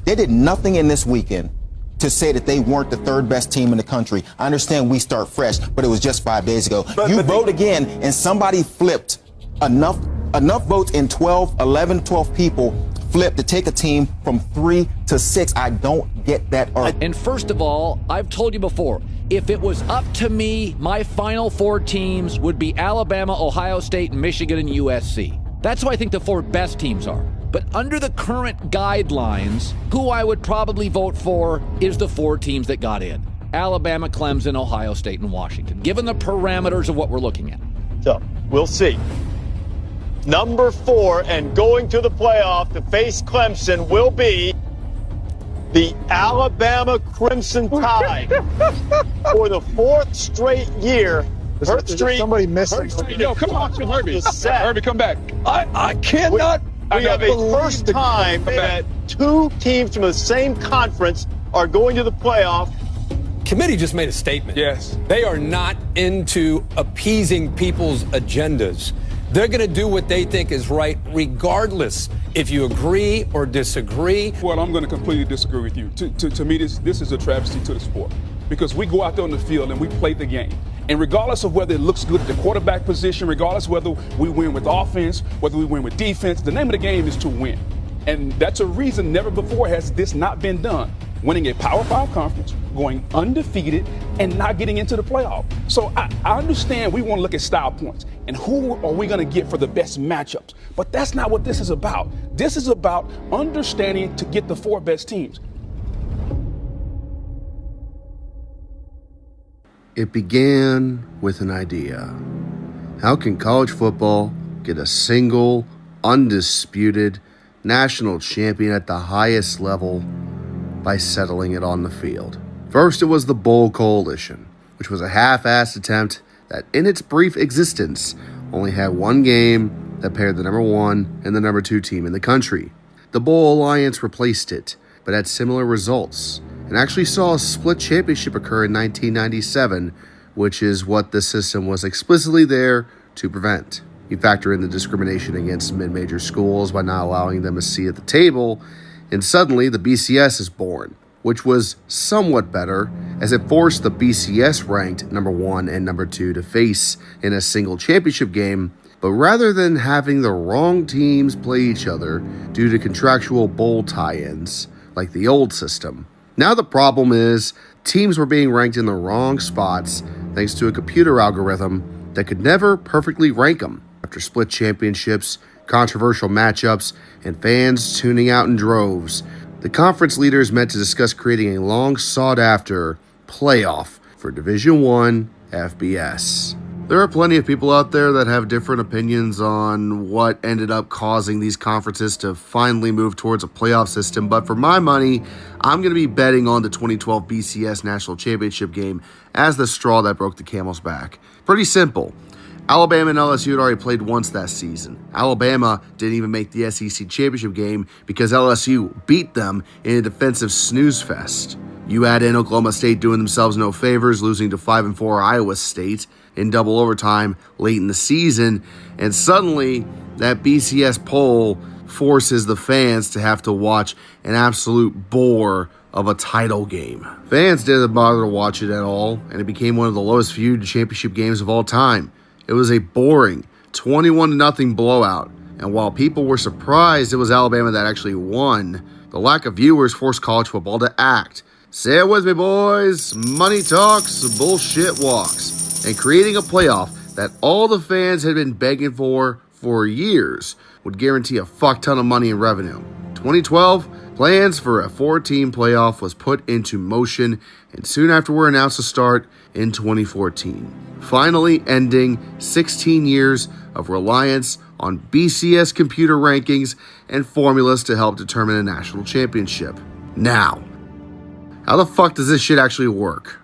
They did nothing in this weekend to say that they weren't the third best team in the country. I understand we start fresh, but it was just 5 days ago. You vote again, and somebody flipped enough votes in 12 people flipped to take a team from 3 to 6. I don't get that argument. And first of all, I've told you before, if it was up to me, my final 4 teams would be Alabama, Ohio State, Michigan, and USC. That's who I think the 4 best teams are. But under the current guidelines, who I would probably vote for is the 4 teams that got in. Alabama, Clemson, Ohio State, and Washington, given the parameters of what we're looking at. So, we'll see. Number 4 and going to the playoff to face Clemson will be the Alabama Crimson Tide for the 4th straight year. Somebody missing. No, come on, Herbie. Herbie, come back. I cannot. We have a first time that 2 teams from the same conference are going to the playoff. Committee just made a statement. Yes. They are not into appeasing people's agendas. They're going to do what they think is right, regardless if you agree or disagree. Well, I'm going to completely disagree with you. To me, this is a travesty to the sport, because we go out there on the field and we play the game. And regardless of whether it looks good at the quarterback position, regardless of whether we win with offense, whether we win with defense, the name of the game is to win. And that's a reason never before has this not been done. Winning a Power 5 conference, going undefeated, and not getting into the playoff. So I understand we want to look at style points and who are we going to get for the best matchups. But that's not what this is about. This is about understanding to get the 4 best teams. It began with an idea. How can college football get a single, undisputed national champion at the highest level by settling it on the field? First, it was the Bowl Coalition, which was a half-assed attempt that in its brief existence only had one game that paired the number 1 and the number 2 team in the country. The Bowl Alliance replaced it, but had similar results, and actually saw a split championship occur in 1997, which is what the system was explicitly there to prevent. You factor in the discrimination against mid-major schools by not allowing them a seat at the table, and suddenly the BCS is born, which was somewhat better as it forced the BCS ranked number 1 and number 2 to face in a single championship game. But rather than having the wrong teams play each other due to contractual bowl tie-ins like the old system, now the problem is teams were being ranked in the wrong spots thanks to a computer algorithm that could never perfectly rank them. After split championships, controversial matchups, and fans tuning out in droves, the conference leaders met to discuss creating a long sought-after playoff for Division I FBS. There are plenty of people out there that have different opinions on what ended up causing these conferences to finally move towards a playoff system, but for my money, I'm going to be betting on the 2012 BCS National Championship game as the straw that broke the camel's back. Pretty simple. Alabama and LSU had already played once that season. Alabama didn't even make the SEC championship game because LSU beat them in a defensive snooze fest. You add in Oklahoma State doing themselves no favors, losing to 5-4 Iowa State in double overtime late in the season, and suddenly that BCS poll forces the fans to have to watch an absolute bore of a title game. Fans didn't bother to watch it at all, and it became one of the lowest viewed championship games of all time. It was a boring 21-0 blowout, and while people were surprised it was Alabama that actually won, the lack of viewers forced college football to act. Say it with me, boys. Money talks, bullshit walks. And creating a playoff that all the fans had been begging for years would guarantee a fuck ton of money in revenue. 2012, plans for a 4-team playoff was put into motion, and soon after were announced to start in 2014, finally ending 16 years of reliance on BCS computer rankings and formulas to help determine a national championship. Now, how the fuck does this shit actually work?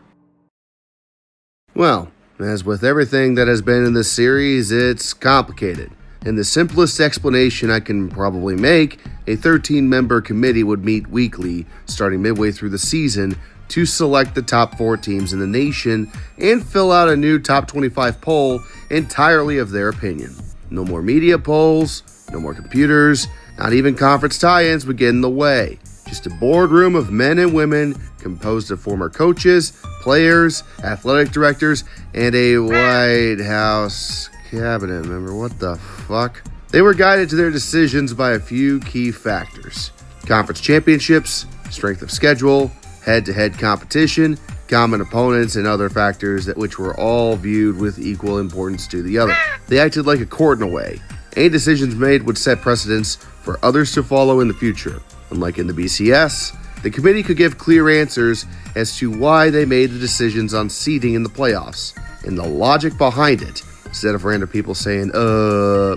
Well, as with everything that has been in this series, it's complicated. And the simplest explanation I can probably make, a 13-member committee would meet weekly, starting midway through the season, to select the top 4 teams in the nation and fill out a new top 25 poll entirely of their opinion. No more media polls, no more computers, not even conference tie-ins would get in the way. just a boardroom of men and women composed of former coaches, players, athletic directors, and a White House cabinet member. What the fuck? They were guided to their decisions by a few key factors: conference championships, strength of schedule, head-to-head competition, common opponents, and other factors which were all viewed with equal importance to the other. They acted like a court in a way. Any decisions made would set precedents for others to follow in the future. Unlike in the BCS, the committee could give clear answers as to why they made the decisions on seeding in the playoffs and the logic behind it, instead of random people saying,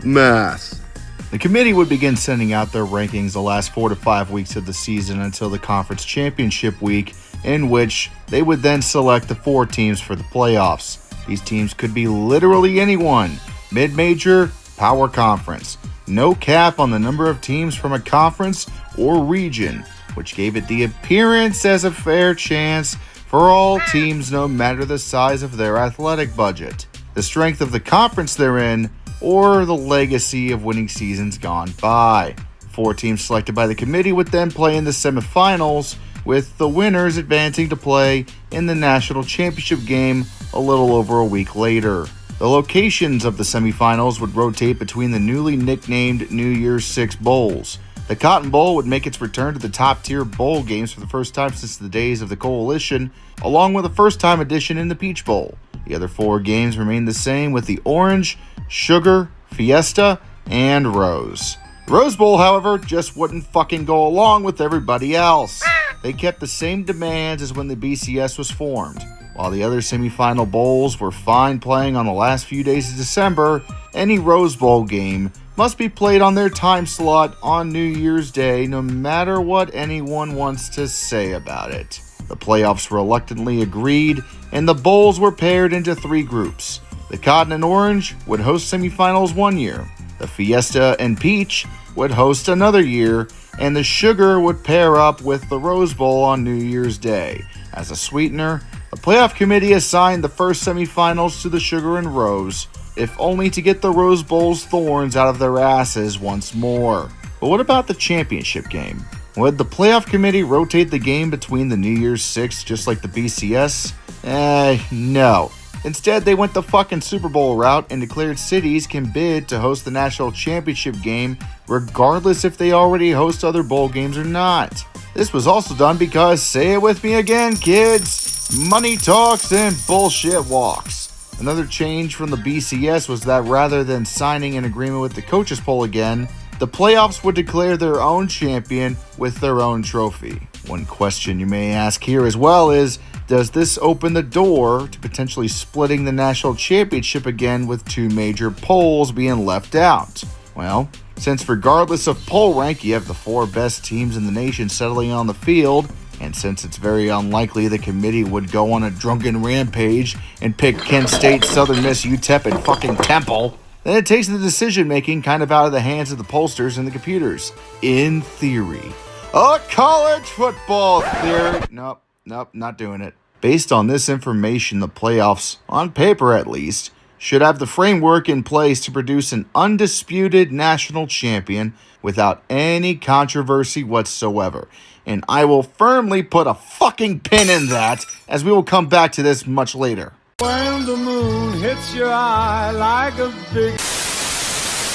math. The committee would begin sending out their rankings the last 4 to 5 weeks of the season until the conference championship week, in which they would then select the 4 teams for the playoffs. These teams could be literally anyone: mid-major, power conference. No cap on the number of teams from a conference or region, which gave it the appearance as a fair chance for all teams no matter the size of their athletic budget, the strength of the conference they're in, or the legacy of winning seasons gone by. 4 teams selected by the committee would then play in the semifinals, with the winners advancing to play in the national championship game a little over a week later. The locations of the semifinals would rotate between the newly nicknamed New Year's Six Bowls. The Cotton Bowl would make its return to the top-tier bowl games for the first time since the days of the Coalition, along with a first-time addition in the Peach Bowl. The other 4 games remained the same, with the Orange, Sugar, Fiesta, and Rose. The Rose Bowl, however, just wouldn't fucking go along with everybody else. They kept the same demands as when the BCS was formed. While the other semifinal bowls were fine playing on the last few days of December, any Rose Bowl game must be played on their time slot on New Year's Day, no matter what anyone wants to say about it. The playoffs reluctantly agreed, and the bowls were paired into 3 groups. The Cotton and Orange would host semifinals 1 year, the Fiesta and Peach would host another year, and the Sugar would pair up with the Rose Bowl on New Year's Day. As a sweetener, the playoff committee assigned the first semifinals to the Sugar and Rose, if only to get the Rose Bowl's thorns out of their asses once more. But what about the championship game? Would the playoff committee rotate the game between the New Year's Six just like the BCS? No. Instead, they went the fucking Super Bowl route and declared cities can bid to host the national championship game regardless if they already host other bowl games or not. This was also done because, say it with me again, kids, money talks and bullshit walks. Another change from the BCS was that rather than signing an agreement with the coaches poll again, the playoffs would declare their own champion with their own trophy. One question you may ask here as well is, does this open the door to potentially splitting the national championship again with 2 major polls being left out? Well, since regardless of poll rank, you have the 4 best teams in the nation settling on the field, and since it's very unlikely the committee would go on a drunken rampage and pick Kent State, Southern Miss, UTEP, and fucking Temple, then it takes the decision-making kind of out of the hands of the pollsters and the computers. In theory. A college football theory. Nope, not doing it. Based on this information, the playoffs, on paper at least, should have the framework in place to produce an undisputed national champion without any controversy whatsoever. And I will firmly put a fucking pin in that, as we will come back to this much later. When the moon hits your eye like a big...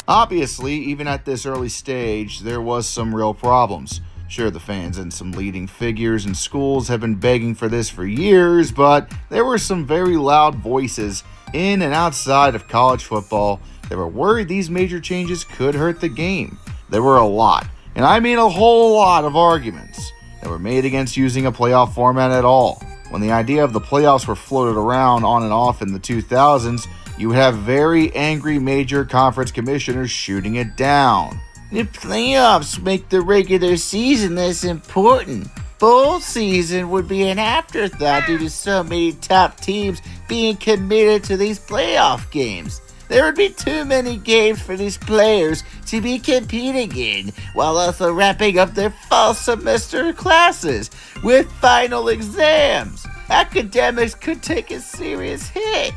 Obviously, even at this early stage, there was some real problems. Sure, the fans and some leading figures in schools have been begging for this for years, but there were some very loud voices in and outside of college football that were worried these major changes could hurt the game. There were a lot, and I mean a whole lot of arguments that were made against using a playoff format at all. When the idea of the playoffs were floated around on and off in the 2000s, you have very angry major conference commissioners shooting it down. The playoffs make the regular season less important. Bowl season would be an afterthought due to so many top teams being committed to these playoff games. There would be too many games for these players to be competing in, while also wrapping up their fall semester classes with final exams. Academics could take a serious hit.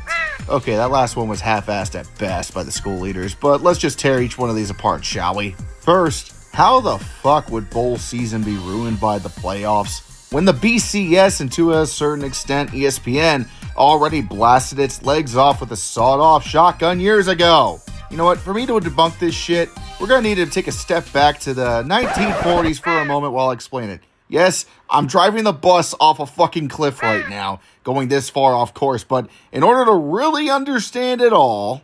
Okay, that last one was half-assed at best by the school leaders, but let's just tear each one of these apart, shall we? First, How the fuck would bowl season be ruined by the playoffs when the BCS and to a certain extent ESPN already blasted its legs off with a sawed-off shotgun years ago? You know what, for me to debunk this shit, we're gonna need to take a step back to the 1940s for a moment while I explain it. Yes, I'm driving the bus off a fucking cliff right now, going this far off course, but in order to really understand it all,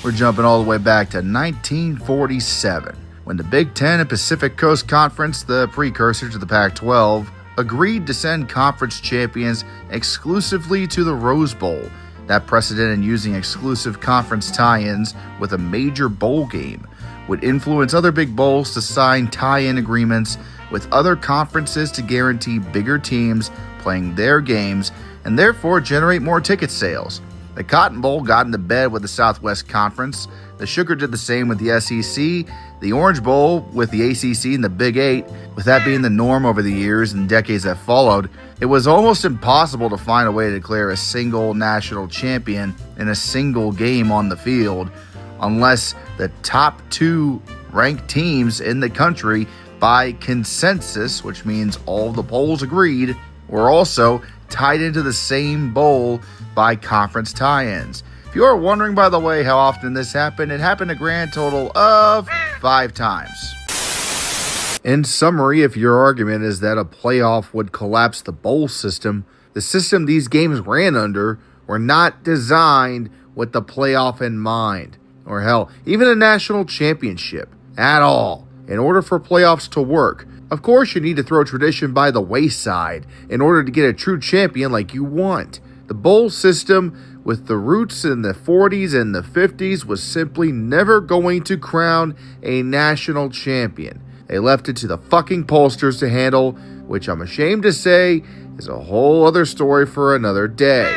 we're jumping all the way back to 1947, when the Big Ten and Pacific Coast Conference, the precursor to the Pac-12, agreed to send conference champions exclusively to the Rose Bowl. That precedent in using exclusive conference tie-ins with a major bowl game would influence other big bowls to sign tie-in agreements with other conferences to guarantee bigger teams playing their games and therefore generate more ticket sales. The Cotton Bowl got into bed with the Southwest Conference. The Sugar did the same with the SEC. The Orange Bowl with the ACC and the Big Eight. With that being the norm over the years and decades that followed, it was almost impossible to find a way to declare a single national champion in a single game on the field unless the top two ranked teams in the country by consensus, which means all the polls agreed, were also tied into the same bowl by conference tie-ins. If you are wondering, by the way, how often this happened, it happened a grand total of 5 times. In summary, if your argument is that a playoff would collapse the bowl system, the system these games ran under were not designed with the playoff in mind, or hell, even a national championship at all. In order for playoffs to work, of course you need to throw tradition by the wayside in order to get a true champion like you want. The bowl system, with the roots in the 40s and the 50s, was simply never going to crown a national champion. They left it to the fucking pollsters to handle, which I'm ashamed to say is a whole other story for another day.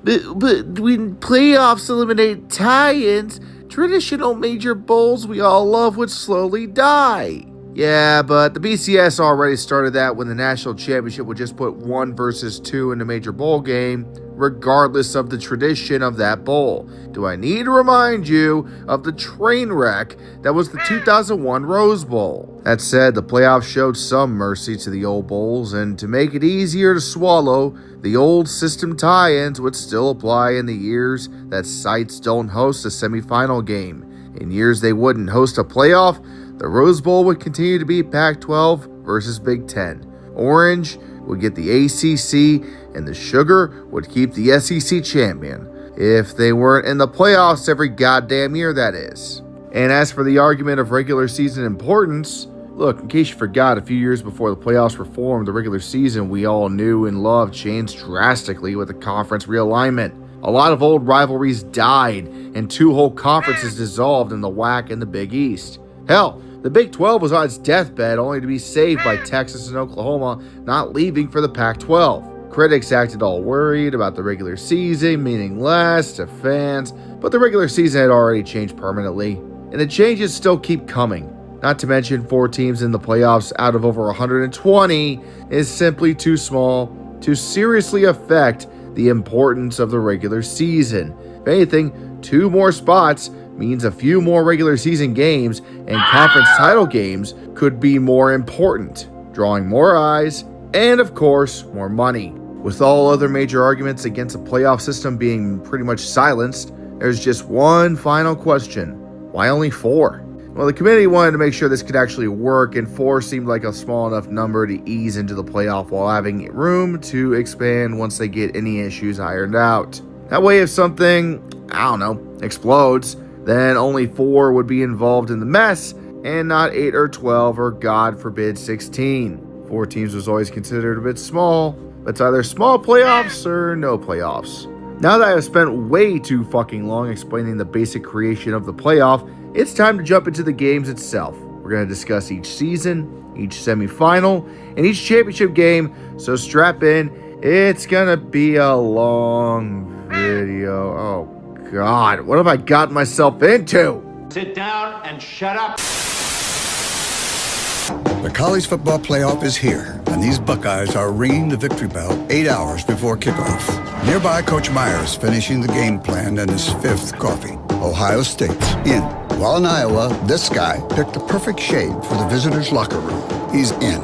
But when playoffs eliminate tie-ins, traditional major bowls we all love would slowly die. Yeah, but the BCS already started that when the national championship would just put 1 versus 2 in a major bowl game, regardless of the tradition of that bowl. Do I need to remind you of the train wreck that was the 2001 Rose Bowl? That said, the playoffs showed some mercy to the old bowls, and to make it easier to swallow, the old system tie-ins would still apply in the years that sites don't host a semifinal game. In years they wouldn't host a playoff, the Rose Bowl would continue to be Pac-12 versus Big Ten. Orange would get the ACC, and the Sugar would keep the SEC champion. If they weren't in the playoffs every goddamn year, that is. And as for the argument of regular season importance, look, in case you forgot, a few years before the playoffs were formed, the regular season we all knew and loved changed drastically with the conference realignment. A lot of old rivalries died, and 2 whole conferences dissolved in the WAC and the Big East. Hell, the Big 12 was on its deathbed only to be saved by Texas and Oklahoma not leaving for the Pac-12. Critics acted all worried about the regular season meaning less to fans, but the regular season had already changed permanently, and the changes still keep coming. Not to mention 4 teams in the playoffs out of over 120 is simply too small to seriously affect the importance of the regular season. If anything, 2 more spots means a few more regular season games and conference title games could be more important, drawing more eyes and, of course, more money. With all other major arguments against a playoff system being pretty much silenced, there's just one final question. Why only 4? Well, the committee wanted to make sure this could actually work, and 4 seemed like a small enough number to ease into the playoff while having room to expand once they get any issues ironed out. That way, if something, explodes, then only 4 would be involved in the mess, and not 8 or 12 or, God forbid, 16. 4 teams was always considered a bit small, but it's either small playoffs or no playoffs. Now that I have spent way too fucking long explaining the basic creation of the playoff, it's time to jump into the games itself. We're going to discuss each season, each semifinal, and each championship game, so strap in. It's going to be a long video. Oh, God, what have I gotten myself into? Sit down and shut up. The college football playoff is here, and these Buckeyes are ringing the victory bell 8 hours before kickoff. Nearby, Coach Myers finishing the game plan and his 5th coffee. Ohio State's in. While in Iowa, this guy picked the perfect shade for the visitors' locker room. He's in.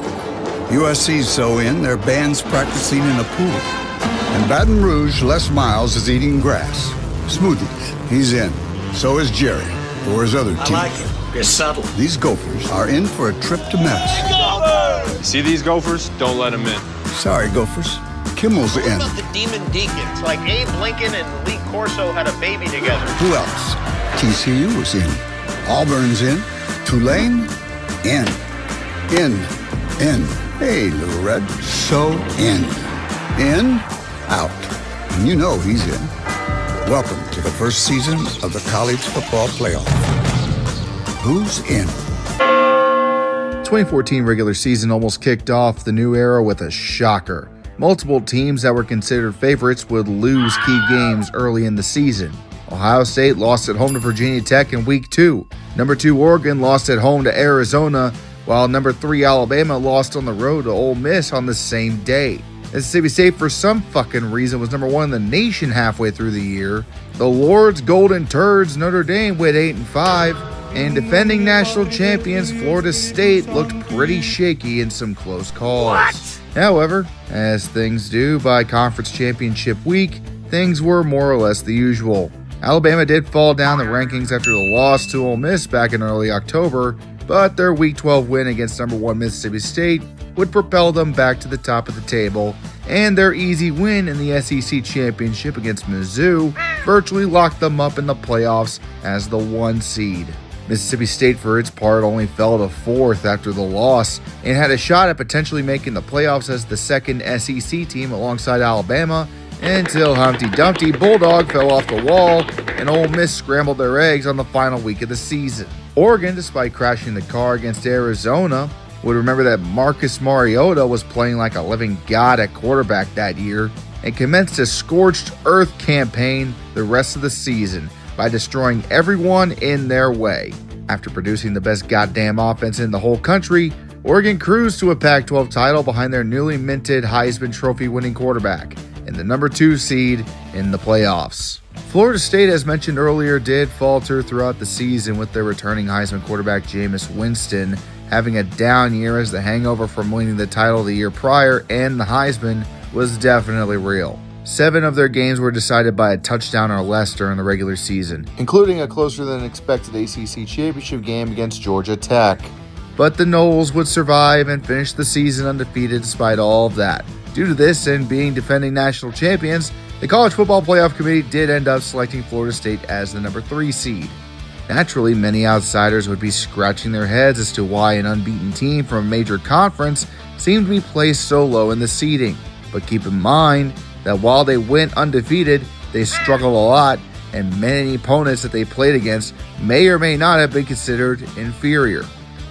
USC's so in, their band's practicing in a pool. In Baton Rouge, Les Miles is eating grass. Smoothies. He's in. So is Jerry for his other team. I like it. It's subtle. These Gophers are in for a trip to Madison. See these Gophers? Don't let them in. Sorry, Gophers. Kimmel's in. What about the Demon Deacons? Like Abe Lincoln and Lee Corso had a baby together. Who else? TCU was in. Auburn's in. Tulane? In. In. Hey, Little Red. So in. In, out. And you know he's in. Welcome to the first season of the college football playoff. Who's in? 2014 regular season almost kicked off the new era with a shocker. Multiple teams that were considered favorites would lose key games early in the season. Ohio State lost at home to Virginia Tech in Week 2. Number 2 Oregon lost at home to Arizona, while number 3 Alabama lost on the road to Ole Miss on the same day. Mississippi State, for some fucking reason, was number 1 in the nation halfway through the year. The Lord's Golden Turds, Notre Dame, went 8-5. And defending national champions Florida State looked pretty shaky in some close calls. What? However, as things do by conference championship week, things were more or less the usual. Alabama did fall down the rankings after the loss to Ole Miss back in early October, but their Week 12 win against number 1 Mississippi State would propel them back to the top of the table, and their easy win in the SEC championship against Mizzou virtually locked them up in the playoffs as the 1 seed. Mississippi State, for its part, only fell to 4th after the loss and had a shot at potentially making the playoffs as the 2nd SEC team alongside Alabama until Humpty Dumpty Bulldog fell off the wall and Ole Miss scrambled their eggs on the final week of the season. Oregon, despite crashing the car against Arizona, would remember that Marcus Mariota was playing like a living god at quarterback that year and commenced a scorched earth campaign the rest of the season by destroying everyone in their way. After producing the best goddamn offense in the whole country, Oregon cruised to a Pac-12 title behind their newly minted Heisman Trophy winning quarterback and the number 2 seed in the playoffs. Florida State, as mentioned earlier, did falter throughout the season with their returning Heisman quarterback Jameis Winston having a down year as the hangover from winning the title the year prior and the Heisman was definitely real. 7 of their games were decided by a touchdown or less during the regular season, including a closer than expected ACC championship game against Georgia Tech. But the Noles would survive and finish the season undefeated despite all of that. Due to this and being defending national champions, the College Football Playoff Committee did end up selecting Florida State as the number 3 seed. Naturally, many outsiders would be scratching their heads as to why an unbeaten team from a major conference seemed to be placed so low in the seeding. But keep in mind that while they went undefeated, they struggled a lot, and many opponents that they played against may or may not have been considered inferior.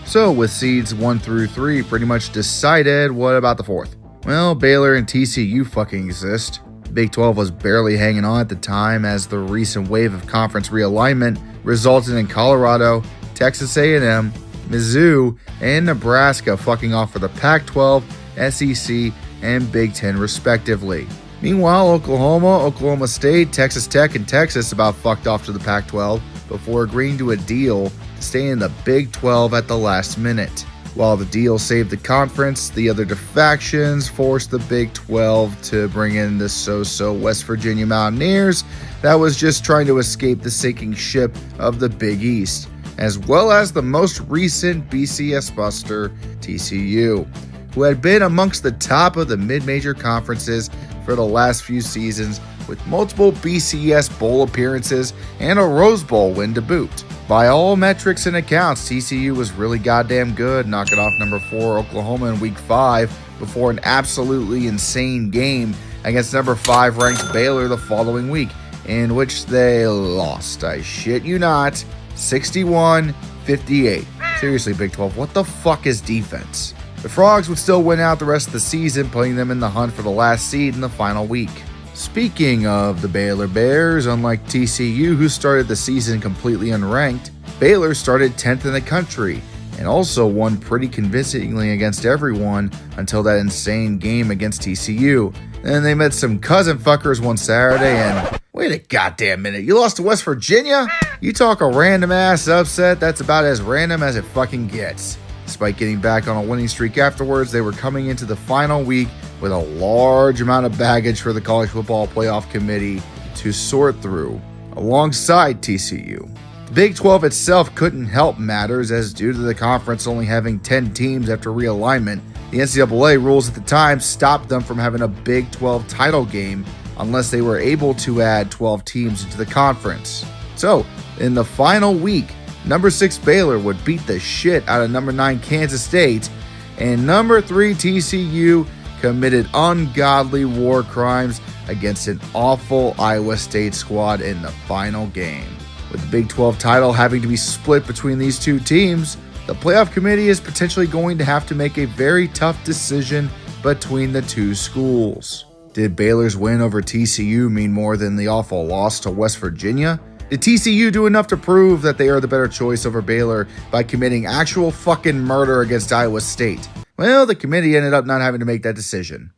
So with seeds 1 through 3 pretty much decided, what about the 4th? Well, Baylor and TCU fucking exist. Big 12 was barely hanging on at the time as the recent wave of conference realignment resulted in Colorado, Texas A&M, Mizzou, and Nebraska fucking off for the Pac-12, SEC, and Big 10 respectively. Meanwhile, Oklahoma, Oklahoma State, Texas Tech, and Texas about fucked off to the Pac-12 before agreeing to a deal to stay in the Big 12 at the last minute. While the deal saved the conference, the other defections forced the Big 12 to bring in the so-so West Virginia Mountaineers that was just trying to escape the sinking ship of the Big East, as well as the most recent BCS buster, TCU, who had been amongst the top of the mid-major conferences for the last few seasons with multiple BCS Bowl appearances and a Rose Bowl win to boot. By all metrics and accounts, TCU was really goddamn good, knocking off number 4 Oklahoma in Week 5 before an absolutely insane game against number 5 ranked Baylor the following week, in which they lost, I shit you not, 61-58. Seriously, Big 12, what the fuck is defense? The Frogs would still win out the rest of the season, putting them in the hunt for the last seed in the final week. Speaking of the Baylor Bears, unlike TCU, who started the season completely unranked, Baylor started 10th in the country and also won pretty convincingly against everyone until that insane game against TCU. Then they met some cousin fuckers one Saturday and wait a goddamn minute, you lost to West Virginia? You talk a random ass upset, that's about as random as it fucking gets. Despite getting back on a winning streak afterwards, they were coming into the final week with a large amount of baggage for the College Football Playoff Committee to sort through, alongside TCU. The Big 12 itself couldn't help matters, as due to the conference only having 10 teams after realignment, the NCAA rules at the time stopped them from having a Big 12 title game unless they were able to add 12 teams into the conference. So, in the final week, number 6 Baylor would beat the shit out of number 9 Kansas State, and number 3 TCU committed ungodly war crimes against an awful Iowa State squad in the final game. With the Big 12 title having to be split between these two teams, the playoff committee is potentially going to have to make a very tough decision between the two schools. Did Baylor's win over TCU mean more than the awful loss to West Virginia? Did TCU do enough to prove that they are the better choice over Baylor by committing actual fucking murder against Iowa State? Well, the committee ended up not having to make that decision.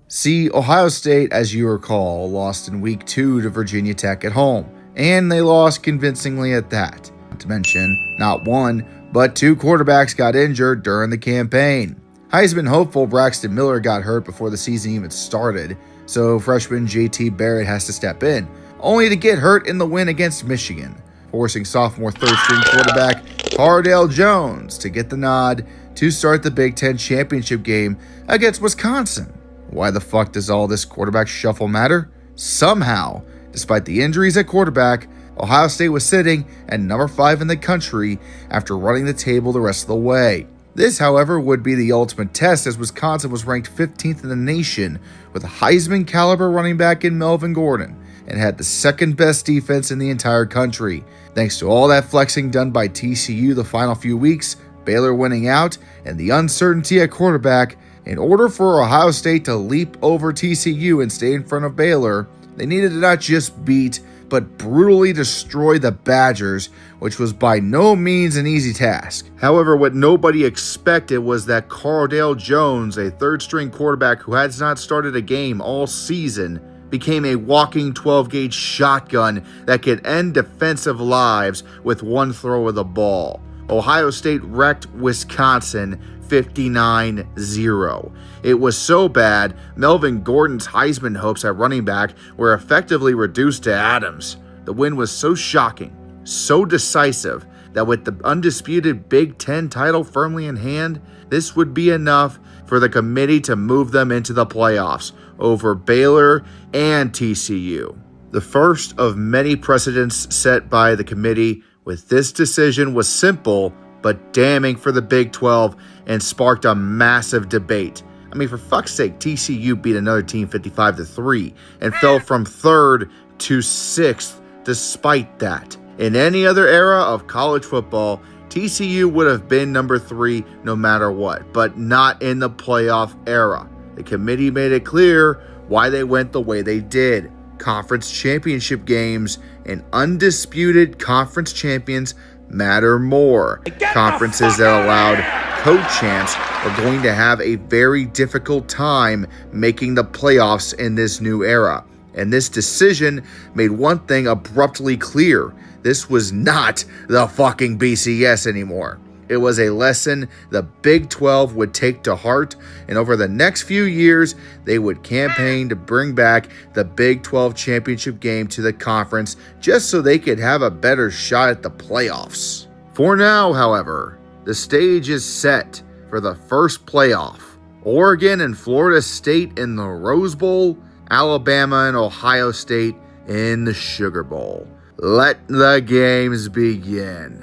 See, Ohio State, as you recall, lost in week 2 to Virginia Tech at home, and they lost convincingly at that. Not to mention, not one, but 2 quarterbacks got injured during the campaign. Heisman hopeful Braxton Miller got hurt before the season even started, so freshman JT Barrett has to step in, only to get hurt in the win against Michigan, forcing sophomore third-string quarterback Cardale Jones to get the nod to start the Big Ten championship game against Wisconsin. Why the fuck does all this quarterback shuffle matter? Somehow, despite the injuries at quarterback, Ohio State was sitting at number 5 in the country after running the table the rest of the way. This, however, would be the ultimate test, as Wisconsin was ranked 15th in the nation with a Heisman caliber running back in Melvin Gordon and had the second best defense in the entire country. Thanks to all that flexing done by TCU the final few weeks, Baylor winning out, and the uncertainty at quarterback, in order for Ohio State to leap over TCU and stay in front of Baylor, they needed to not just beat, but brutally destroy the Badgers, which was by no means an easy task. However, what nobody expected was that Cardale Jones, a third-string quarterback who has not started a game all season, became a walking 12-gauge shotgun that could end defensive lives with one throw of the ball. Ohio State wrecked Wisconsin 59-0. It was so bad, Melvin Gordon's Heisman hopes at running back were effectively reduced to atoms. The win was so shocking, so decisive, that with the undisputed Big Ten title firmly in hand, this would be enough for the committee to move them into the playoffs over Baylor and TCU. The first of many precedents set by the committee with this decision was simple but damning for the Big 12 and sparked a massive debate. I mean, for fuck's sake, TCU beat another team 55-3 and fell from 3rd to 6th despite that. In any other era of college football, TCU would have been number 3 no matter what, but not in the playoff era. The committee made it clear why they went the way they did. conference championship games, and undisputed conference champions matter more. Conferences that allowed co-champs are going to have a very difficult time making the playoffs in this new era. And this decision made one thing abruptly clear. This was not the fucking BCS anymore. It was a lesson the Big 12 would take to heart, and over the next few years, they would campaign to bring back the Big 12 championship game to the conference just so they could have a better shot at the playoffs. For now, however, the stage is set for the first playoff. Oregon and Florida State in the Rose Bowl, Alabama and Ohio State in the Sugar Bowl. Let the games begin.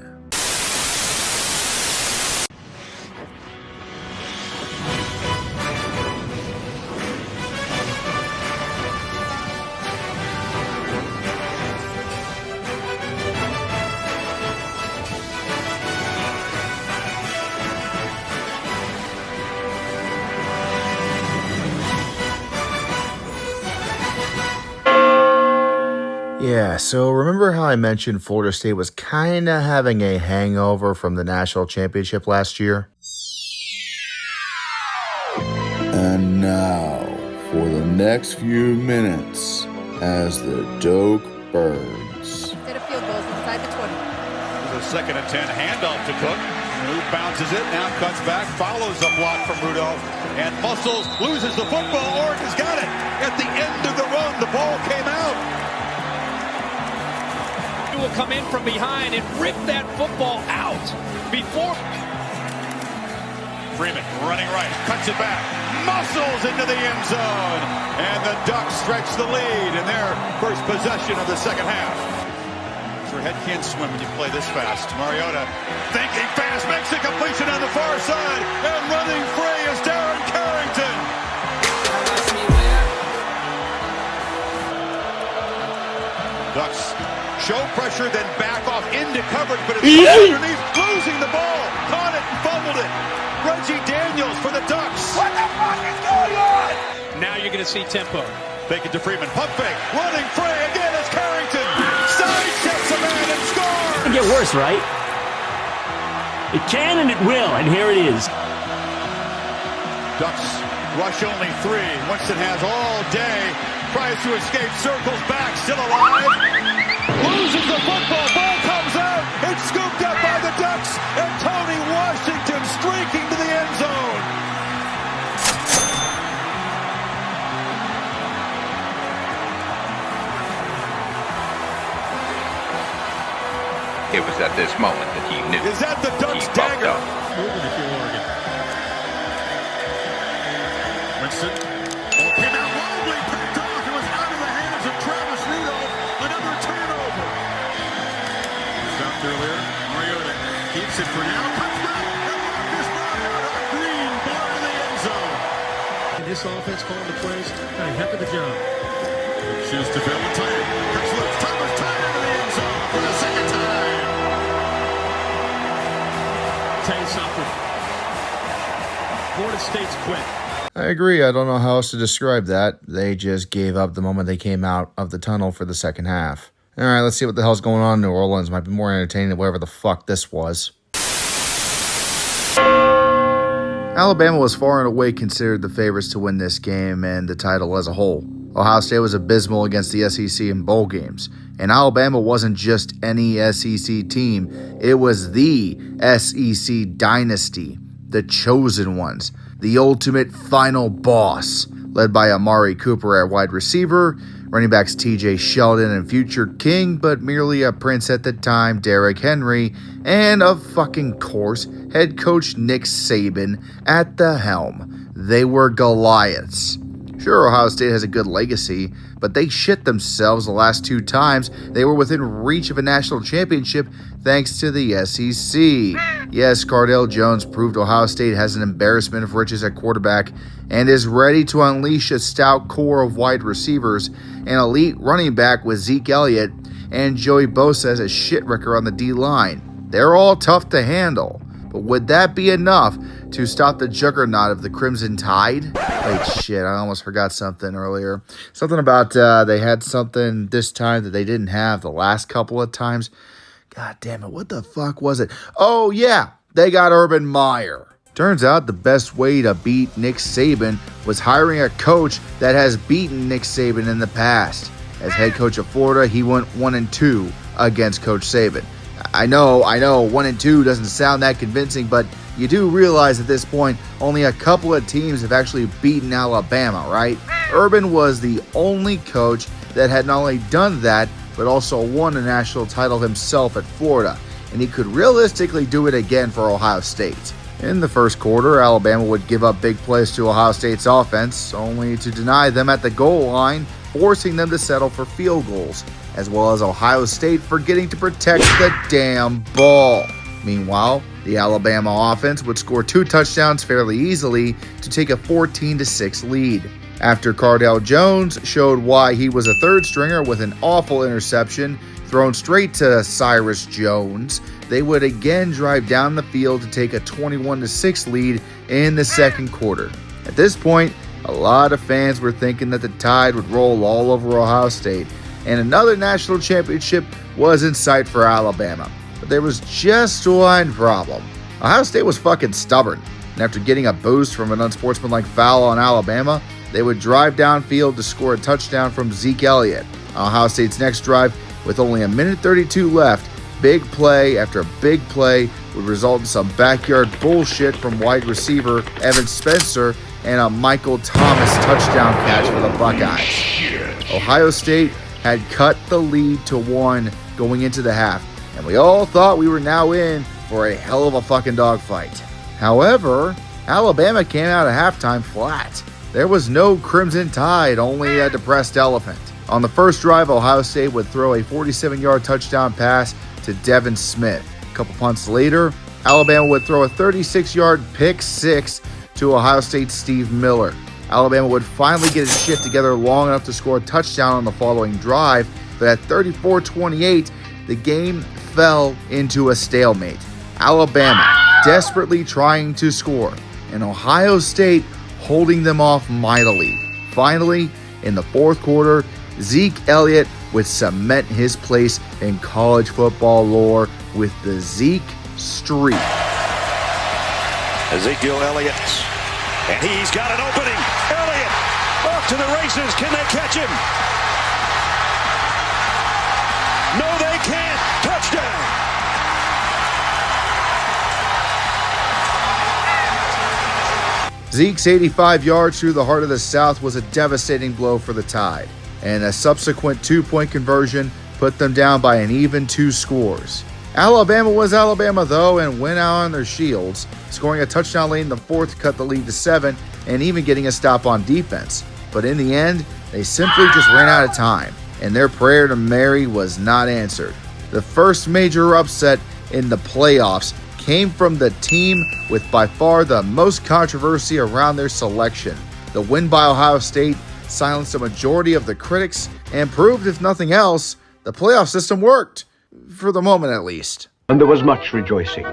Yeah, so remember how I mentioned Florida State was kind of having a hangover from the national championship last year? And now, for the next few minutes, as the Doak burns. Instead of field goals inside the 20. There's a 2nd and 10 handoff to Cook, who bounces it, now cuts back, follows a block from Rudolph, and Muscles loses the football. Oregon's got it. At the end of the run, the ball came out. Will come in from behind and rip that football out before. Freeman running right, cuts it back, Muscles into the end zone, and the Ducks stretch the lead in their first possession of the second half. Your head can't swim when you play this fast. Mariota thinking fast, makes a completion on the far side, and running free is Darren Carrington. Ducks show pressure, then back off into coverage, but it's underneath, losing the ball, caught it and fumbled it. Reggie Daniels for the Ducks. What the fuck is going on? Now you're going to see tempo. Fake it to Freeman, pump fake, running free again is Carrington. Sidesteps a man and scores. It can get worse, right? It can and it will, and here it is. Ducks rush only 3. Winston has all day, tries to escape, circles back, still alive. Loses the football, ball comes out, it's scooped up by the Ducks, and Tony Washington streaking to the end zone. It was at this moment that he knew. Is that the Ducks dagger? Moving if you're Oregon. Winston, ball came out wildly, picked off, it was out of the hands of Travis Rudolph. Another turnover. Stopped earlier. Mariota keeps it for now. Cuts back. And Marcus Mariota, green bar in the end zone. And this offense calling the plays. A heck of a job. Shoots to Valentine. Cuts loose. Thomas tied into the end zone for the second time. Tell you something. Florida State's quit. I agree. I don't know how else to describe that. They just gave up the moment they came out of the tunnel for the second half. All right, let's see what the hell's going on in New Orleans. Might be more entertaining than whatever the fuck this was. Alabama was far and away considered the favorites to win this game and the title as a whole. Ohio State was abysmal against the SEC in bowl games. And Alabama wasn't just any SEC team. It was the SEC dynasty, the chosen ones, the ultimate final boss, led by Amari Cooper at wide receiver, running backs TJ Sheldon and future king, but merely a prince at the time, Derrick Henry, and of fucking course, head coach Nick Saban at the helm. They were Goliaths. Sure, Ohio State has a good legacy, but they shit themselves the last 2 times they were within reach of a national championship thanks to the SEC. Yes, Cardale Jones proved Ohio State has an embarrassment of riches at quarterback and is ready to unleash a stout core of wide receivers, an elite running back with Zeke Elliott, and Joey Bosa as a shit wrecker on the D-line. They're all tough to handle, But would that be enough to stop the juggernaut of the Crimson Tide? Wait, shit, I almost forgot something earlier. Something about they had something this time that they didn't have the last couple of times. God damn it, what the fuck was it? Oh, yeah, they got Urban Meyer. Turns out the best way to beat Nick Saban was hiring a coach that has beaten Nick Saban in the past. As head coach of Florida, he went 1-2 against Coach Saban. I know, 1-2 doesn't sound that convincing, but you do realize at this point, only a couple of teams have actually beaten Alabama, right? Urban was the only coach that had not only done that, but also won a national title himself at Florida, and he could realistically do it again for Ohio State. In the first quarter, Alabama would give up big plays to Ohio State's offense, only to deny them at the goal line, forcing them to settle for field goals, as well as Ohio State forgetting to protect the damn ball. Meanwhile, the Alabama offense would score 2 touchdowns fairly easily to take a 14-6 lead. After Cardale Jones showed why he was a third stringer with an awful interception thrown straight to Cyrus Jones, they would again drive down the field to take a 21-6 lead in the second quarter. At this point, a lot of fans were thinking that the Tide would roll all over Ohio State, and another national championship was in sight for Alabama. But there was just one problem. Ohio State was fucking stubborn, and after getting a boost from an unsportsmanlike foul on Alabama, they would drive downfield to score a touchdown from Zeke Elliott. Ohio State's next drive, with only a minute 32 left, big play after big play would result in some backyard bullshit from wide receiver Evan Spencer and a Michael Thomas touchdown catch for the Buckeyes. Ohio State had cut the lead to 1 going into the half, and we all thought we were now in for a hell of a fucking dogfight. However, Alabama came out at halftime flat. There was no Crimson Tide, only a depressed elephant. On the first drive, Ohio State would throw a 47-yard touchdown pass to Devin Smith. A couple punts later, Alabama would throw a 36-yard pick six to Ohio State's Steve Miller. Alabama would finally get its shit together long enough to score a touchdown on the following drive, but at 34-28, the game fell into a stalemate. Alabama desperately trying to score, and Ohio State holding them off mightily. Finally, in the fourth quarter, Zeke Elliott would cement his place in college football lore with the Zeke streak. Ezekiel Elliott, and he's got an opening. Elliott off to the races. Can they catch him? No, they can't. Touchdown. Zeke's 85 yards through the heart of the South was a devastating blow for the Tide, and a subsequent 2-point conversion put them down by an even 2 scores. Alabama was Alabama, though, and went out on their shields, scoring a touchdown late in the fourth to cut the lead to 7, and even getting a stop on defense. But in the end, they simply just ran out of time, and their prayer to Mary was not answered. The first major upset in the playoffs came from the team with by far the most controversy around their selection. The win by Ohio State silenced a majority of the critics and proved, if nothing else, the playoff system worked. For the moment, at least. And there was much rejoicing.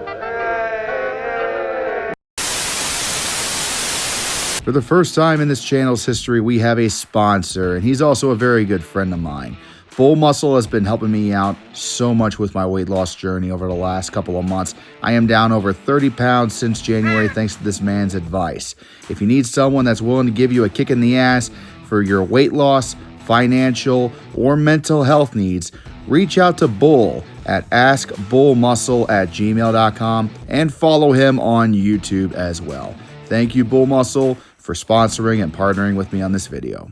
For the first time in this channel's history, we have a sponsor, and he's also a very good friend of mine. Bull Muscle has been helping me out so much with my weight loss journey over the last couple of months. I am down over 30 pounds since January thanks to this man's advice. If you need someone that's willing to give you a kick in the ass for your weight loss, financial, or mental health needs, reach out to Bull at askbullmuscle@gmail.com and follow him on YouTube as well. Thank you, Bull Muscle, for sponsoring and partnering with me on this video.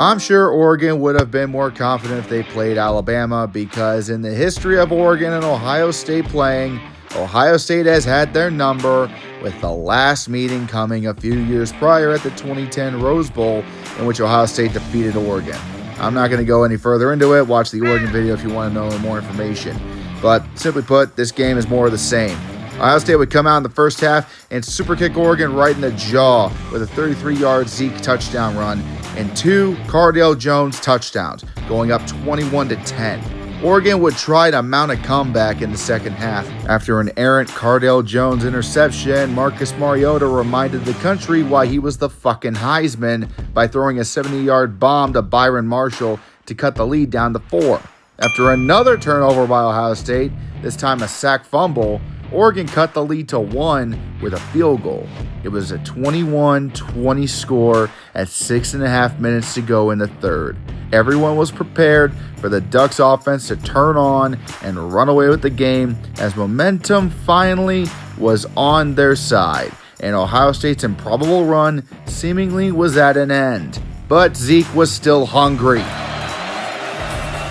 I'm sure Oregon would have been more confident if they played Alabama, because in the history of Oregon and Ohio State playing, Ohio State has had their number, with the last meeting coming a few years prior at the 2010 Rose Bowl, in which Ohio State defeated Oregon. I'm not going to go any further into it. Watch the Oregon video if you want to know more information. But simply put, this game is more of the same. Ohio State would come out in the first half and super kick Oregon right in the jaw with a 33-yard Zeke touchdown run and 2 Cardale Jones touchdowns, going up 21-10. Oregon would try to mount a comeback in the second half. After an errant Cardale Jones interception, Marcus Mariota reminded the country why he was the fucking Heisman by throwing a 70-yard bomb to Byron Marshall to cut the lead down to 4. After another turnover by Ohio State, this time a sack fumble, Oregon cut the lead to 1 with a field goal. It was a 21-20 score at 6.5 minutes to go in the third. Everyone was prepared for the Ducks offense to turn on and run away with the game as momentum finally was on their side, and Ohio State's improbable run seemingly was at an end. But Zeke was still hungry.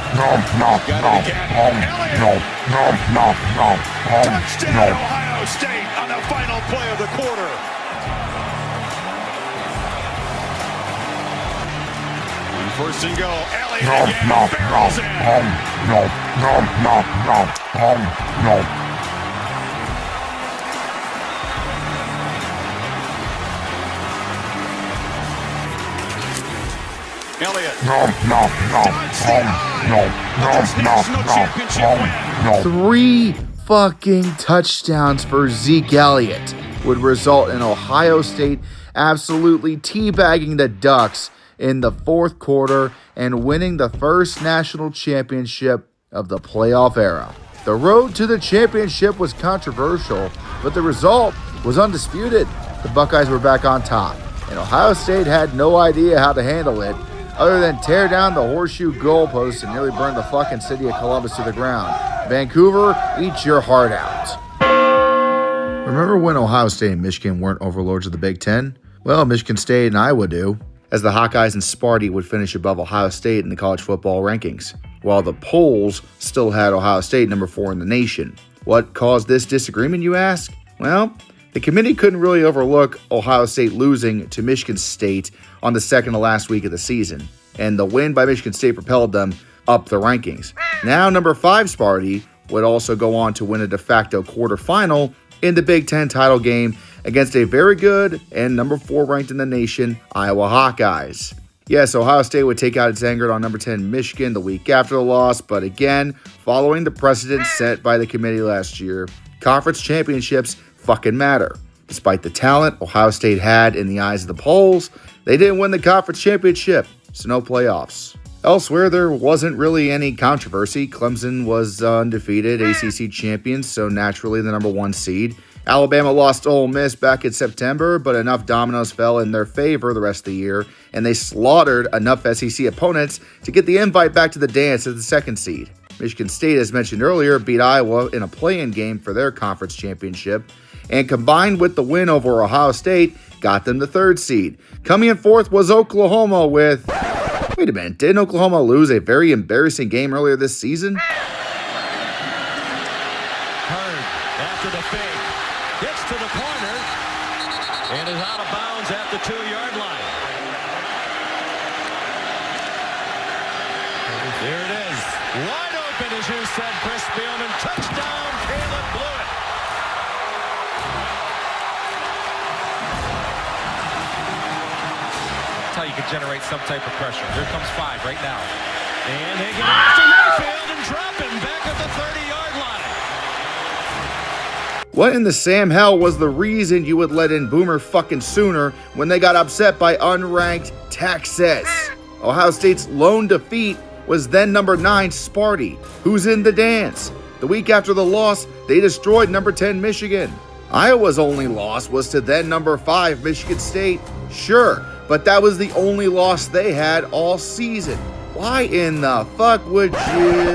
Touchdown, Ohio State on the final play of the quarter. First and go. Elliott again barrels Elliott. 3 fucking touchdowns for Zeke Elliott would result in Ohio State absolutely teabagging the Ducks in the fourth quarter and winning the first national championship of the playoff era. The road to the championship was controversial, but the result was undisputed. The Buckeyes were back on top, and Ohio State had no idea how to handle it other than tear down the horseshoe goalpost and nearly burn the fucking city of Columbus to the ground. Vancouver, eat your heart out. Remember when Ohio State and Michigan weren't overlords of the Big Ten? Well, Michigan State and Iowa do, as the Hawkeyes and Sparty would finish above Ohio State in the college football rankings, while the polls still had Ohio State number 4 in the nation. What caused this disagreement, you ask? Well, the committee couldn't really overlook Ohio State losing to Michigan State on the second to last week of the season, and the win by Michigan State propelled them up the rankings. Now, number 5 Sparty would also go on to win a de facto quarterfinal in the Big Ten title game against a very good and number 4 ranked in the nation Iowa Hawkeyes. Yes, Ohio State would take out its anger on number 10 Michigan the week after the loss, but again, following the precedent set by the committee last year, conference championships fucking matter. Despite the talent Ohio State had in the eyes of the polls, they didn't win the conference championship, so no playoffs. Elsewhere, there wasn't really any controversy. Clemson was undefeated ACC champions, so naturally the number 1 seed. Alabama lost to Ole Miss back in September, but enough dominoes fell in their favor the rest of the year, and they slaughtered enough SEC opponents to get the invite back to the dance as the 2nd seed. Michigan State, as mentioned earlier, beat Iowa in a play-in game for their conference championship, and combined with the win over Ohio State, got them the 3rd seed. Coming in 4th was Oklahoma with... Wait a minute, didn't Oklahoma lose a very embarrassing game earlier this season? Hurd after the fake. Gets to the corner and is out of bounds at the 2-yard line. There it is. Wide open, as you said, Chris Spielman. Touchdown, Caleb Blewett. How you can generate some type of pressure. Here comes 5 right now. And they get after Mayfield and drop him back at the 30-yard line. What in the Sam hell was the reason you would let in Boomer fucking Sooner when they got upset by unranked Texas? Ohio State's lone defeat was then number 9 Sparty, who's in the dance. The week after the loss, they destroyed number 10 Michigan. Iowa's only loss was to then number 5 Michigan State. Sure, but that was the only loss they had all season. Why in the fuck would you...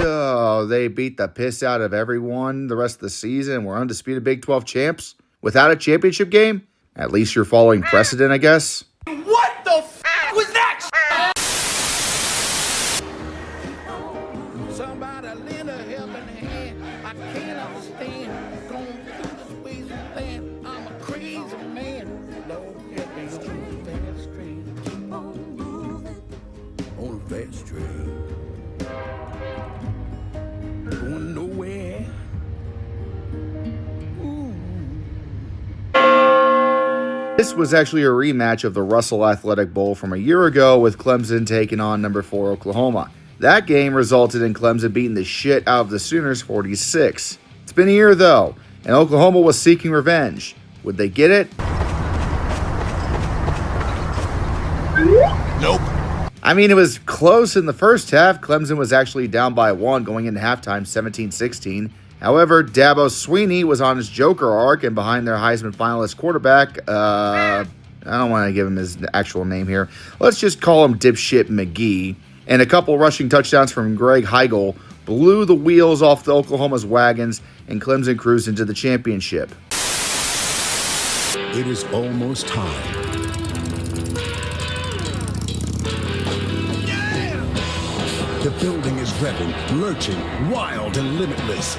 Oh, they beat the piss out of everyone the rest of the season. We're undisputed Big 12 champs without a championship game? At least you're following precedent, I guess. What the f*** was that? Somebody lend a helping hand. I can't understand. Going through this wasteland. I'm a crazy man. Lord, help me on the fast train. On the fast train. This was actually a rematch of the Russell Athletic Bowl from a year ago, with Clemson taking on number 4 Oklahoma. That game resulted in Clemson beating the shit out of the Sooners 46. It's been a year though, and Oklahoma was seeking revenge. Would they get it? Nope. I mean, it was close in the first half. Clemson was actually down by 1 going into halftime, 17-16. However, Dabo Swinney was on his Joker arc and behind their Heisman finalist quarterback. I don't want to give him his actual name here. Let's just call him Dipshit McGee. And a couple rushing touchdowns from Greg Heigl blew the wheels off the Oklahoma's wagons, and Clemson cruised into the championship. It is almost time. The building is revving, lurching, wild and limitless.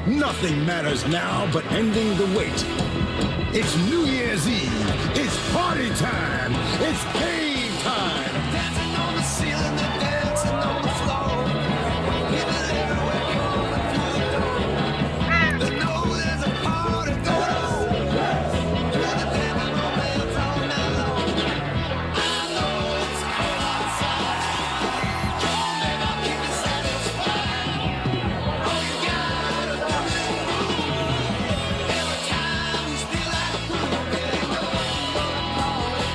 Nothing matters now but ending the wait. It's New Year's Eve. It's party time. It's game time. Dancing on the ceiling, they're dancing on the floor. People everywhere coming through the door. They know there's a party going on. With the dancing romance all night long. I know it's cold outside. Your man, I'll keep it satisfied. All you gotta do is move. Every time you feel like groove, it ain't nothing but a party.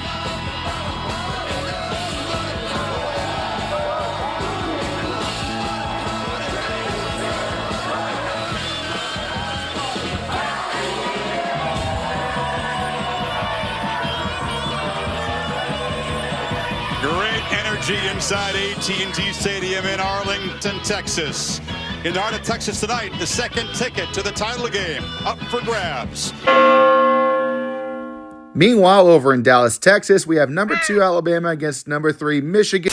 Great energy inside AT&T Stadium in Arlington, Texas. In the heart of Texas tonight, the second ticket to the title game up for grabs. Meanwhile, over in Dallas, Texas, we have number 2 Alabama against number 3 Michigan.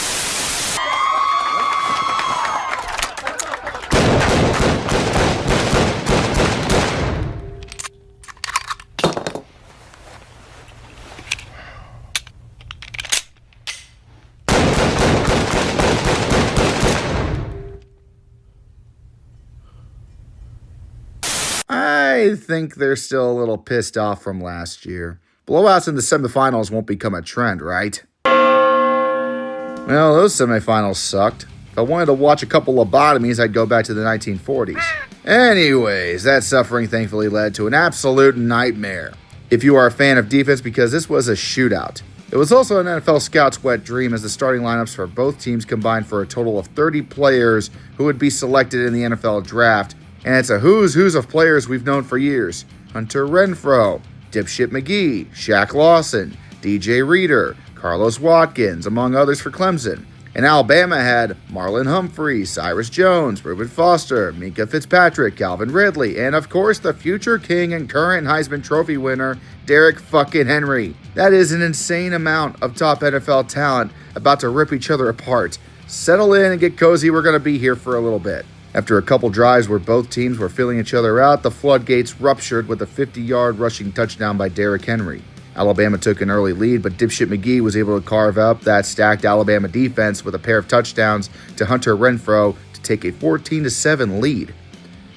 I think they're still a little pissed off from last year. Blowouts in the semifinals won't become a trend, right? Well, those semifinals sucked. If I wanted to watch a couple lobotomies, I'd go back to the 1940s. Anyways, that suffering thankfully led to an absolute nightmare. If you are a fan of defense, because this was a shootout. It was also an NFL scout's wet dream, as the starting lineups for both teams combined for a total of 30 players who would be selected in the NFL draft. And it's a who's of players we've known for years. Hunter Renfrow, Dipshit McGee, Shaq Lawson, DJ Reader, Carlos Watkins, among others for Clemson. And Alabama had Marlon Humphrey, Cyrus Jones, Reuben Foster, Minka Fitzpatrick, Calvin Ridley, and of course the future king and current Heisman Trophy winner, Derrick fucking Henry. That is an insane amount of top NFL talent about to rip each other apart. Settle in and get cozy, we're going to be here for a little bit. After a couple drives where both teams were filling each other out, the floodgates ruptured with a 50-yard rushing touchdown by Derrick Henry. Alabama took an early lead, but Dipshit McGee was able to carve up that stacked Alabama defense with a pair of touchdowns to Hunter Renfrow to take a 14-7 lead.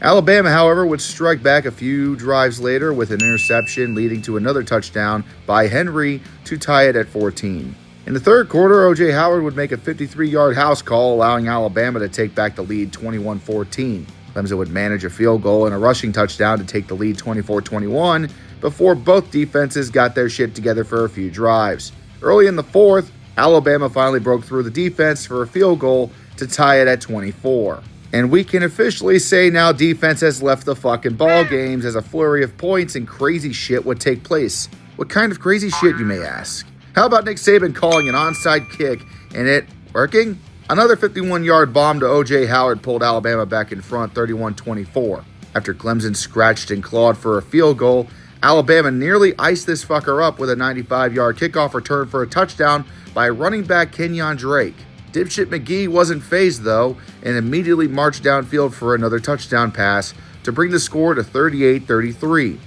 Alabama, however, would strike back a few drives later with an interception leading to another touchdown by Henry to tie it at 14. In the third quarter, O.J. Howard would make a 53-yard house call, allowing Alabama to take back the lead 21-14. Clemson would manage a field goal and a rushing touchdown to take the lead 24-21 before both defenses got their shit together for a few drives. Early in the fourth, Alabama finally broke through the defense for a field goal to tie it at 24. And we can officially say now defense has left the fucking ball games, as a flurry of points and crazy shit would take place. What kind of crazy shit, you may ask? How about Nick Saban calling an onside kick and it working? Another 51-yard bomb to O.J. Howard pulled Alabama back in front 31-24. After Clemson scratched and clawed for a field goal, Alabama nearly iced this fucker up with a 95-yard kickoff return for a touchdown by running back Kenyon Drake. Dipshit McGee wasn't fazed though, and immediately marched downfield for another touchdown pass to bring the score to 38-33.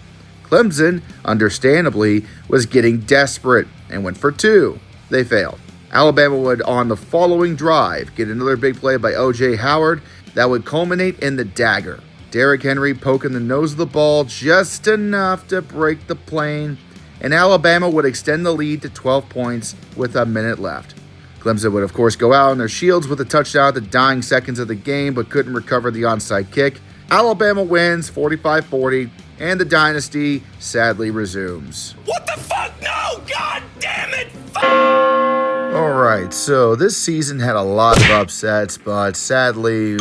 Clemson, understandably, was getting desperate and went for two. They failed. Alabama would, on the following drive, get another big play by O.J. Howard that would culminate in the dagger. Derrick Henry poking the nose of the ball just enough to break the plane and Alabama would extend the lead to 12 points with a minute left. Clemson would, of course, go out on their shields with a touchdown at the dying seconds of the game, but couldn't recover the onside kick. Alabama wins 45-40, and the dynasty sadly resumes. What the fuck? No! God damn it! Alright, so this season had a lot of upsets, but sadly,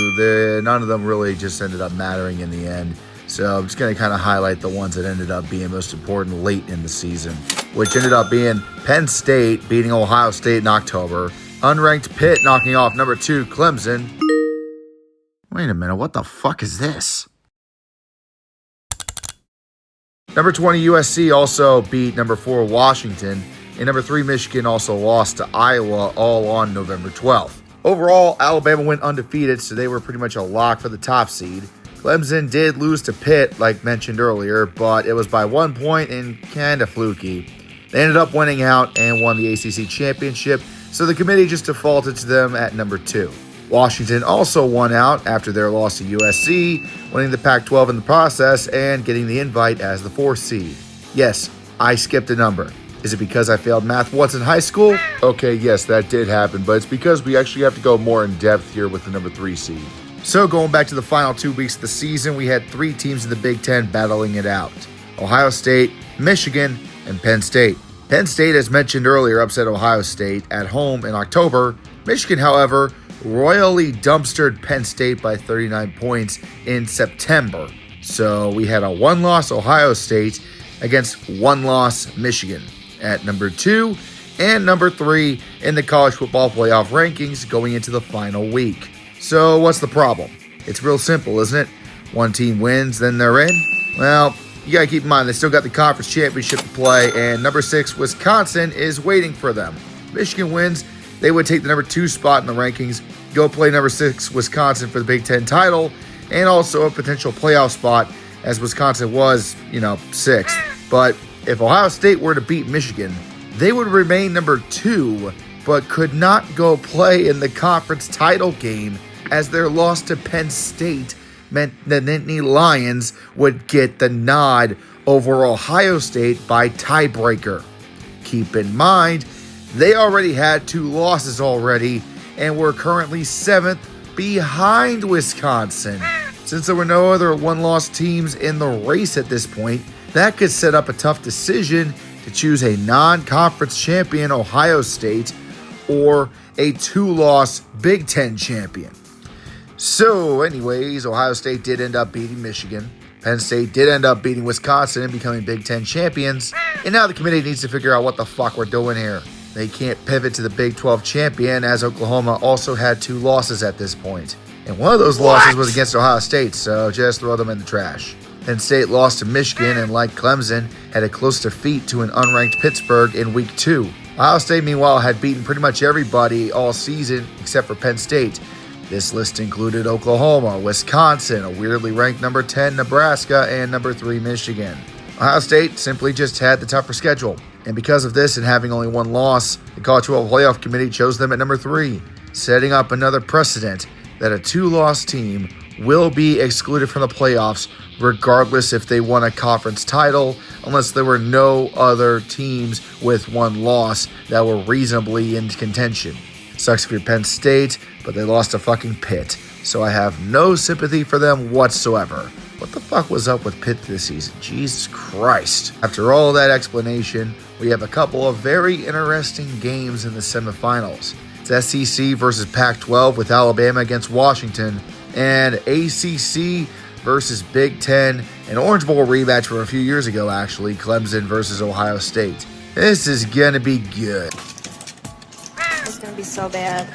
none of them really just ended up mattering in the end. So I'm just going to kind of highlight the ones that ended up being most important late in the season, which ended up being Penn State beating Ohio State in October, unranked Pitt knocking off number 2 Clemson. Wait a minute, what the fuck is this? Number 20 USC also beat number 4 Washington, and number 3 Michigan also lost to Iowa, all on November 12th. Overall, Alabama went undefeated, so they were pretty much a lock for the top seed. Clemson did lose to Pitt, like mentioned earlier, but it was by 1 point and kind of fluky. They ended up winning out and won the ACC championship, so the committee just defaulted to them at number 2. Washington also won out after their loss to USC, winning the Pac-12 in the process and getting the invite as the 4th seed. Yes, I skipped a number. Is it because I failed math once in high school? Okay, yes, that did happen, but it's because we actually have to go more in depth here with the number 3 seed. So going back to the final 2 weeks of the season, we had 3 teams in the Big Ten battling it out: Ohio State, Michigan, and Penn State. Penn State, as mentioned earlier, upset Ohio State at home in October. Michigan, however, royally dumpstered Penn State by 39 points in September. So we had a 1-loss Ohio State against 1-loss Michigan at number 2 and number 3 in the college football playoff rankings going into the final week. So what's the problem? It's real simple, isn't it? One team wins, then they're in? Well, you gotta keep in mind they still got the conference championship to play, and number 6 Wisconsin is waiting for them. Michigan wins, they would take the number 2 spot in the rankings, go play number 6 Wisconsin for the Big Ten title, and also a potential playoff spot, as Wisconsin was, 6th. But if Ohio State were to beat Michigan, they would remain number 2, but could not go play in the conference title game, as their loss to Penn State meant the Nittany Lions would get the nod over Ohio State by tiebreaker. Keep in mind, they already had 2 losses already and were currently 7th behind Wisconsin. Since there were no other 1-loss teams in the race at this point, that could set up a tough decision to choose a non-conference champion Ohio State or a 2-loss Big Ten champion. So anyways, Ohio State did end up beating Michigan. Penn State did end up beating Wisconsin and becoming Big Ten champions. And now the committee needs to figure out what the fuck we're doing here. They can't pivot to the Big 12 champion, as Oklahoma also had 2 losses at this point. And one of those losses was against Ohio State, so just throw them in the trash. Penn State lost to Michigan and, like Clemson, had a close defeat to an unranked Pittsburgh in Week 2. Ohio State, meanwhile, had beaten pretty much everybody all season except for Penn State. This list included Oklahoma, Wisconsin, a weirdly ranked number 10 Nebraska, and number 3 Michigan. Ohio State simply just had the tougher schedule. And because of this and having only 1 loss, the College Football Playoff Committee chose them at number 3, setting up another precedent that a 2-loss team will be excluded from the playoffs regardless if they won a conference title, unless there were no other teams with 1 loss that were reasonably in contention. Sucks for Penn State, but they lost to fucking Pitt, so I have no sympathy for them whatsoever. What the fuck was up with Pitt this season? Jesus Christ. After all that explanation, we have a couple of very interesting games in the semifinals. It's SEC versus Pac-12 with Alabama against Washington, and ACC versus Big Ten, an Orange Bowl rematch from a few years ago actually, Clemson versus Ohio State. This is gonna be good. It's gonna be so bad.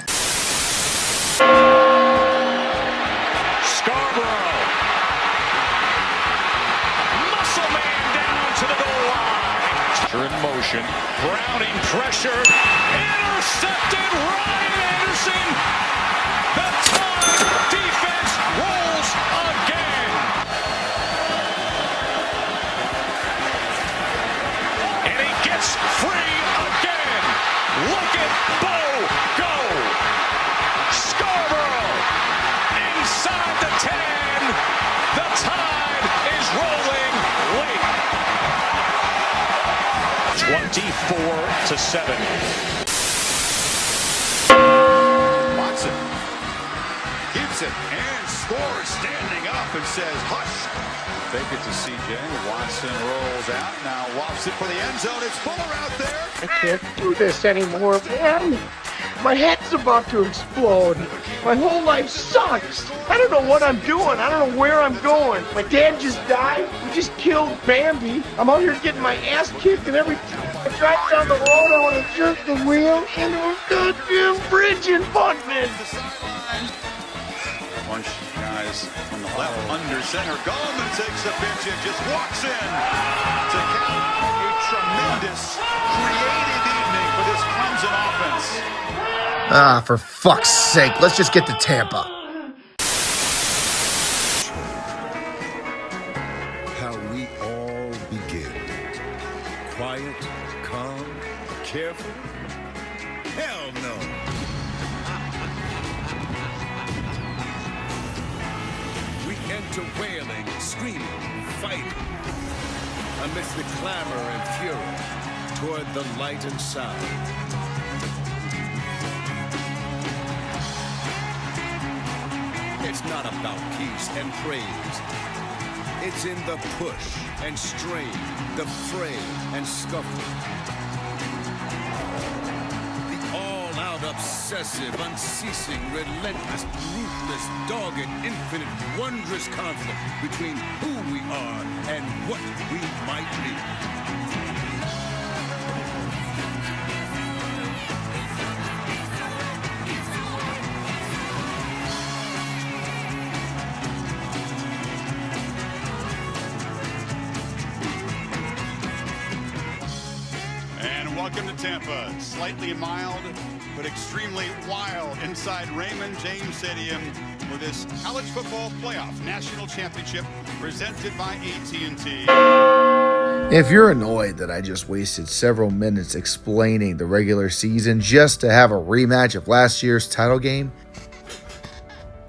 Scarborough. Muscle man down to the goal line. In motion. Browning pressure. Intercepted. Ryan Anderson. The time defense rolls again. And he gets free again. Look at Bo go. Scarborough inside the 10. The tide is rolling late. 24-7. Watson gives it and scores standing up and says, hush. Fake it to CJ. Watson rolls out. Now lofts it for the end zone. It's Fuller out there. I can't do this anymore, man. My head's about to explode. My whole life sucks. I don't know what I'm doing. I don't know where I'm going. My dad just died. We just killed Bambi. I'm out here getting my ass kicked, and every time I drive down the road, I want to jerk the wheel into a goddamn bridge in Buckman. Bunch guys from the left under center. Gallman takes the pitch and just walks in to count a tremendous creative evening for this Clemson offense. Ah, for fuck's sake, let's just get to Tampa. How we all begin. Quiet, calm, careful? Hell no. We enter wailing, screaming, fighting. Amidst the clamor and fury, toward the light and sound. It's not about peace and praise. It's in the push and strain, the fray and scuffle. The all-out obsessive, unceasing, relentless, ruthless, dogged, infinite, wondrous conflict between who we are and what we might be. Welcome to Tampa. Slightly mild, but extremely wild inside Raymond James Stadium for this college football playoff national championship presented by AT&T. If you're annoyed that I just wasted several minutes explaining the regular season just to have a rematch of last year's title game,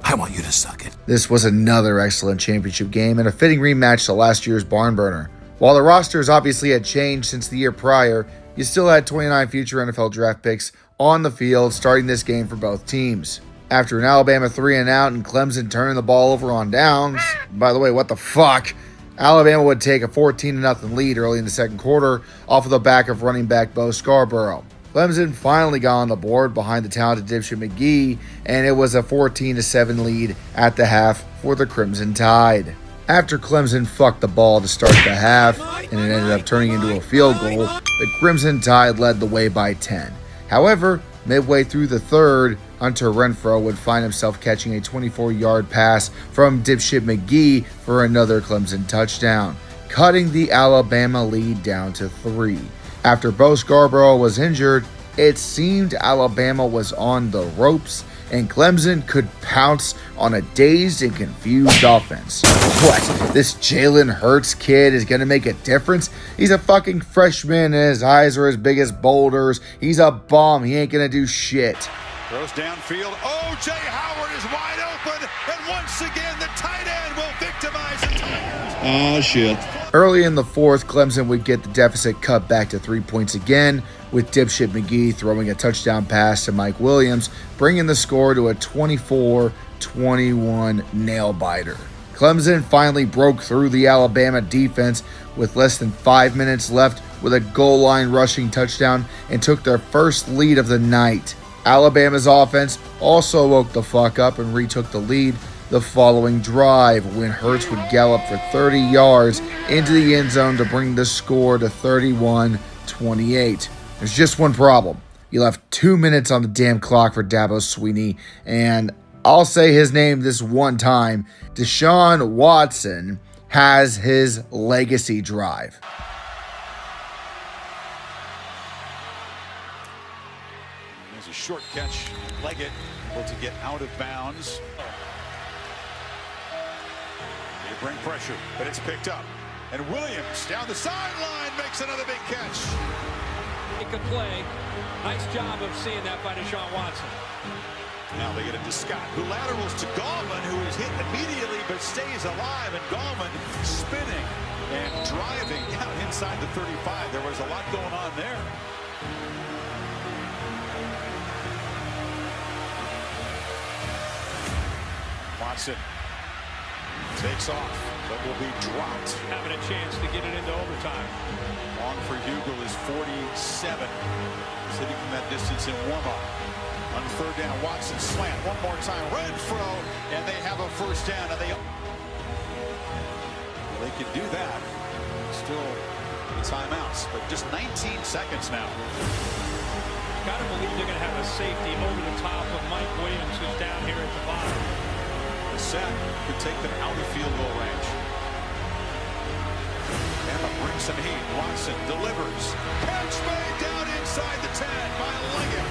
I want you to suck it. this was another excellent championship game and a fitting rematch to last year's barn burner. While the rosters obviously had changed since the year prior, you still had 29 future NFL draft picks on the field starting this game for both teams. After an Alabama 3-and-out and Clemson turning the ball over on downs, by the way, what the fuck? Alabama would take a 14-0 lead early in the second quarter off of the back of running back Bo Scarborough. Clemson finally got on the board behind the talented dipshit McGee, and it was a 14-7 lead at the half for the Crimson Tide. After Clemson fucked the ball to start the half, and it ended up turning into a field goal, the Crimson Tide led the way by 10. However, midway through the third, Hunter Renfrow would find himself catching a 24-yard pass from dipshit McGee for another Clemson touchdown, cutting the Alabama lead down to 3. After Bo Scarborough was injured, it seemed Alabama was on the ropes and Clemson could pounce on a dazed and confused offense. What? This Jalen Hurts kid is going to make a difference? He's a fucking freshman and his eyes are as big as boulders. He's a bum. He ain't going to do shit. Throws downfield. O.J. Howard is wide open. And once again, the tight end will victimize the Tigers. Oh, shit. Early in the fourth, Clemson would get the deficit cut back to 3 points again, with dipshit McGee throwing a touchdown pass to Mike Williams, bringing the score to a 24-21 nail-biter. Clemson finally broke through the Alabama defense with less than 5 minutes left with a goal line rushing touchdown and took their first lead of the night. Alabama's offense also woke the fuck up and retook the lead the following drive when Hurts would gallop for 30 yards into the end zone to bring the score to 31-28. There's just one problem. You left 2 minutes on the damn clock for Dabo Swinney, and I'll say his name this one time. Deshaun Watson has his legacy drive. There's a short catch. Leggett able to get out of bounds. They bring pressure, but it's picked up. And Williams down the sideline makes another big catch. He could play. Nice job of seeing that by Deshaun Watson. Now they get it to Scott, who laterals to Gallman, who is hit immediately but stays alive. And Gallman spinning And driving out inside the 35. There was a lot going on there. Watson takes off, but will be dropped. Having a chance to get it into overtime. Long for Hugel is 47. Sitting from that distance in warm-up. On third down, Watson slant. One more time, Renfro, and they have a first down. And they can do that. Still timeouts, but just 19 seconds now. Got to believe they're going to have a safety over the top of Mike Williams, who's down here at the bottom. The sack could take them out of field goal range. Bama brings some heat. Watson delivers. Catch made down inside the 10 by Liggett.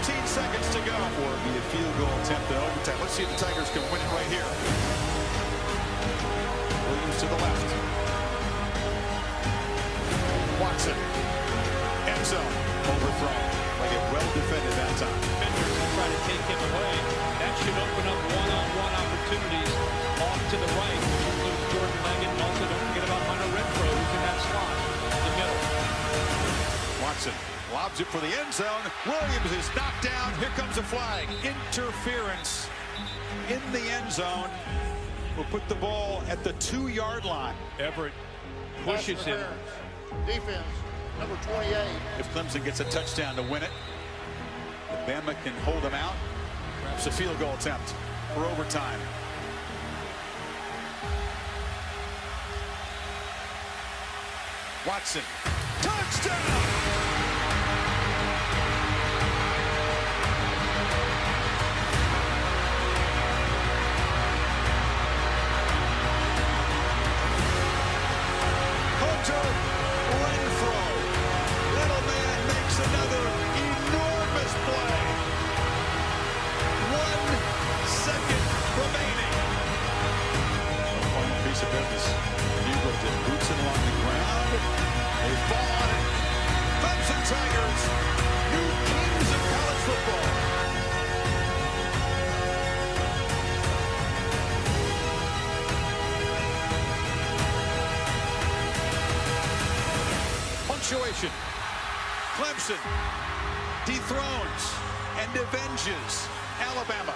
14 seconds to go. Or it'll be a field goal attempt in overtime. Let's see if the Tigers can win it right here. Williams to the left. Watson. End zone. Overthrown. Liggett well defended that time. Defenders will try to take him away. That should open up one-on-one opportunities off to the right. Includes Jordan Leggett, and also don't forget about Hunter Renfro, who's in that slot in the middle. Watson lobs it for the end zone. Williams is knocked down. Here comes a flag. Interference in the end zone. Will put the ball at the 2-yard line. Everett pushes him. Defense, number 28. If Clemson gets a touchdown to win it, Bama can hold them out. Perhaps a field goal attempt for overtime. Watson, touchdown! Renfro. Little man makes another enormous play. 1 second remaining. Final piece of business. Hugel just boots it along the ground. They fall on it. Clemson Tigers, new kings of college football. Punctuation. Clemson dethrones and avenges Alabama.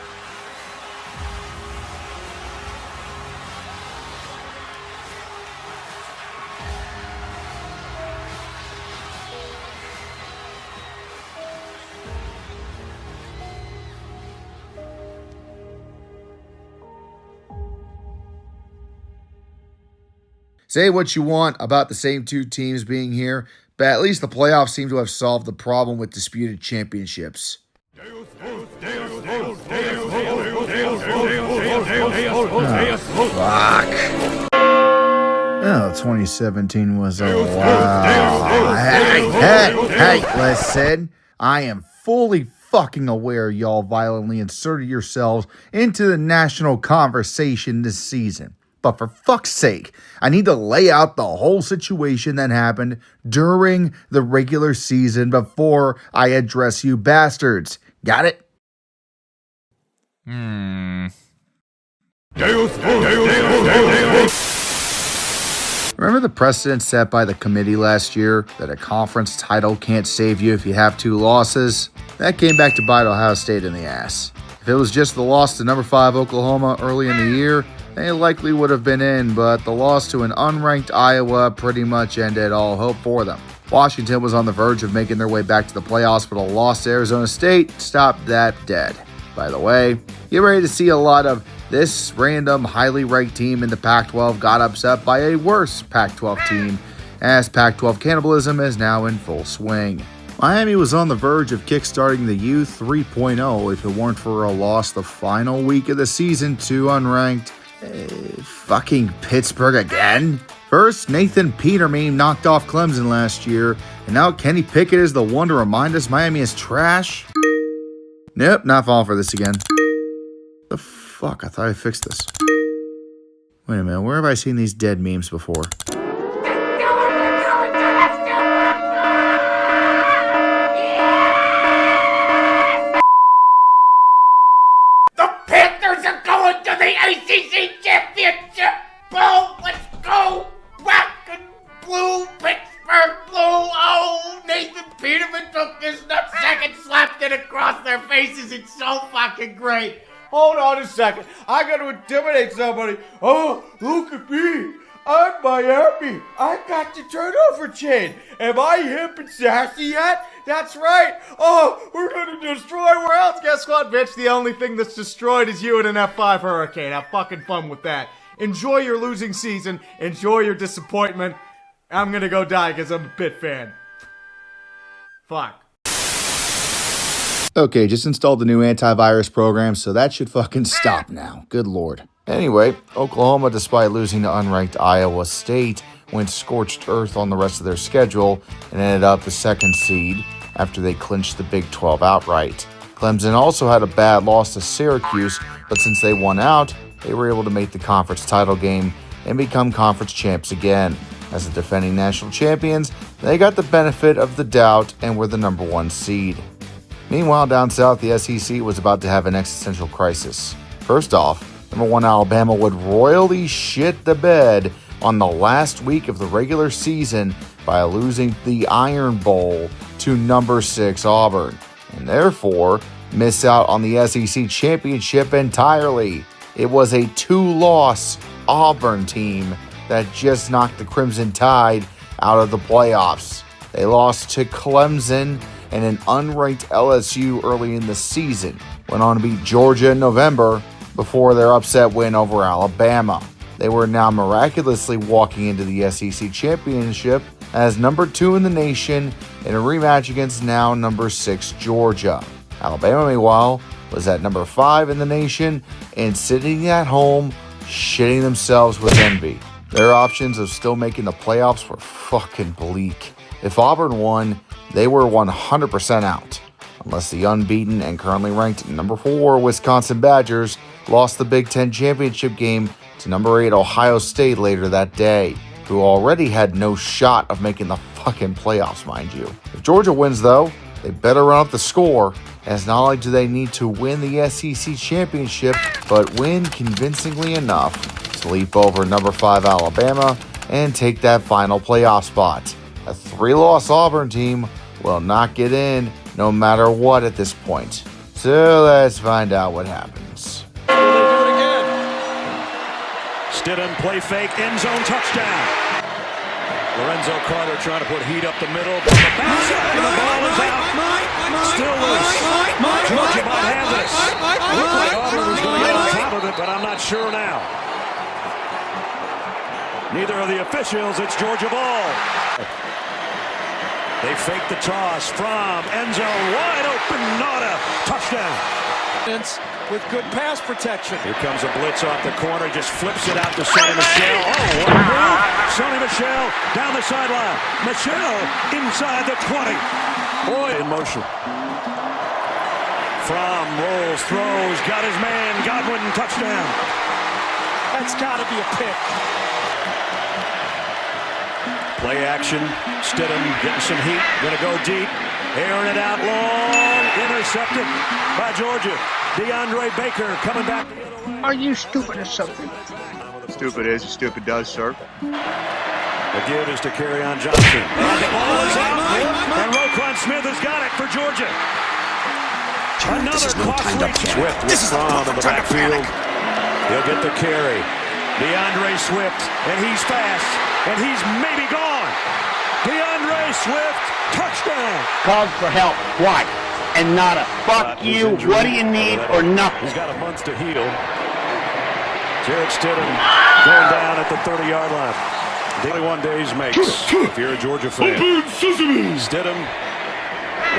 Say what you want about the same two teams being here, but at least the playoffs seem to have solved the problem with disputed championships. Fuck. Oh, 2017 was a wow. Hey, listen. I am fully fucking aware y'all violently inserted yourselves into the national conversation this season. But for fuck's sake, I need to lay out the whole situation that happened during the regular season before I address you bastards. Got it? Remember the precedent set by the committee last year that a conference title can't save you if you have 2 losses? That came back to bite Ohio State in the ass. If it was just the loss to number 5 Oklahoma early in the year, they likely would have been in, but the loss to an unranked Iowa pretty much ended all hope for them. Washington was on the verge of making their way back to the playoffs, but a loss to Arizona State stopped that dead. By the way, get ready to see a lot of this random highly ranked team in the Pac-12 got upset by a worse Pac-12 team, as Pac-12 cannibalism is now in full swing. Miami was on the verge of kickstarting the U 3.0 if it weren't for a loss the final week of the season to unranked fucking Pittsburgh again? First, Nathan Peterman knocked off Clemson last year, and now Kenny Pickett is the one to remind us Miami is trash? Nope, not falling for this again. The fuck? I thought I fixed this. Wait a minute, where have I seen these dead memes before? The Panthers are going to the ACC Championship! Boom! Let's go! Welcome their faces. It's so fucking great. Hold on a second. I got to intimidate somebody. Oh, look at me. I'm Miami. I got the turnover chain. Am I hip and sassy yet? That's right. Oh, we're going to destroy where else? Guess what, bitch? The only thing that's destroyed is you in an F5 hurricane. Have fucking fun with that. Enjoy your losing season. Enjoy your disappointment. I'm going to go die because I'm a Pitt fan. Fuck. Okay, just installed the new antivirus program, so that should fucking stop now. Good lord. Anyway, Oklahoma, despite losing to unranked Iowa State, went scorched earth on the rest of their schedule and ended up the 2nd seed after they clinched the Big 12 outright. Clemson also had a bad loss to Syracuse, but since they won out, they were able to make the conference title game and become conference champs again. As the defending national champions, they got the benefit of the doubt and were the number 1 seed. Meanwhile, down south, the SEC was about to have an existential crisis. First off, number 1 Alabama would royally shit the bed on the last week of the regular season by losing the Iron Bowl to number 6 Auburn, and therefore miss out on the SEC championship entirely. It was a 2-loss Auburn team that just knocked the Crimson Tide out of the playoffs. They lost to Clemson and an unranked LSU early in the season, went on to beat Georgia in November before their upset win over Alabama. They were now miraculously walking into the SEC championship as number 2 in the nation in a rematch against now number 6 Georgia. Alabama, meanwhile, was at number 5 in the nation and sitting at home shitting themselves with envy. Their options of still making the playoffs were fucking bleak. If Auburn won, they were 100% out, unless the unbeaten and currently ranked number 4 Wisconsin Badgers lost the Big Ten championship game to number 8 Ohio State later that day, who already had no shot of making the fucking playoffs, mind you. If Georgia wins, though, they better run up the score, as not only do they need to win the SEC championship, but win convincingly enough to leap over number 5 Alabama and take that final playoff spot. A 3-loss Auburn team will not get in no matter what at this point. So let's find out what happens. Stidham, play fake, end zone touchdown. Lorenzo Carter trying to put heat up the middle. From the backside, and the ball is out. Still loose. Georgia might have this. Looked like Auburn was going to get on top of it, but I'm not sure now. Neither of the officials. It's Georgia ball. They fake the toss from end zone, wide open, Notre, touchdown. With good pass protection. Here comes a blitz off the corner, just flips it out to Sonny Michel. Oh, what a move! Sonny Michel down the sideline. Michel inside the 20. Boy, in motion. From rolls, throws, got his man, Godwin, touchdown. That's got to be a pick. Play action, Stidham getting some heat, gonna go deep, airing it out long, intercepted by Georgia. DeAndre Baker coming back the other way. Are you stupid or something? Stupid is, stupid does, sir. The give is to Kerryon Johnson. And the ball is out, and Roquan Smith has got it for Georgia. Another costly Swift with Fromm in the backfield. He'll get the carry. DeAndre Swift, and he's fast, and he's maybe gone. DeAndre Swift, touchdown. Called for help. Why? And not a fuck you. What do you need or nothing? He's got a month to heal. Jarrett Stidham going down at the 30-yard line. 21 days makes if you're a Georgia fan. Stidham,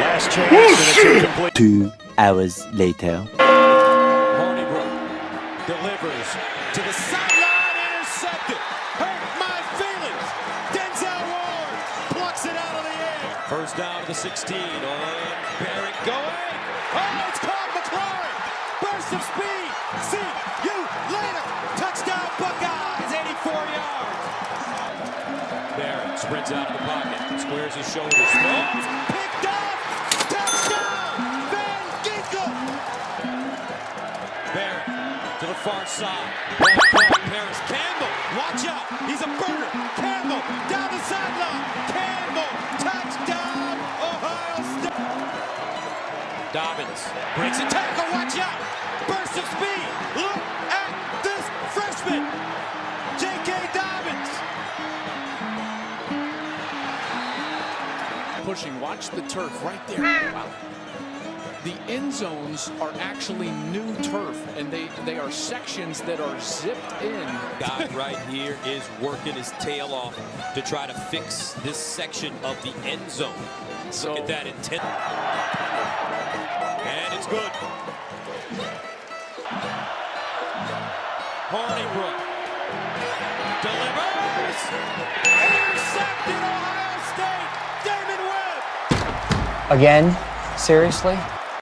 last chance, and it's incomplete. 2 hours later. Hornibrook delivers to the sideline, intercepted. Hurt my feelings. Denzel Ward plucks it out of the air. First down to the 16 on Barrett going. Oh, it's caught McLaurin. Burst of speed. See you later. Touchdown Buckeyes, 84 yards. Barrett sprints out of the pocket, squares his shoulders, throws, picked up, touchdown, Van Ginkel. Barrett to the far side, Paris Campbell, watch out, he's a burner. Campbell down the sideline, Campbell, touchdown, Ohio State. Dobbins Breaks a tackle, watch out! Burst of speed! Look at this freshman! J.K. Dobbins! Pushing, watch the turf right there. Wow. The end zones are actually new turf, and they are sections that are zipped in. Guy right here is working his tail off to try to fix this section of the end zone. So, look at that intent. And it's good. Hornibrook delivers. Intercepted, Ohio State. Damon Webb. Again? Seriously?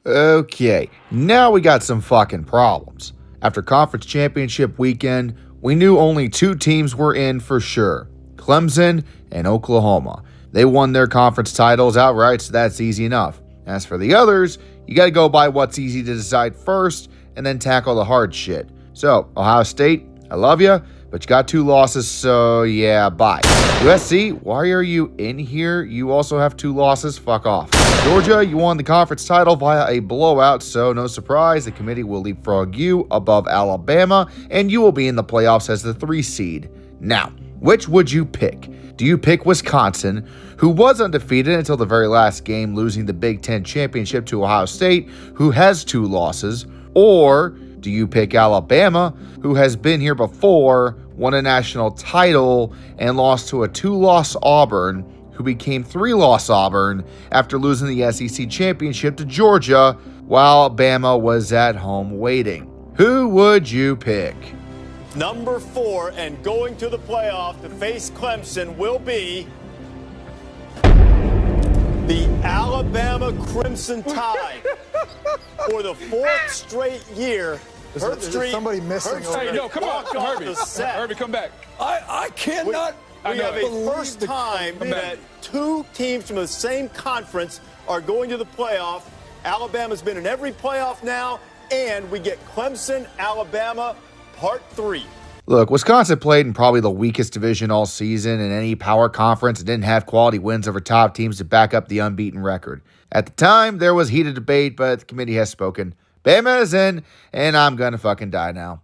Okay, now we got some fucking problems. After conference championship weekend, we knew only two teams were in for sure, Clemson and Oklahoma. They won their conference titles outright, so that's easy enough. As for the others, you gotta go by what's easy to decide first and then tackle the hard shit. So, Ohio State, I love you, but you got 2 losses, so yeah, bye. USC, why are you in here? You also have 2 losses, fuck off. Georgia, you won the conference title via a blowout, so no surprise, the committee will leapfrog you above Alabama, and you will be in the playoffs as the 3 seed. Now, which would you pick? Do you pick Wisconsin, who was undefeated until the very last game, losing the Big Ten championship to Ohio State, who has 2 losses? Or do you pick Alabama, who has been here before, won a national title, and lost to a 2-loss Auburn, who became 3-loss Auburn after losing the SEC championship to Georgia while Bama was at home waiting? Who would you pick? Number 4 and going to the playoff to face Clemson will be the Alabama Crimson Tide for the 4th straight year. Is somebody missing? Hey, no, come on, Herbie. Herbie, come back. I cannot. We have a first time that 2 teams from the same conference are going to the playoff. Alabama's been in every playoff now, and we get Clemson, Alabama, Part 3. Look, Wisconsin played in probably the weakest division all season in any power conference and didn't have quality wins over top teams to back up the unbeaten record. At the time, there was heated debate, but the committee has spoken. Bama is in, and I'm gonna fucking die now.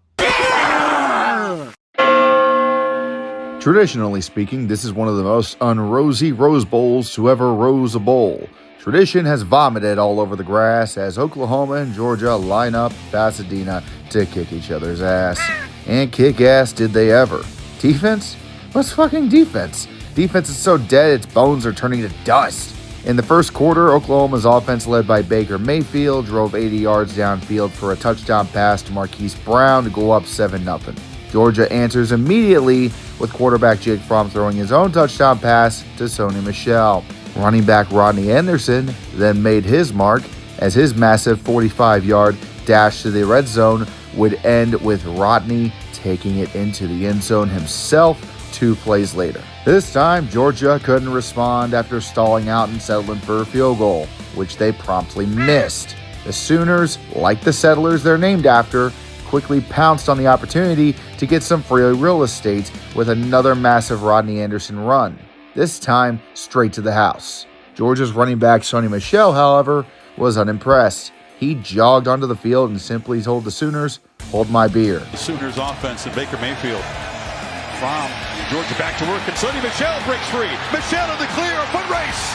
Traditionally speaking, this is one of the most unrosy Rose Bowls to ever rose a bowl. Tradition has vomited all over the grass as Oklahoma and Georgia line up Pasadena to kick each other's ass. And kick ass did they ever. Defense? What's fucking defense? Defense is so dead its bones are turning to dust. In the first quarter, Oklahoma's offense led by Baker Mayfield drove 80 yards downfield for a touchdown pass to Marquise Brown to go up 7-0. Georgia answers immediately with quarterback Jake Fromm throwing his own touchdown pass to Sony Michel. Running back Rodney Anderson then made his mark as his massive 45-yard dash to the red zone would end with Rodney taking it into the end zone himself 2 plays later. This time, Georgia couldn't respond after stalling out and settling for a field goal, which they promptly missed. The Sooners, like the Settlers they're named after, quickly pounced on the opportunity to get some free real estate with another massive Rodney Anderson run, this time straight to the house. Georgia's running back Sony Michel, however, was unimpressed. He jogged onto the field and simply told the Sooners, "Hold my beer." The Sooners offense and Baker Mayfield. From Georgia back to work, and Sony Michel breaks free. Michel in the clear, a foot race.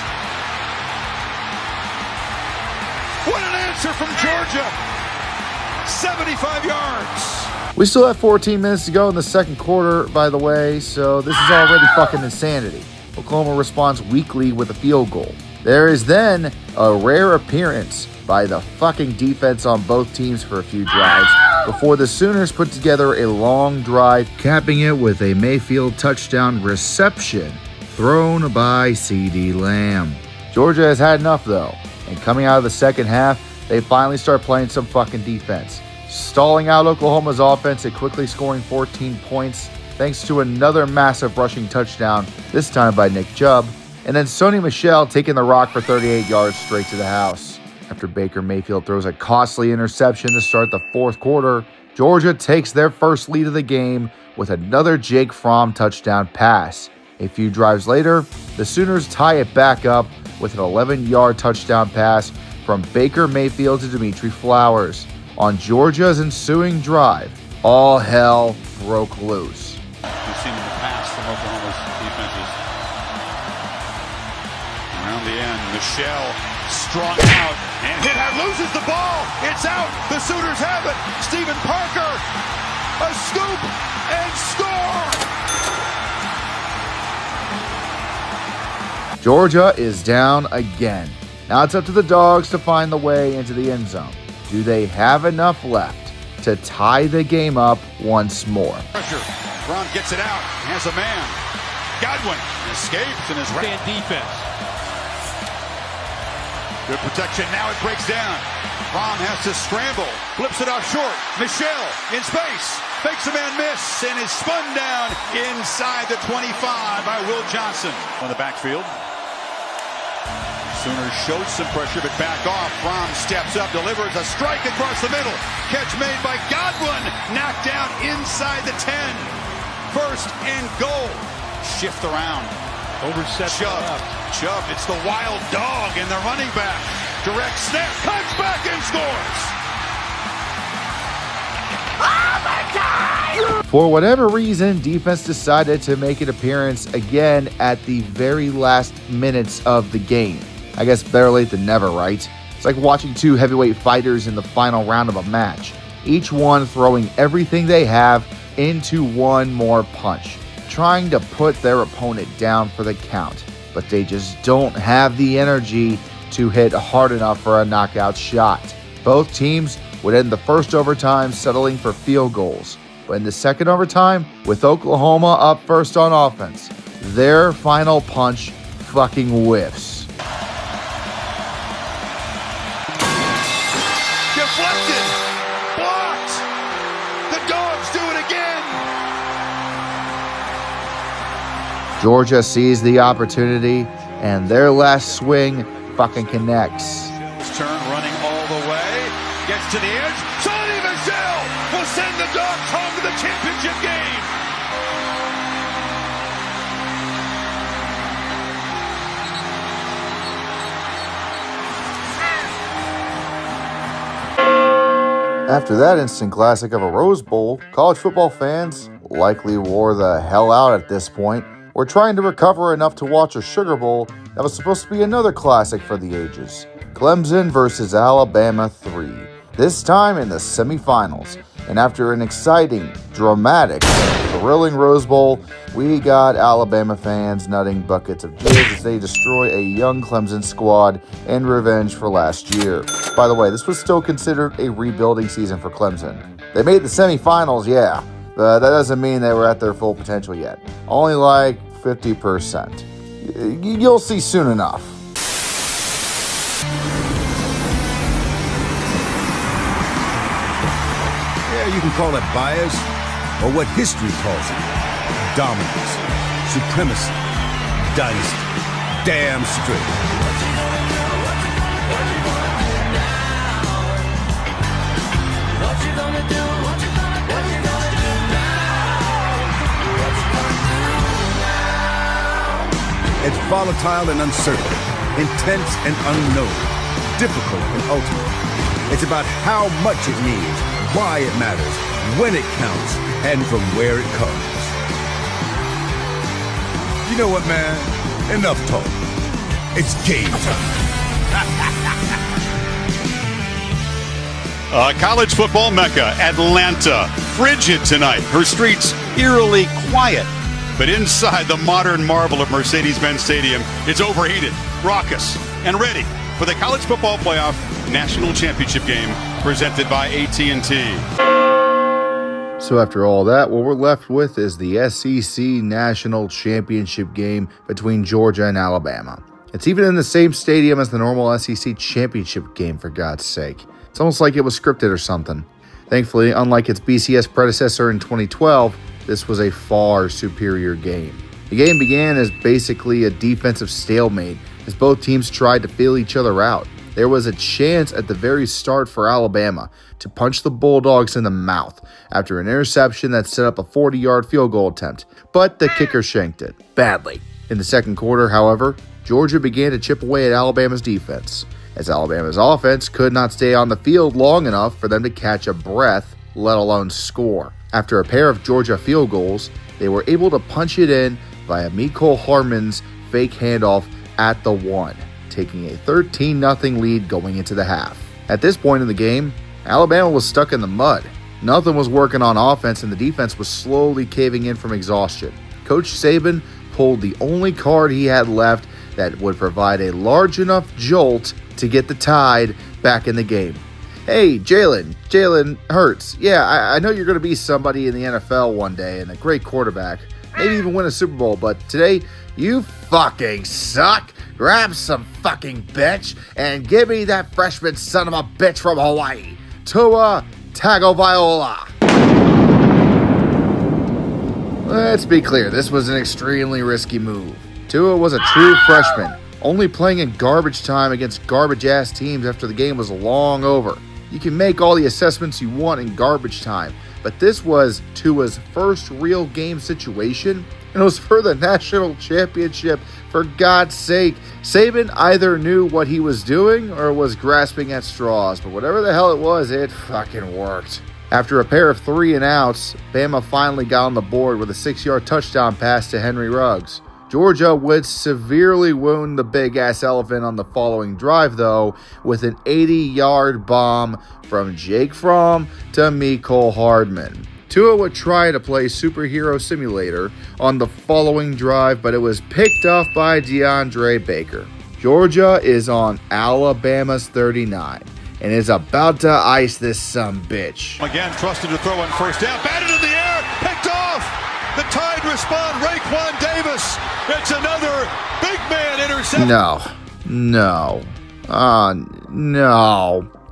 What an answer from Georgia. 75 yards. We still have 14 minutes to go in the second quarter, by the way, so this is already fucking insanity. Oklahoma responds weakly with a field goal. There is then a rare appearance by the fucking defense on both teams for a few drives before the Sooners put together a long drive, capping it with a Mayfield touchdown reception thrown by C.D. Lamb. Georgia has had enough though, and coming out of the second half, they finally start playing some fucking defense, stalling out Oklahoma's offense and quickly scoring 14 points thanks to another massive rushing touchdown, this time by Nick Chubb, and then Sony Michel taking the rock for 38 yards straight to the house. After Baker Mayfield throws a costly interception to start the fourth quarter, Georgia takes their first lead of the game with another Jake Fromm touchdown pass. A few drives later, the Sooners tie it back up with an 11-yard touchdown pass from Baker Mayfield to Dimitri Flowers. On Georgia's ensuing drive, all hell broke loose. We've seen in the past from Oklahoma's defenses. Around the end, Michelle strung out, and Hithad loses the ball. It's out. The Sooners have it. Stephen Parker, a scoop, and score. Georgia is down again. Now it's up to the Dogs to find the way into the end zone. Do they have enough left to tie the game up once more? Pressure. Braun gets it out. Has a man. Godwin escapes and is right. Defense. Good protection. Now it breaks down. Braun has to scramble. Flips it off short. Michelle in space. Makes a man miss and is spun down inside the 25 by Will Johnson. On the backfield. Sooners showed some pressure, but back off. Fromm steps up, delivers a strike across the middle. Catch made by Godwin. Knocked down inside the 10. First and goal. Shift around. Overset Chubb. Chubb. It's the wild dog and the running back. Direct snap. Cuts back and scores. For whatever reason, defense decided to make an appearance again at the very last minutes of the game. I guess better late than never, right? It's like watching two heavyweight fighters in the final round of a match, each one throwing everything they have into one more punch, trying to put their opponent down for the count, but they just don't have the energy to hit hard enough for a knockout shot. Both teams would end the first overtime settling for field goals, but in the second overtime, with Oklahoma up first on offense, their final punch fucking whiffs. Deflected. Blocked. The Dogs do it again. Georgia sees the opportunity, and their last swing fucking connects. Turn running all the way. Gets to the edge. Sonny Michel will send the Dogs home to the championship game. After that instant classic of a Rose Bowl, college football fans likely wore the hell out at this point. We're trying to recover enough to watch a Sugar Bowl that was supposed to be another classic for the ages. Clemson versus Alabama 3, this time in the semifinals. And after an exciting, dramatic, thrilling Rose Bowl, we got Alabama fans nutting buckets of jizz as they destroy a young Clemson squad in revenge for last year. By the way, this was still considered a rebuilding season for Clemson. They made the semifinals, yeah, but that doesn't mean they were at their full potential yet. Only like 50%. You'll see soon enough. Yeah, you can call it bias, or what history calls it. Dominance, supremacy, dynasty. Damn straight. It's volatile and uncertain, intense and unknown, difficult and ultimate. It's about how much it means, why it matters, when it counts, and from where it comes. You know what, man? Enough talk. It's game time. College football mecca, Atlanta. Frigid tonight. Her streets eerily quiet. But inside the modern marvel of Mercedes-Benz Stadium, it's overheated, raucous, and ready for the College Football Playoff National Championship game presented by AT&T. So after all that, what we're left with is the SEC National Championship game between Georgia and Alabama. It's even in the same stadium as the normal SEC Championship game, for God's sake. It's almost like it was scripted or something. Thankfully, unlike its BCS predecessor in 2012, this was a far superior game. The game began as basically a defensive stalemate as both teams tried to feel each other out. There was a chance at the very start for Alabama to punch the Bulldogs in the mouth after an interception that set up a 40-yard field goal attempt, but the kicker shanked it badly. In the second quarter, however, Georgia began to chip away at Alabama's defense, as Alabama's offense could not stay on the field long enough for them to catch a breath, let alone score. After a pair of Georgia field goals, they were able to punch it in via Mecole Hardman's fake handoff at the 1, taking a 13-0 lead going into the half. At this point in the game, Alabama was stuck in the mud. Nothing was working on offense, and the defense was slowly caving in from exhaustion. Coach Saban pulled the only card he had left that would provide a large enough jolt to get the Tide back in the game. Hey, Jalen Hurts. Yeah, I know you're going to be somebody in the NFL one day and a great quarterback. Maybe even win a Super Bowl, but today, you fucking suck. Grab some fucking bitch and give me that freshman son of a bitch from Hawaii, Tua Tagovailoa. Let's be clear, this was an extremely risky move. Tua was a true freshman, only playing in garbage time against garbage-ass teams after the game was long over. You can make all the assessments you want in garbage time, but this was Tua's first real game situation, and it was for the national championship, for God's sake. Saban either knew what he was doing or was grasping at straws, but whatever the hell it was, it fucking worked. After a pair of 3-and-outs, Bama finally got on the board with a 6-yard touchdown pass to Henry Ruggs. Georgia would severely wound the big-ass elephant on the following drive, though, with an 80-yard bomb from Jake Fromm to Mecole Hardman. Tua would try to play Superhero Simulator on the following drive, but it was picked off by DeAndre Baker. Georgia is on Alabama's 39 and is about to ice this sumbitch. Again, trusted to throw on first down. Batted in the air, picked off. The Tide respond. Raekwon Davis. It's another big man interception. No.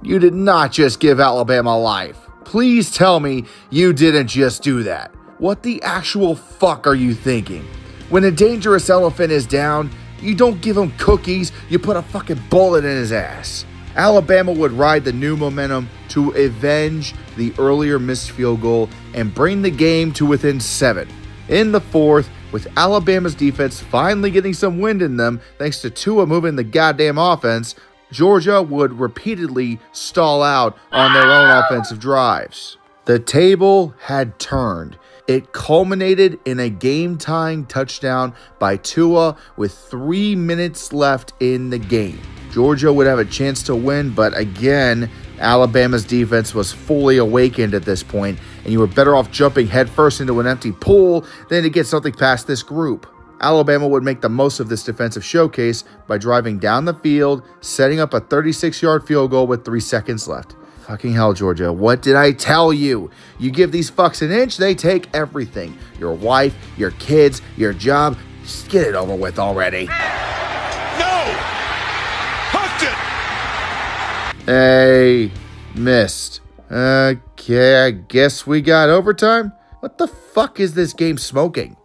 You did not just give Alabama life. Please tell me you didn't just do that. What the actual fuck are you thinking? When a dangerous elephant is down, you don't give him cookies, you put a fucking bullet in his ass. Alabama would ride the new momentum to avenge the earlier missed field goal and bring the game to within 7. In the fourth, with Alabama's defense finally getting some wind in them thanks to Tua moving the goddamn offense, Georgia would repeatedly stall out on their own offensive drives. The table had turned. It culminated in a game-tying touchdown by Tua with 3 minutes left in the game. Georgia would have a chance to win, but again, Alabama's defense was fully awakened at this point, and you were better off jumping headfirst into an empty pool than to get something past this group. Alabama would make the most of this defensive showcase by driving down the field, setting up a 36-yard field goal with 3 seconds left. Fucking hell, Georgia, what did I tell you? You give these fucks an inch, they take everything. Your wife, your kids, your job. Just get it over with already. No! Hooked it! Hey, missed. Okay, I guess we got overtime? What the fuck is this game smoking?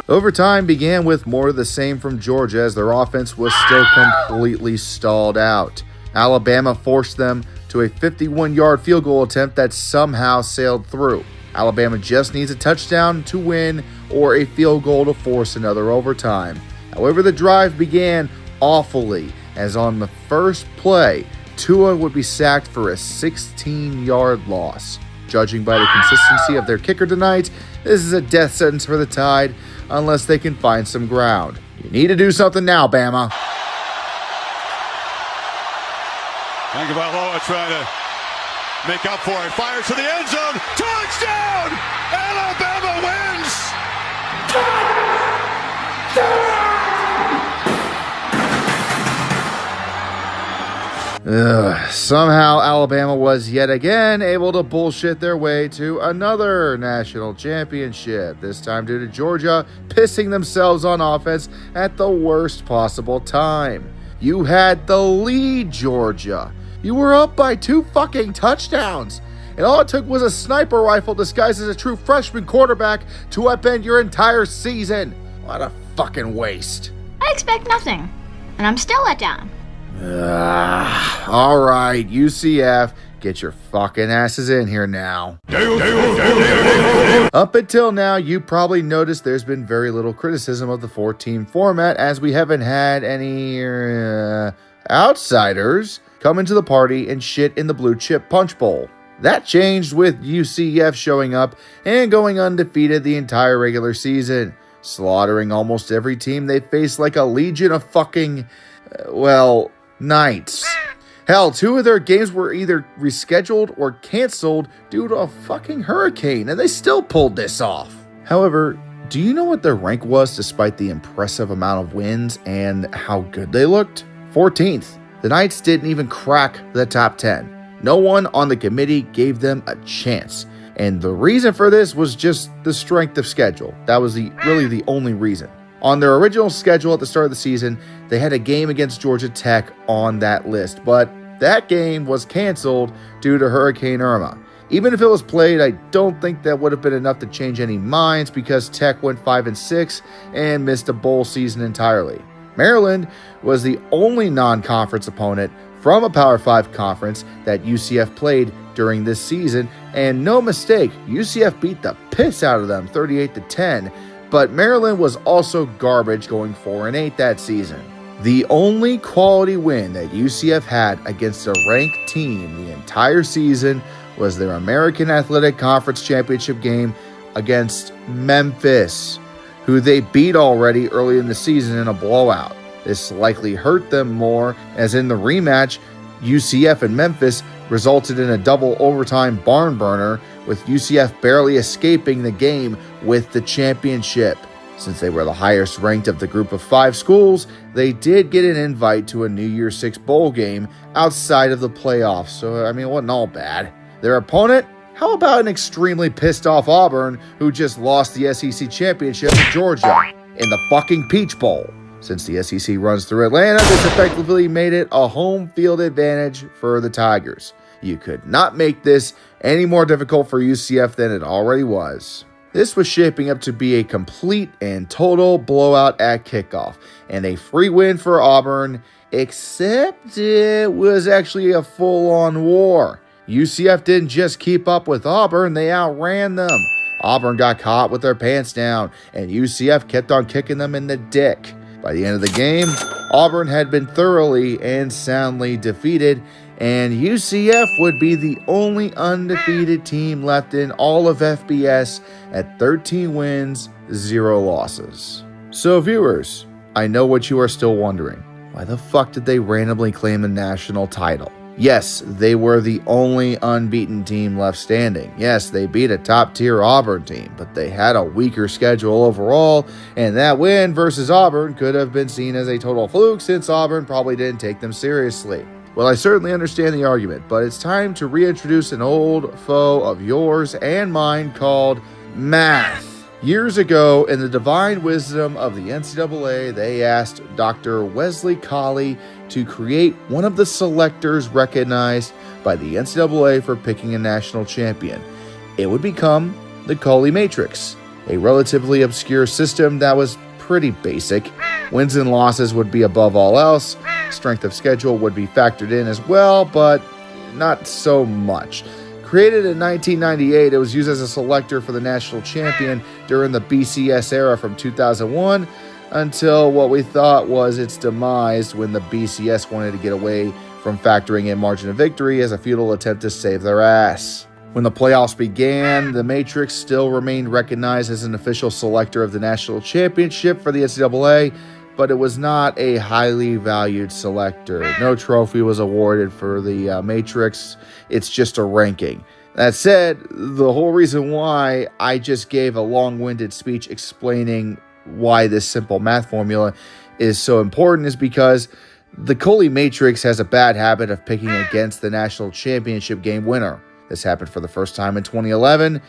Overtime began with more of the same from Georgia as their offense was still completely stalled out. Alabama forced them to a 51-yard field goal attempt that somehow sailed through. Alabama just needs a touchdown to win or a field goal to force another overtime. However, the drive began awfully, as on the first play, Tua would be sacked for a 16-yard loss. Judging by the consistency of their kicker tonight, this is a death sentence for the Tide unless they can find some ground. You need to do something now, Bama. Tagovailoa trying to make up for it. Fires to the end zone. Touchdown! Alabama wins! Somehow Alabama was yet again able to bullshit their way to another national championship, this time due to Georgia pissing themselves on offense at the worst possible time. You had the lead, Georgia. You were up by 2 fucking touchdowns, and all it took was a sniper rifle disguised as a true freshman quarterback to upend your entire season. What a fucking waste. I expect nothing, and I'm still let down. All right, UCF, Get your fucking asses in here now. Up until now, you probably noticed there's been very little criticism of the 4-team format, as we haven't had any outsiders come into the party and shit in the blue chip punch bowl. That changed with UCF showing up and going undefeated the entire regular season, slaughtering almost every team they faced like a legion of fucking, knights. Hell, 2 of their games were either rescheduled or canceled due to a fucking hurricane, and they still pulled this off. However, do you know what their rank was despite the impressive amount of wins and how good they looked? 14th. The Knights didn't even crack the top 10. No one on the committee gave them a chance. And the reason for this was just the strength of schedule. That was really the only reason. On their original schedule at the start of the season, they had a game against Georgia Tech on that list, but that game was canceled due to Hurricane Irma. Even if it was played, I don't think that would have been enough to change any minds because Tech went 5-6 and missed a bowl season entirely. Maryland was the only non-conference opponent from a Power 5 conference that UCF played during this season, and no mistake, UCF beat the piss out of them 38-10, but Maryland was also garbage going 4-8 that season. The only quality win that UCF had against a ranked team the entire season was their American Athletic Conference Championship game against Memphis, who they beat already early in the season in a blowout. This likely hurt them more, as in the rematch, UCF and Memphis resulted in a double overtime barn burner, with UCF barely escaping the game with the championship. Since they were the highest ranked of the group of 5 schools, they did get an invite to a New Year's 6 bowl game outside of the playoffs, so it wasn't all bad. Their opponent? How about an extremely pissed off Auburn, who just lost the SEC championship to Georgia in the fucking Peach Bowl? Since the SEC runs through Atlanta, this effectively made it a home field advantage for the Tigers. You could not make this any more difficult for UCF than it already was. This was shaping up to be a complete and total blowout at kickoff, and a free win for Auburn, except it was actually a full-on war. UCF didn't just keep up with Auburn, they outran them. Auburn got caught with their pants down, and UCF kept on kicking them in the dick. By the end of the game, Auburn had been thoroughly and soundly defeated, and UCF would be the only undefeated team left in all of FBS at 13 wins, 0 losses. So viewers, I know what you are still wondering. Why the fuck did they randomly claim a national title? Yes, they were the only unbeaten team left standing. Yes, they beat a top-tier Auburn team, but they had a weaker schedule overall, and that win versus Auburn could have been seen as a total fluke since Auburn probably didn't take them seriously. Well, I certainly understand the argument, but it's time to reintroduce an old foe of yours and mine called math. Years ago, in the divine wisdom of the NCAA, they asked Dr. Wesley Colley to create one of the selectors recognized by the NCAA for picking a national champion. It would become the Colley Matrix, a relatively obscure system that was pretty basic. Wins and losses would be above all else. Strength of schedule would be factored in as well, but not so much. Created in 1998, it was used as a selector for the national champion during the BCS era from 2001 until what we thought was its demise when the BCS wanted to get away from factoring in margin of victory as a futile attempt to save their ass. When the playoffs began, the Matrix still remained recognized as an official selector of the national championship for the NCAA, but it was not a highly valued selector. No trophy was awarded for the Matrix. It's just a ranking. That said, the whole reason why I just gave a long-winded speech explaining why this simple math formula is so important is because the Colley Matrix has a bad habit of picking against the national championship game winner. This happened for the first time in 2011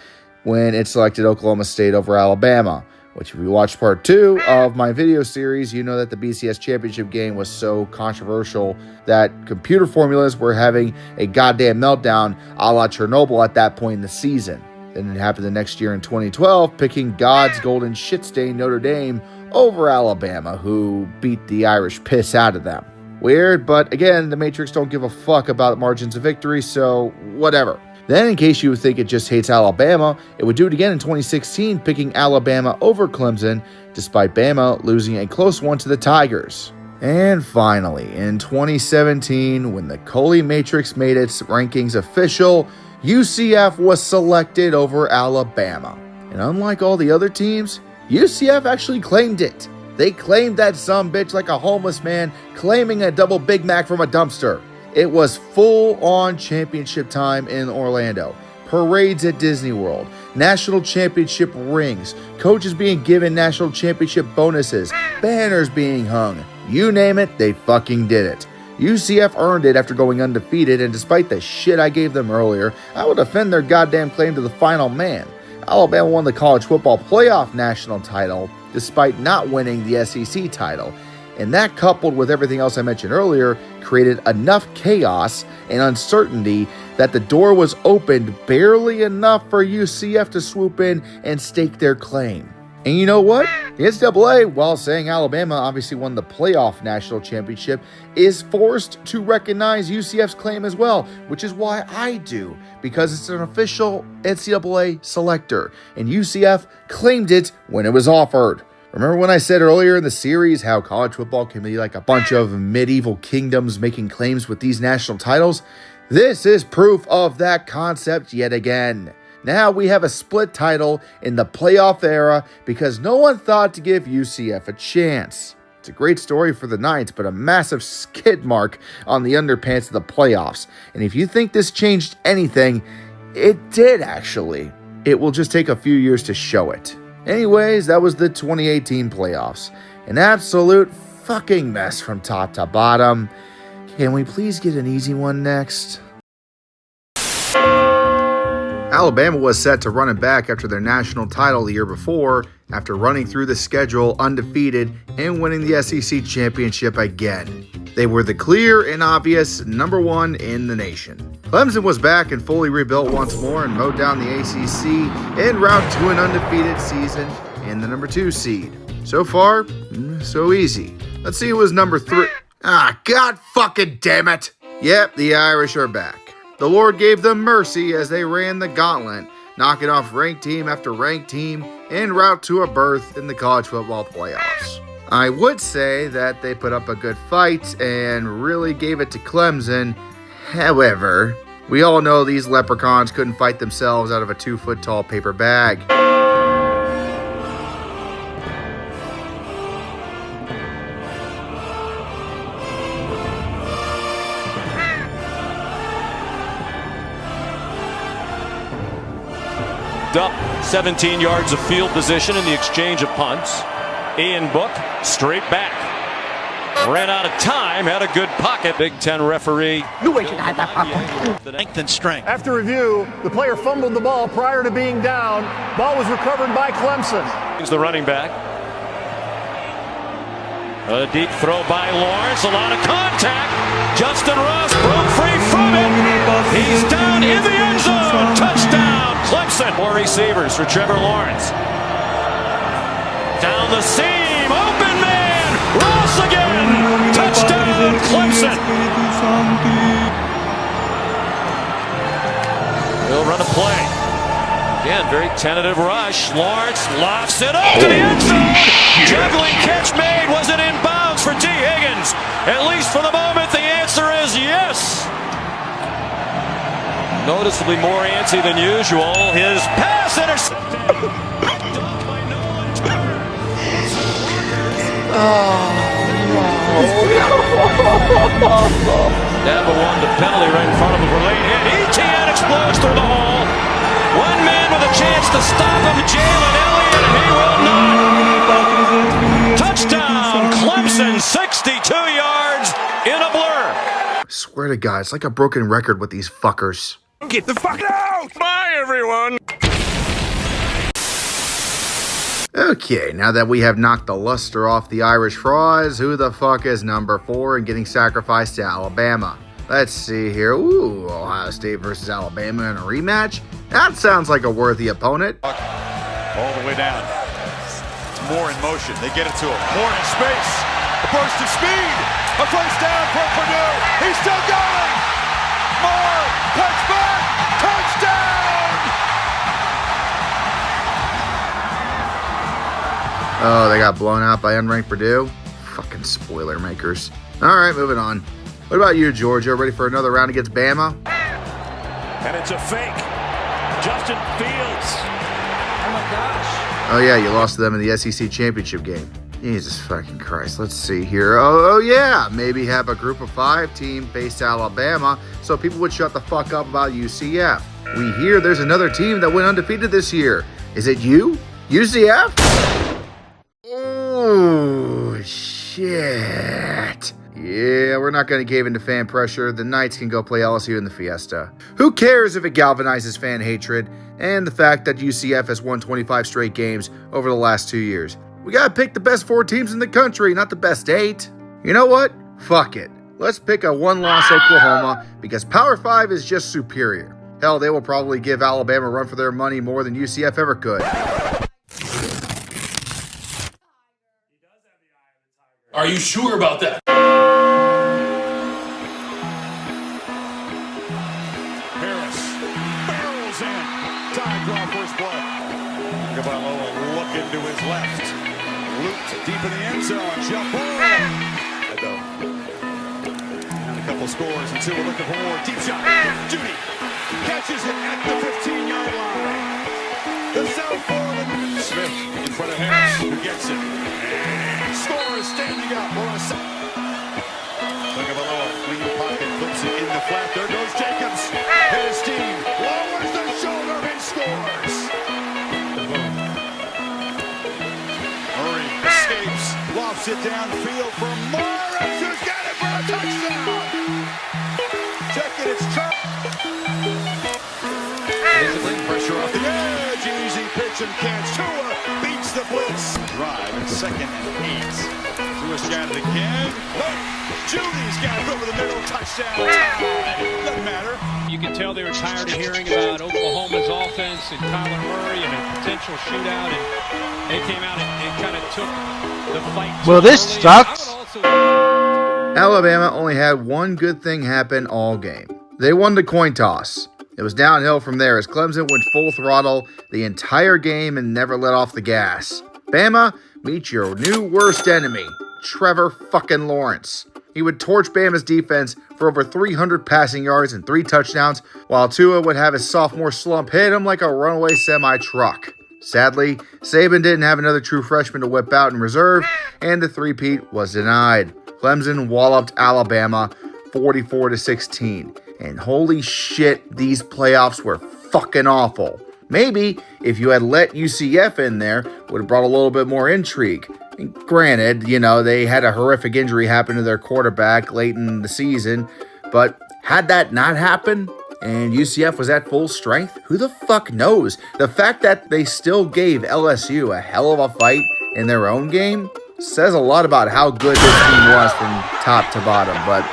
when it selected Oklahoma State over Alabama, which if you watched part 2 of my video series, you know that the BCS championship game was so controversial that computer formulas were having a goddamn meltdown a la Chernobyl at that point in the season. Then it happened the next year in 2012, picking God's golden shit stain Notre Dame over Alabama, who beat the Irish piss out of them. Weird, but again, the Matrix don't give a fuck about margins of victory, so whatever. Then, in case you think it just hates Alabama, it would do it again in 2016, picking Alabama over Clemson, despite Bama losing a close one to the Tigers. And finally, in 2017, when the Coley Matrix made its rankings official, UCF was selected over Alabama. And unlike all the other teams, UCF actually claimed it. They claimed that sumbitch like a homeless man claiming a double Big Mac from a dumpster. It was full-on championship time in Orlando. Parades at Disney World, national championship rings, coaches being given national championship bonuses, banners being hung. You name it, they fucking did it. UCF earned it after going undefeated, and despite the shit I gave them earlier, I will defend their goddamn claim to the final man. Alabama won the college football playoff national title, despite not winning the SEC title. And that, coupled with everything else I mentioned earlier, created enough chaos and uncertainty that the door was opened barely enough for UCF to swoop in and stake their claim. And you know what? The NCAA, while saying Alabama obviously won the playoff national championship, is forced to recognize UCF's claim as well, which is why I do, because it's an official NCAA selector, and UCF claimed it when it was offered. Remember when I said earlier in the series how college football can be like a bunch of medieval kingdoms making claims with these national titles? This is proof of that concept yet again. Now we have a split title in the playoff era because no one thought to give UCF a chance. It's a great story for the Knights, but a massive skid mark on the underpants of the playoffs. And if you think this changed anything, it did actually. It will just take a few years to show it. Anyways, that was the 2018 playoffs. An absolute fucking mess from top to bottom. Can we please get an easy one next? Alabama was set to run it back after their national title the year before, after running through the schedule undefeated and winning the SEC championship again. They were the clear and obvious number one in the nation. Clemson was back and fully rebuilt once more and mowed down the ACC en route to an undefeated season and the number 2 seed. So far, so easy. Let's see who was number 3. God fucking damn it! Yep, the Irish are back. The Lord gave them mercy as they ran the gauntlet, knocking off ranked team after ranked team en route to a berth in the college football playoffs. I would say that they put up a good fight and really gave it to Clemson. However, we all know these leprechauns couldn't fight themselves out of a 2-foot-tall paper bag. Up 17 yards of field position in the exchange of punts. Ian Book straight back. Ran out of time, had a good pocket. Big Ten referee. No way can I have that pocket. The length and strength. After review, the player fumbled the ball prior to being down. Ball was recovered by Clemson. He's the running back. A deep throw by Lawrence. A lot of contact. Justin Ross broke free from it. He's down in the end zone. Touchdown, Clemson. 4 receivers for Trevor Lawrence. Down the seam. Open man. Ross again. Touchdown, Clemson. He'll run a play. Again, very tentative rush. Lawrence lofts it up to the end zone. Juggling catch made. Was it in bounds for T. Higgins? At least for the moment, the answer is yes. Noticeably more antsy than usual. His pass intercepted. Dabo won the penalty right in front of him for late hit. ETN explodes through the hole. One man with a chance to stop him, Jalen Elliott, and he will not. Touchdown, Clemson, 62 yards in a blur. I swear to God, it's like a broken record with these fuckers. Get the fuck out! Bye, everyone! Okay, now that we have knocked the luster off the Irish frauds, who the fuck is number 4 and getting sacrificed to Alabama? Let's see here. Ooh, Ohio State versus Alabama in a rematch? That sounds like a worthy opponent. All the way down. It's Moore in motion. They get it to him. Moore in space. burst of speed. A first down for Purdue. He's still going. More. Cuts back. Touchdown. Oh, they got blown out by unranked Purdue? Fucking spoiler makers. All right, moving on. What about you, Georgia? Ready for another round against Bama? And it's a fake. Justin Fields. Oh my gosh. Oh yeah, you lost to them in the SEC championship game. Jesus fucking Christ. Let's see here. Oh yeah, maybe have a group of 5 team face Alabama so people would shut the fuck up about UCF. We hear there's another team that went undefeated this year. Is it you? UCF? Oh shit. Yeah, we're not going to cave into fan pressure. The Knights can go play LSU in the Fiesta. Who cares if it galvanizes fan hatred and the fact that UCF has won 25 straight games over the last 2 years? We got to pick the best 4 teams in the country, not the best 8. You know what? Fuck it. Let's pick a one-loss Oklahoma because Power 5 is just superior. Hell, they will probably give Alabama a run for their money more than UCF ever could. Are you sure about that? Harris barrels in. Time draw first play. Gabaloa look into his left. Looped deep in the end zone. Jump ball. And a couple scores and 2 are looking for more. Deep shot. Judy catches it at the 15-yard line. The South Florida Smith in front of Harris, who gets it. And scores standing up. Gabaloa clean pocket, flips it in the flat. There goes Jacobs. His team lowers the shoulder and scores. Murray escapes, lofts it downfield for Morris, who's got it for a touchdown. Check it, it's Trump. Pressure off the edge, easy pitch and catch. Tua beats the blitz. Drive, it's 2nd and 8. Tua's got it again. Look, Judy's got it over the middle, touchdown. Doesn't matter. You can tell they were tired of hearing about Oklahoma's offense and Kyler Murray and a potential shootout, and they came out and kind of took the fight. Well, this sucks. Alabama only had one good thing happen all game. They won the coin toss. It was downhill from there as Clemson went full throttle the entire game and never let off the gas. Bama, meet your new worst enemy, Trevor fucking Lawrence. He would torch Bama's defense for over 300 passing yards and 3 touchdowns, while Tua would have his sophomore slump hit him like a runaway semi-truck. Sadly, Saban didn't have another true freshman to whip out in reserve, and the three-peat was denied. Clemson walloped Alabama 44-16. And holy shit, these playoffs were fucking awful. Maybe if you had let UCF in there, would have brought a little bit more intrigue. And granted, they had a horrific injury happen to their quarterback late in the season, but had that not happened and UCF was at full strength, who the fuck knows? The fact that they still gave LSU a hell of a fight in their own game says a lot about how good this team was from top to bottom, but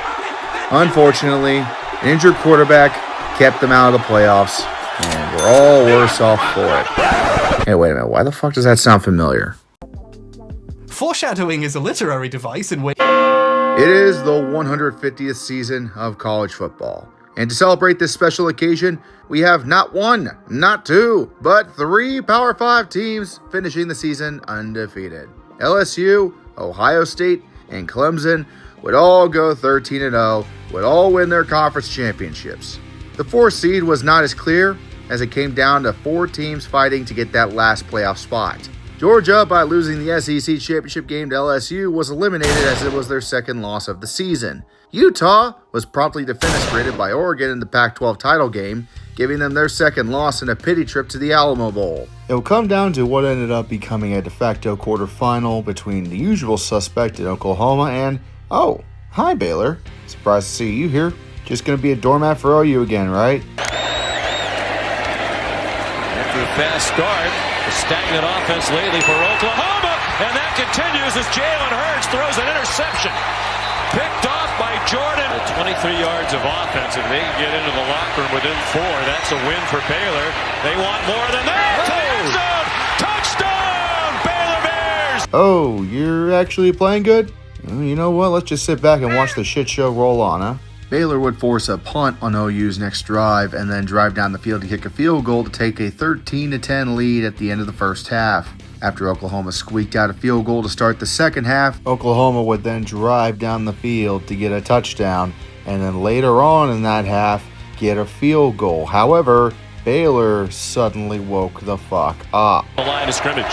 unfortunately, an injured quarterback kept them out of the playoffs, and we're all worse off for it. Hey, wait a minute. Why the fuck does that sound familiar? Foreshadowing is a literary device in which... It is the 150th season of college football. And to celebrate this special occasion, we have not 1, not 2, but 3 Power 5 teams finishing the season undefeated. LSU, Ohio State, and Clemson would all go 13-0, would all win their conference championships. The 4th seed was not as clear, as it came down to 4 teams fighting to get that last playoff spot. Georgia, by losing the SEC championship game to LSU, was eliminated as it was their 2nd loss of the season. Utah was promptly defenestrated by Oregon in the Pac-12 title game, giving them their 2nd loss in a pity trip to the Alamo Bowl. It will come down to what ended up becoming a de facto quarterfinal between the usual suspect in Oklahoma and, oh, hi Baylor. Surprised to see you here. Just going to be a doormat for OU again, right? After a fast start, a stagnant offense lately for Oklahoma, and that continues as Jalen Hurts throws an interception. Picked off by Jordan. 23 yards of offense. If they can get into the locker room within 4, that's a win for Baylor. They want more than that. To the end zone. Touchdown, Baylor Bears! Oh, you're actually playing good? Well, you know what? Let's just sit back and watch the shit show roll on, huh? Baylor would force a punt on OU's next drive and then drive down the field to kick a field goal to take a 13-10 lead at the end of the first half. After Oklahoma squeaked out a field goal to start the second half, Oklahoma would then drive down the field to get a touchdown, and then later on in that half, get a field goal. However, Baylor suddenly woke the fuck up. The line of scrimmage.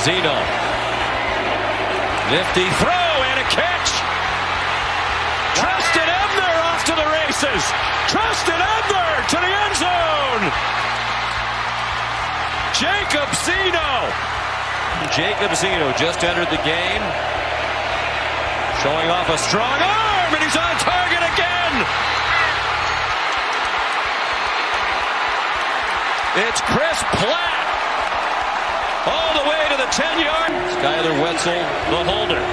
Zeno. Nifty throw and a catch. Tristan Ebner off to the races. Tristan Ebner to the end zone. Jacob Zeno. Jacob Zeno just entered the game. Showing off a strong arm, and he's on target again. It's Chris Platt. All the way to the 10-yard. Skyler Wetzel, the holder.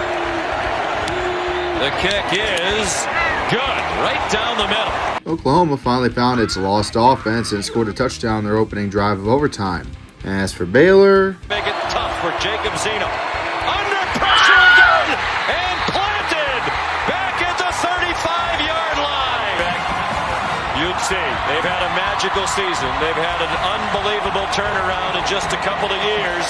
The kick is good, right down the middle. Oklahoma finally found its lost offense and scored a touchdown in their opening drive of overtime. As for Baylor, make it tough for Jacob Zeno. Under pressure again, and planted back at the 35-yard line. You'd see, they've had a magical season. They've had an unbelievable turnaround in just a couple of years.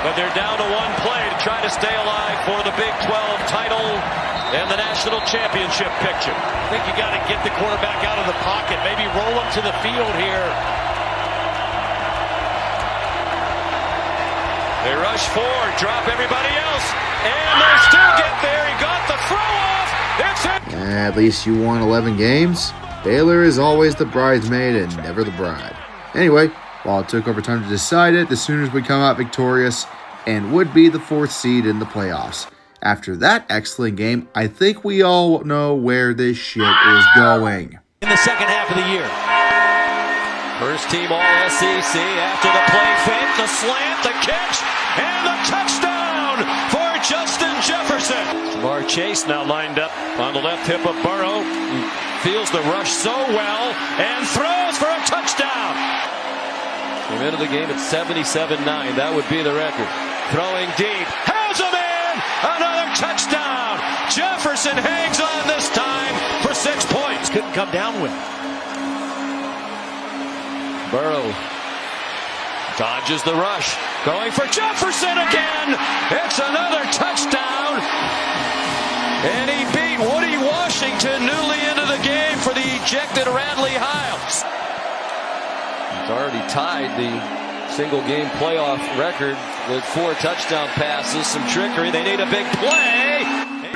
But they're down to one play to try to stay alive for the Big 12 title and the national championship picture. I think you got to get the quarterback out of the pocket, maybe roll him to the field here. They rush forward, drop everybody else, and they still get there. He got the throw off. It's it. At least you won 11 games. Baylor is always the bridesmaid and never the bride. Anyway, while it took over time to decide it, the Sooners would come out victorious and would be the 4th seed in the playoffs. After that excellent game, I think we all know where this shit is going. In the second half of the year. First team All-SEC after the play fake, the slant, the catch, and the touchdown for Justin Jefferson. Jamar Chase now lined up on the left hip of Burrow. He feels the rush so well and throws for a touchdown. Came into the game at 77-9. That would be the record. Throwing deep. Has him in! Another touchdown! Jefferson hangs on this time for 6 points. Couldn't come down with it. Burrow dodges the rush. Going for Jefferson again! It's another touchdown! And he beat Woody Washington newly into the game for the ejected Radley Hiles. He's already tied the single-game playoff record with 4 touchdown passes, some trickery. They need a big play.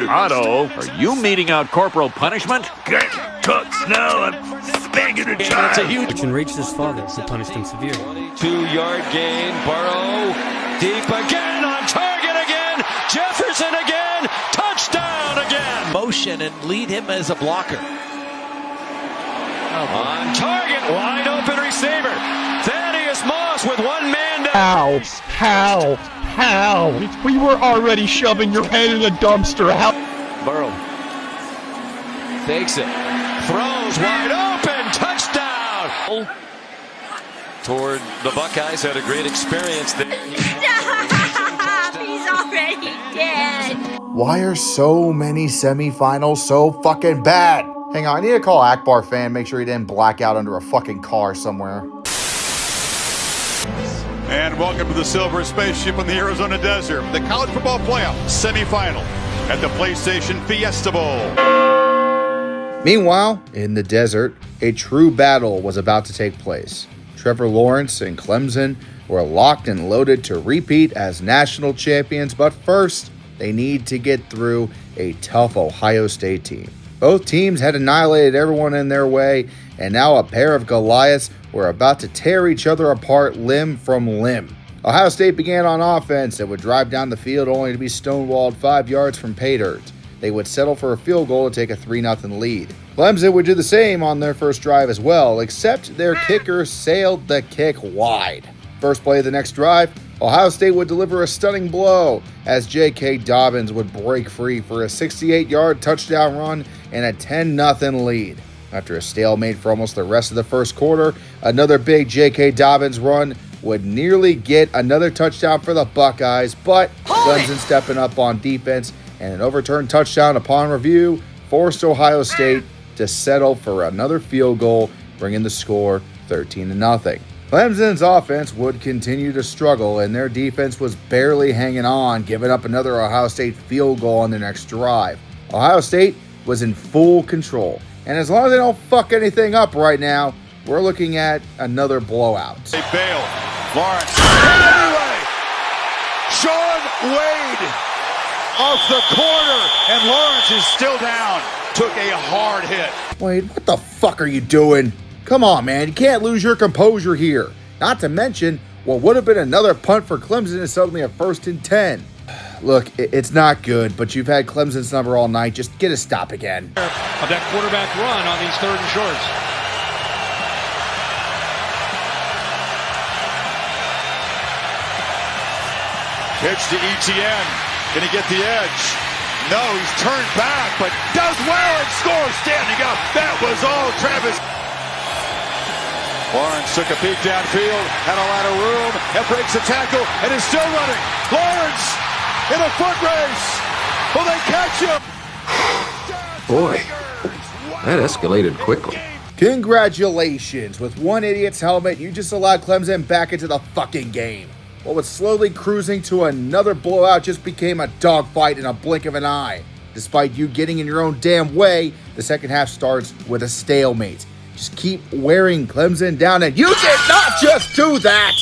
Otto, are you meting out corporal punishment? Get cooked now. I'm spanking a child. It's a huge. Which enraged his father, who punished him severely. 2-yard gain. Burrow deep again, on target again. Jefferson again. Touchdown again. Motion and lead him as a blocker. On target, wide open receiver. Thaddeus Moss with one man down. How? We were already shoving your head in a dumpster. How? Burrow fakes it. Throws wide open. Touchdown. Toward the Buckeyes, had a great experience there. Stop! He's already dead. Why are so many semifinals so fucking bad? Hang on, I need to call Akbar fan, make sure he didn't black out under a fucking car somewhere. And welcome to the Silver Spaceship in the Arizona Desert, the College Football Playoff semifinal at the PlayStation Fiesta Bowl. Meanwhile, in the desert, a true battle was about to take place. Trevor Lawrence and Clemson were locked and loaded to repeat as national champions, but first, they need to get through a tough Ohio State team. Both teams had annihilated everyone in their way, and now a pair of Goliaths were about to tear each other apart limb from limb. Ohio State began on offense and would drive down the field only to be stonewalled 5 yards from pay dirt. They would settle for a field goal to take a 3-0 lead. Clemson would do the same on their first drive as well, except their kicker sailed the kick wide. First play of the next drive, Ohio State would deliver a stunning blow as J.K. Dobbins would break free for a 68-yard touchdown run and a 10-0 lead. After a stalemate for almost the rest of the first quarter, another big J.K. Dobbins run would nearly get another touchdown for the Buckeyes, but Clemson stepping up on defense, and an overturned touchdown upon review forced Ohio State to settle for another field goal, bringing the score 13-0. Clemson's offense would continue to struggle, and their defense was barely hanging on, giving up another Ohio State field goal on the next drive. Ohio State was in full control, and as long as they don't fuck anything up right now, we're looking at another blowout. They bail. Lawrence. Anyway, Sean Wade off the corner, and Lawrence is still down. Took a hard hit. Wade, what the fuck are you doing? Come on, man. You can't lose your composure here. Not to mention, what would have been another punt for Clemson is suddenly a 1st and 10. Look, it's not good, but you've had Clemson's number all night. Just get a stop again. Of that quarterback run on these 3rd and shorts. Pitch to Etienne. Can he get the edge? No, he's turned back, but does well and scores standing up. That was all Travis. Lawrence took a peek downfield, had a lot of room, and breaks the tackle, and is still running. Lawrence in a foot race. Will they catch him? Boy, that escalated quickly. Congratulations. With one idiot's helmet, you just allowed Clemson back into the fucking game. What was slowly cruising to another blowout just became a dogfight in a blink of an eye. Despite you getting in your own damn way, the second half starts with a stalemate. Just keep wearing Clemson down, and you did not just do that!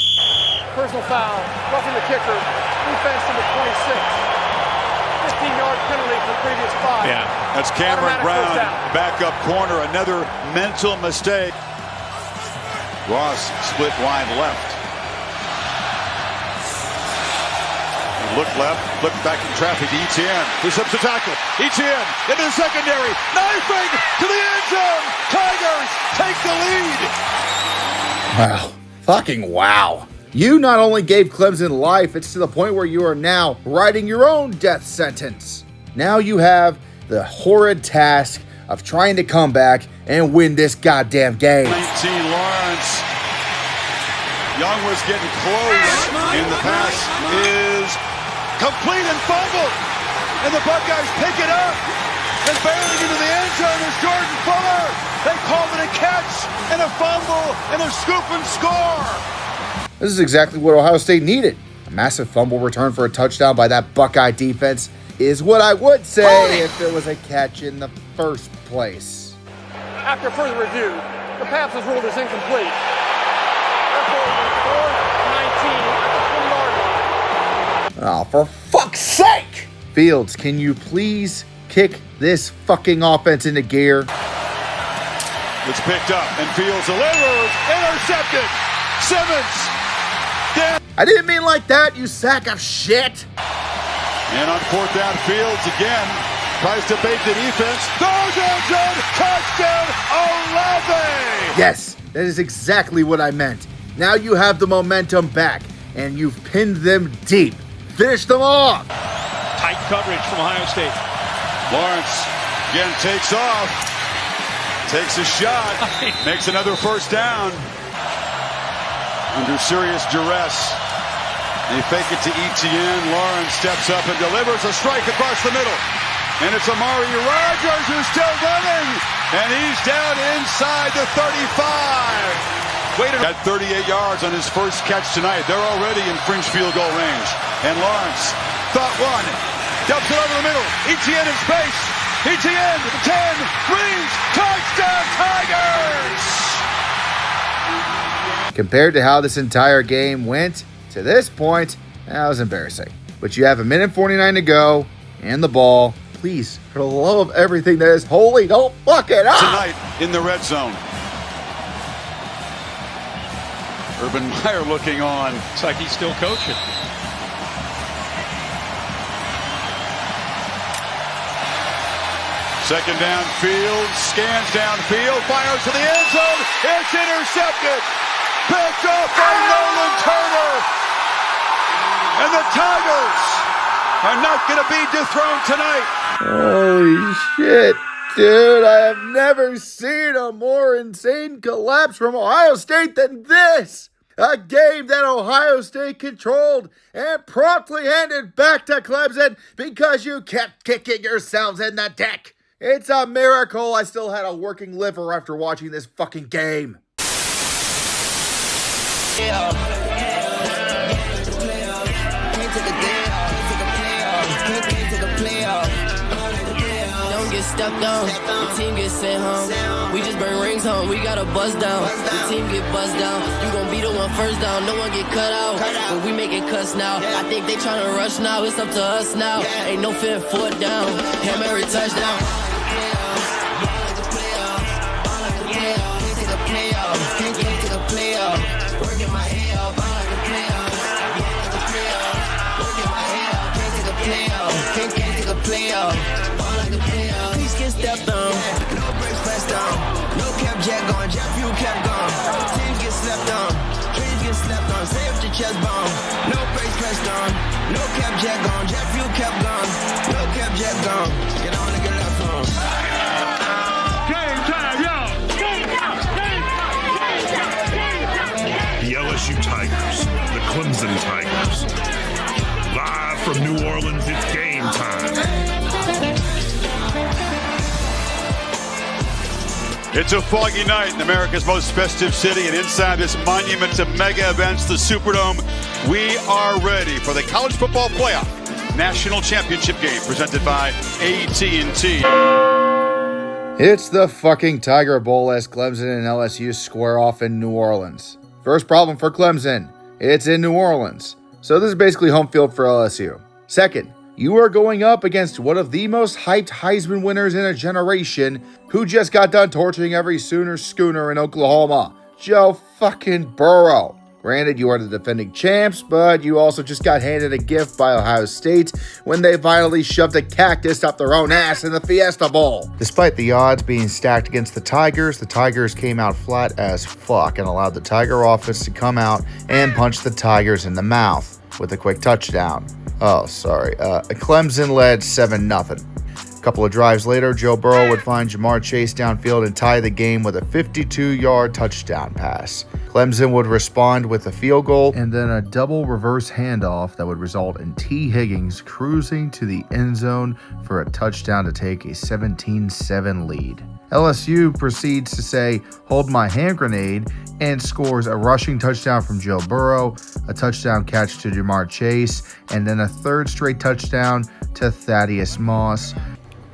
Personal foul, roughing the kicker, defense number 26. 15-yard penalty for previous 5. Yeah, that's Cameron Brown, backup corner, another mental mistake. Ross split wide left. Look left, look back in traffic to Etienne, who slips the tackle. Etienne into the secondary, knifing to the end zone. Tigers take the lead. Wow. Fucking wow. You not only gave Clemson life, it's to the point where you are now writing your own death sentence. Now you have the horrid task of trying to come back and win this goddamn game. 19 Lawrence. Young was getting close, and the pass is complete and fumbled. And the Buckeyes pick it up. And barreling into the end zone is Jordan Fuller. They called it a catch and a fumble and a scoop and score. This is exactly what Ohio State needed. A massive fumble return for a touchdown by that Buckeye defense is what I would say if there was a catch in the first place. After further review, the pass was ruled as incomplete. Oh, for fuck's sake! Fields, can you please kick this fucking offense into gear? It's picked up, and Fields delivers, intercepted. Simmons, down. I didn't mean like that, you sack of shit! And on 4th down, Fields again tries to bait the defense. Throws end zone, touchdown, Olave! Yes, that is exactly what I meant. Now you have the momentum back, and you've pinned them deep. Finish them off! Tight coverage from Ohio State. Lawrence again takes off. Takes a shot. Makes another 1st down. Under serious duress. They fake it to Etienne. Lawrence steps up and delivers a strike across the middle. And it's Amari Rogers who's still running. And he's down inside the 35. Had 38 yards on his first catch tonight. They're already in fringe field goal range. And Lawrence, thought one, dumps it over the middle. Etienne in space. Etienne, 10, Reeves, touchdown Tigers! Compared to how this entire game went to this point, that was embarrassing. But you have 1:49 to go and the ball. Please, for the love of everything that is holy, don't fuck it up! Tonight in the red zone. Urban Meyer looking on. It's like he's still coaching. Second downfield, scans downfield, fires to the end zone. It's intercepted. Picked up by Nolan Turner. And the Tigers are not going to be dethroned tonight. Holy shit, dude. I have never seen a more insane collapse from Ohio State than this. A game that Ohio State controlled and promptly handed back to Clemson because you kept kicking yourselves in the dick. It's a miracle I still had a working liver after watching this fucking game. Stepped on, the team gets sent home. We just bring rings home, we got a buzz down. The team get buzzed down. You gon' be the one first down, no one get cut out. But we making cuts now. I think they tryna rush now, it's up to us now. Ain't no fear, foot down. Hail Mary touchdown. Working my head off, I like the playoff. Working my head off, can't take a playoff. Can't take a playoff. Please get stepped on. No brakes pressed on. No cap jack on. Jet fuel kept gone. Teams get slept on. Dreams get slept on. Stay up the chest bone. No brakes pressed on. No cap jack on. Jet fuel kept gone. No cap jack gone. Get on and get left on. Game time, yo! The LSU Tigers, the Clemson Tigers. Live from New Orleans, it's game time. It's a foggy night in America's most festive city, and inside this monument to mega events, the Superdome, we are ready for the College Football Playoff National Championship game presented by AT&T. It's the fucking Tiger Bowl as Clemson and LSU square off in New Orleans. First problem for Clemson, it's in New Orleans. So this is basically home field for LSU. Second, you are going up against one of the most hyped Heisman winners in a generation who just got done torching every Sooner schooner in Oklahoma, Joe fucking Burrow. Granted, you are the defending champs, but you also just got handed a gift by Ohio State when they finally shoved a cactus up their own ass in the Fiesta Bowl. Despite the odds being stacked against the Tigers came out flat as fuck and allowed the Tiger offense to come out and punch the Tigers in the mouth with a quick touchdown. Clemson led 7-0. A couple of drives later, Joe Burrow would find Jamar Chase downfield and tie the game with a 52-yard touchdown pass. Clemson would respond with a field goal and then a double reverse handoff that would result in T. Higgins cruising to the end zone for a touchdown to take a 17-7 lead. LSU proceeds to say, "Hold my hand grenade," and scores a rushing touchdown from Joe Burrow, a touchdown catch to Jamar Chase, and then a third straight touchdown to Thaddeus Moss.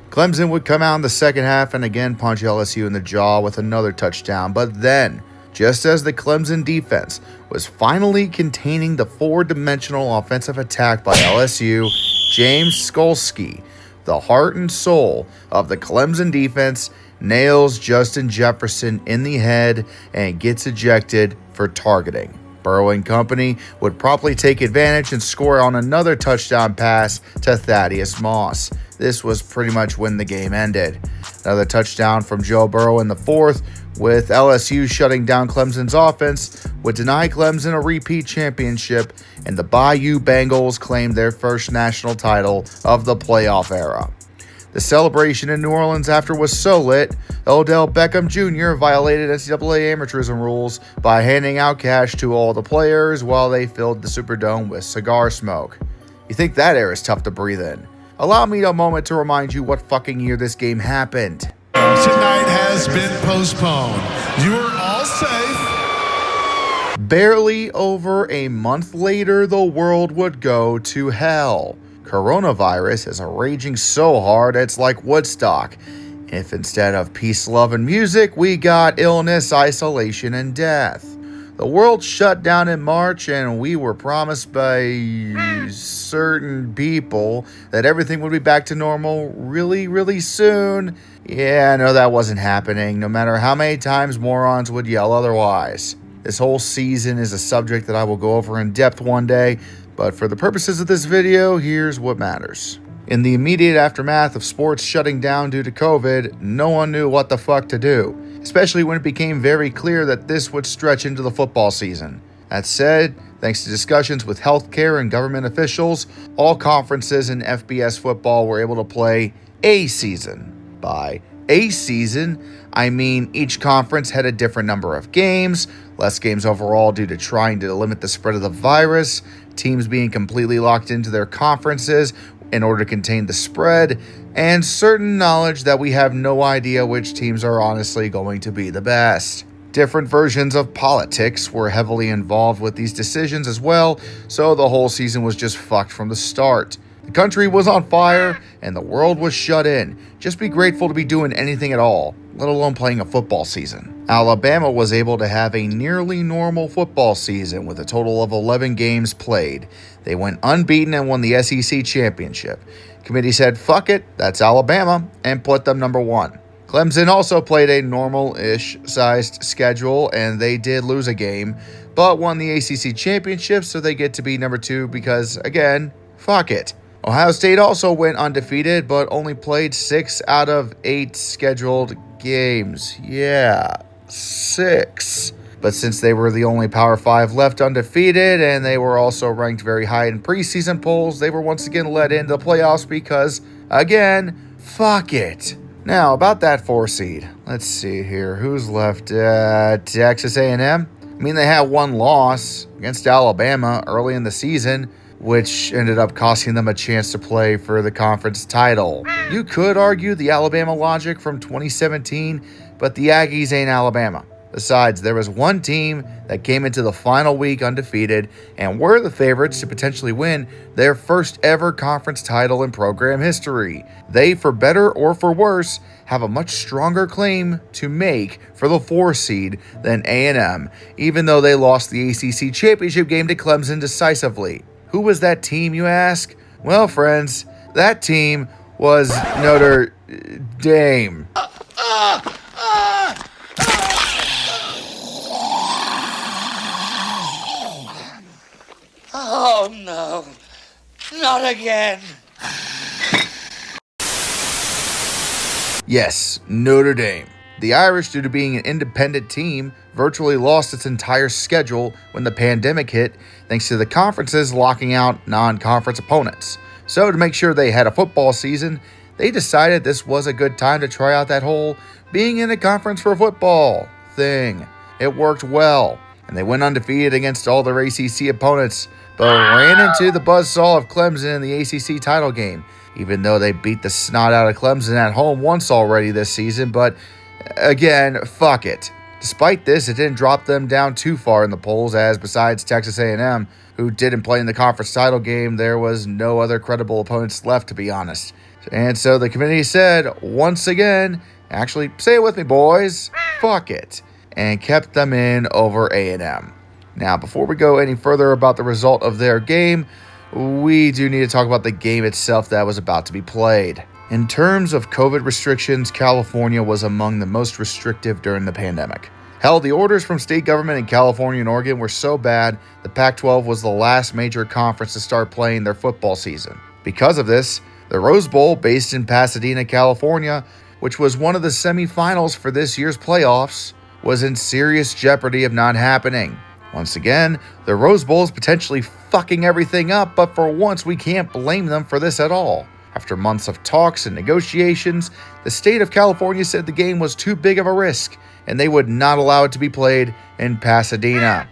Clemson would come out in the second half and again punch LSU in the jaw with another touchdown, but then, just as the Clemson defense was finally containing the four-dimensional offensive attack by LSU, James Skolsky, the heart and soul of the Clemson defense, nails Justin Jefferson in the head and gets ejected for targeting. Burrow and company would promptly take advantage and score on another touchdown pass to Thaddeus Moss. This was pretty much when the game ended. Another touchdown from Joe Burrow in the fourth, with LSU shutting down Clemson's offense, would deny Clemson a repeat championship, and the Bayou Bengals claimed their first national title of the playoff era. The celebration in New Orleans after was so lit, Odell Beckham Jr. violated NCAA amateurism rules by handing out cash to all the players while they filled the Superdome with cigar smoke. You think that air is tough to breathe in? Allow me a moment to remind you what fucking year this game happened. Tonight has been postponed. You are all safe. Barely over a month later, the world would go to hell. Coronavirus is raging so hard it's like Woodstock. If instead of peace, love, and music, we got illness, isolation, and death. The world shut down in March, and we were promised by certain people that everything would be back to normal really, really soon. Yeah, no, that wasn't happening, no matter how many times morons would yell otherwise. This whole season is a subject that I will go over in depth one day, but for the purposes of this video, here's what matters. In the immediate aftermath of sports shutting down due to COVID, no one knew what the fuck to do, especially when it became very clear that this would stretch into the football season. That said, thanks to discussions with healthcare and government officials, all conferences in FBS football were able to play a season. By a season, I mean each conference had a different number of games, Less games overall due to trying to limit the spread of the virus, teams being completely locked into their conferences in order to contain the spread, and certain knowledge that we have no idea which teams are honestly going to be the best. Different versions of politics were heavily involved with these decisions as well, so the whole season was just fucked from the start. The country was on fire, and the world was shut in. Just be grateful to be doing anything at all, let alone playing a football season. Alabama was able to have a nearly normal football season with a total of 11 games played. They went unbeaten and won the SEC championship. Committee said, fuck it, that's Alabama, and put them number 1. Clemson also played a normal-ish sized schedule, and they did lose a game, but won the ACC championship, so they get to be number 2 because, again, fuck it. Ohio State also went undefeated, but only played 6 out of 8 scheduled games. Yeah, 6. But since they were the only Power 5 left undefeated, and they were also ranked very high in preseason polls, they were once again let into the playoffs because, again, fuck it. Now, about that 4 seed. Let's see here. Who's left? Texas A&M? I mean, they had 1 loss against Alabama early in the season, which ended up costing them a chance to play for the conference title. You could argue the Alabama logic from 2017, but the Aggies ain't Alabama. Besides, there was 1 team that came into the final week undefeated and were the favorites to potentially win their first ever conference title in program history. They, for better or for worse, have a much stronger claim to make for the 4 seed than A&M, even though they lost the ACC championship game to Clemson decisively. Who was that team, you ask? Well, friends, that team was Notre Dame. Oh no, not again. Yes, Notre Dame. The Irish, due to being an independent team, virtually lost its entire schedule when the pandemic hit, thanks to the conferences locking out non-conference opponents. So to make sure they had a football season, they decided this was a good time to try out that whole being in a conference for football thing. It worked well, and they went undefeated against all their ACC opponents, but ran into the buzzsaw of Clemson in the ACC title game, even though they beat the snot out of Clemson at home once already this season. But again, fuck it. Despite this, it didn't drop them down too far in the polls, as besides Texas A&M, who didn't play in the conference title game, there was no other credible opponents left, to be honest. And so the committee said, once again, actually, say it with me, boys, fuck it, and kept them in over A&M. Now, before we go any further about the result of their game, we do need to talk about the game itself that was about to be played. In terms of COVID restrictions, California was among the most restrictive during the pandemic. Hell, the orders from state government in California and Oregon were so bad, the Pac-12 was the last major conference to start playing their football season. Because of this, the Rose Bowl, based in Pasadena, California, which was one of the semifinals for this year's playoffs, was in serious jeopardy of not happening. Once again, the Rose Bowl is potentially fucking everything up, but for once we can't blame them for this at all. After months of talks and negotiations, the state of California said the game was too big of a risk, and they would not allow it to be played in Pasadena.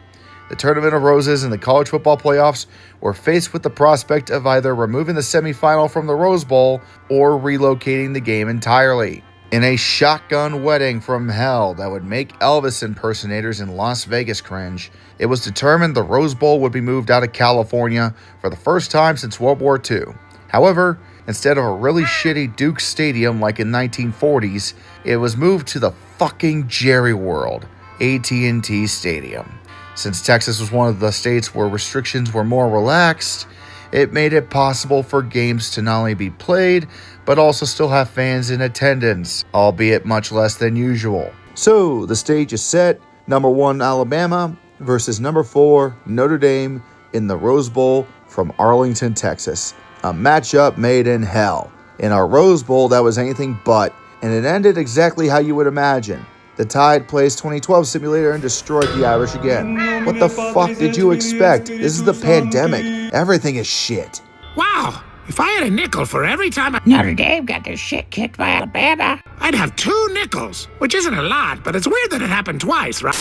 The Tournament of Roses and the college football playoffs were faced with the prospect of either removing the semifinal from the Rose Bowl or relocating the game entirely. In a shotgun wedding from hell that would make Elvis impersonators in Las Vegas cringe, it was determined the Rose Bowl would be moved out of California for the first time since World War II. However, instead of a really shitty Duke Stadium like in 1940s, it was moved to the fucking Jerry World, AT&T Stadium. Since Texas was one of the states where restrictions were more relaxed, it made it possible for games to not only be played, but also still have fans in attendance, albeit much less than usual. So, the stage is set. Number 1 Alabama versus number 4 Notre Dame in the Rose Bowl from Arlington, Texas. A matchup made in hell. In our Rose Bowl, that was anything but, and it ended exactly how you would imagine. The Tide plays 2012 simulator and destroyed the Irish again. What the fuck did you expect? This is the pandemic. Everything is shit. Wow, if I had a nickel for every time Notre Dame got their shit kicked by Alabama, I'd have 2 nickels, which isn't a lot, but it's weird that it happened twice, right?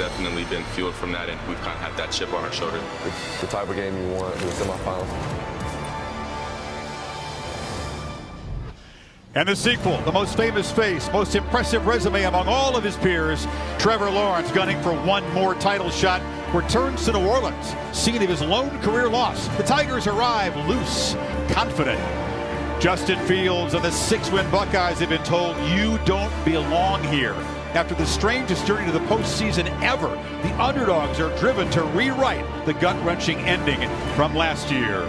definitely been fueled from that, and we've kind of had that chip on our shoulder. The type of game you want in the semifinals. And the sequel, the most famous face, most impressive resume among all of his peers, Trevor Lawrence, gunning for one more title shot, returns to New Orleans, scene of his lone career loss. The Tigers arrive loose, confident. Justin Fields and the 6-win Buckeyes have been told, you don't belong here. After the strangest journey to the postseason ever, the underdogs are driven to rewrite the gut-wrenching ending from last year.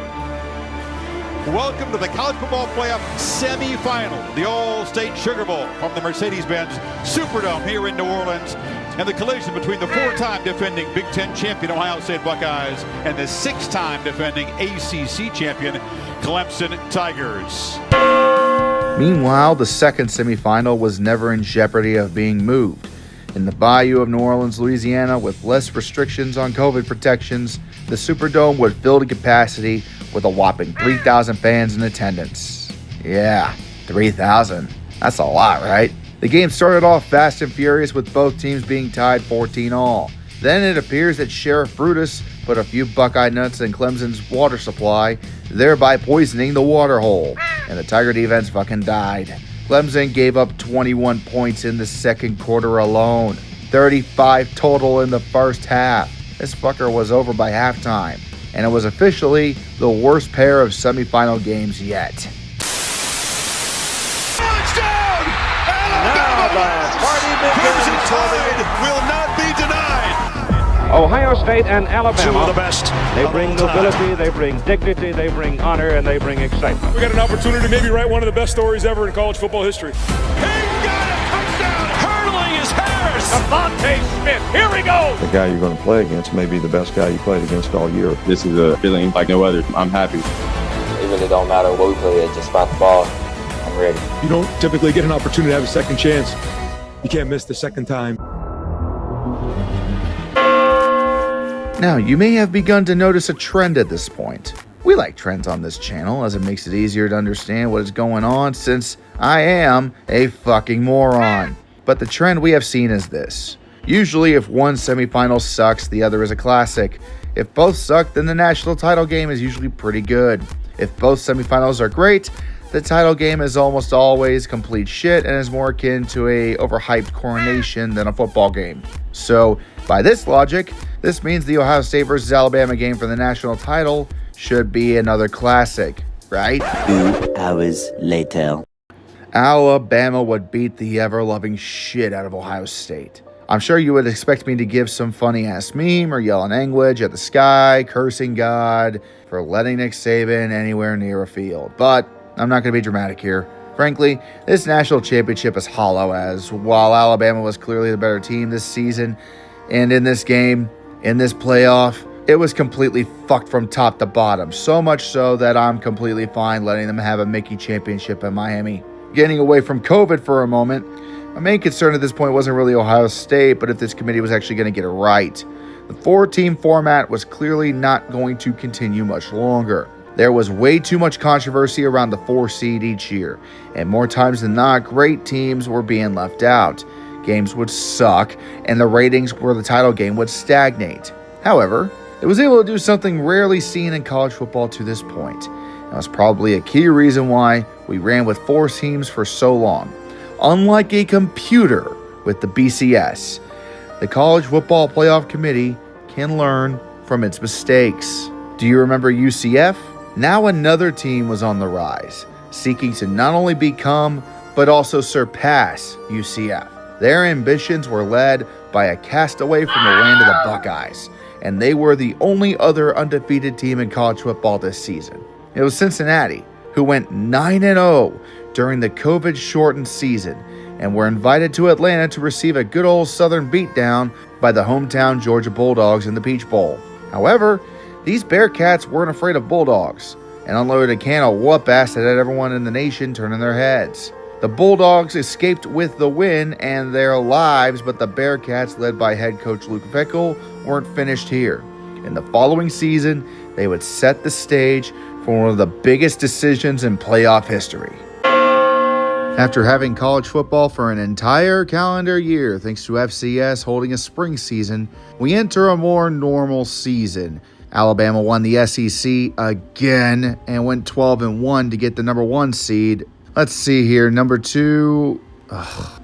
Welcome to the College Football Playoff semifinal, the All-State Sugar Bowl from the Mercedes-Benz Superdome here in New Orleans, and the collision between the 4-time defending Big Ten champion Ohio State Buckeyes and the 6-time defending ACC champion Clemson Tigers. Meanwhile, the second semifinal was never in jeopardy of being moved. In the bayou of New Orleans, Louisiana, with less restrictions on COVID protections, the Superdome would fill to capacity with a whopping 3,000 fans in attendance. Yeah, 3,000. That's a lot, right? The game started off fast and furious with both teams being tied 14-all. Then it appears that Sheriff Brutus put a few Buckeye nuts in Clemson's water supply, thereby poisoning the water hole, and the Tiger defense fucking died. Clemson gave up 21 points in the second quarter alone, 35 total in the first half. This fucker was over by halftime, and it was officially the worst pair of semifinal games yet. Touchdown! Alabama! Clemson Tide will not be denied. Ohio State and Alabama. Two of the best. They bring nobility, they bring dignity, they bring honor, and they bring excitement. We got an opportunity to maybe write one of the best stories ever in college football history. He got a touchdown! Hurling is Harris! Devontae Smith, here we go! The guy you're going to play against may be the best guy you played against all year. This is a feeling like no other. I'm happy. Even it don't matter what we play, just spot the ball. I'm ready. You don't typically get an opportunity to have a second chance. You can't miss the second time. Now, you may have begun to notice a trend at this point. We like trends on this channel as it makes it easier to understand what is going on since I am a fucking moron. But the trend we have seen is this. Usually if one semifinal sucks, the other is a classic. If both suck, then the national title game is usually pretty good. If both semifinals are great, the title game is almost always complete shit and is more akin to a overhyped coronation than a football game. So, by this logic, this means the Ohio State versus Alabama game for the national title should be another classic, right? 2 hours later. Alabama would beat the ever-loving shit out of Ohio State. I'm sure you would expect me to give some funny-ass meme or yell in language at the sky, cursing God for letting Nick Saban anywhere near a field, but I'm not going to be dramatic here. Frankly, this national championship is hollow, as while Alabama was clearly the better team this season, and in this game, in this playoff, it was completely fucked from top to bottom. So much so that I'm completely fine letting them have a Mickey championship in Miami. Getting away from COVID for a moment, my main concern at this point wasn't really Ohio State, but if this committee was actually going to get it right. The 4-team format was clearly not going to continue much longer. There was way too much controversy around the 4 seed each year, and more times than not, great teams were being left out. Games would suck, and the ratings for the title game would stagnate. However, it was able to do something rarely seen in college football to this point. That was probably a key reason why we ran with 4 teams for so long. Unlike a computer with the BCS, the College Football Playoff Committee can learn from its mistakes. Do you remember UCF? Now another team was on the rise, seeking to not only become, but also surpass UCF. Their ambitions were led by a castaway from the land of the Buckeyes, and they were the only other undefeated team in college football this season. It was Cincinnati, who went 9-0 during the COVID-shortened season, and were invited to Atlanta to receive a good old Southern beatdown by the hometown Georgia Bulldogs in the Peach Bowl. However, these Bearcats weren't afraid of Bulldogs, and unloaded a can of whoop-ass that had everyone in the nation turning their heads. The Bulldogs escaped with the win and their lives, but the Bearcats, led by head coach Luke Fickell, weren't finished here. In the following season, they would set the stage for one of the biggest decisions in playoff history. After having college football for an entire calendar year, thanks to FCS holding a spring season, we enter a more normal season. Alabama won the SEC again and went 12-1 to get the number 1 seed. Let's see here, number 2,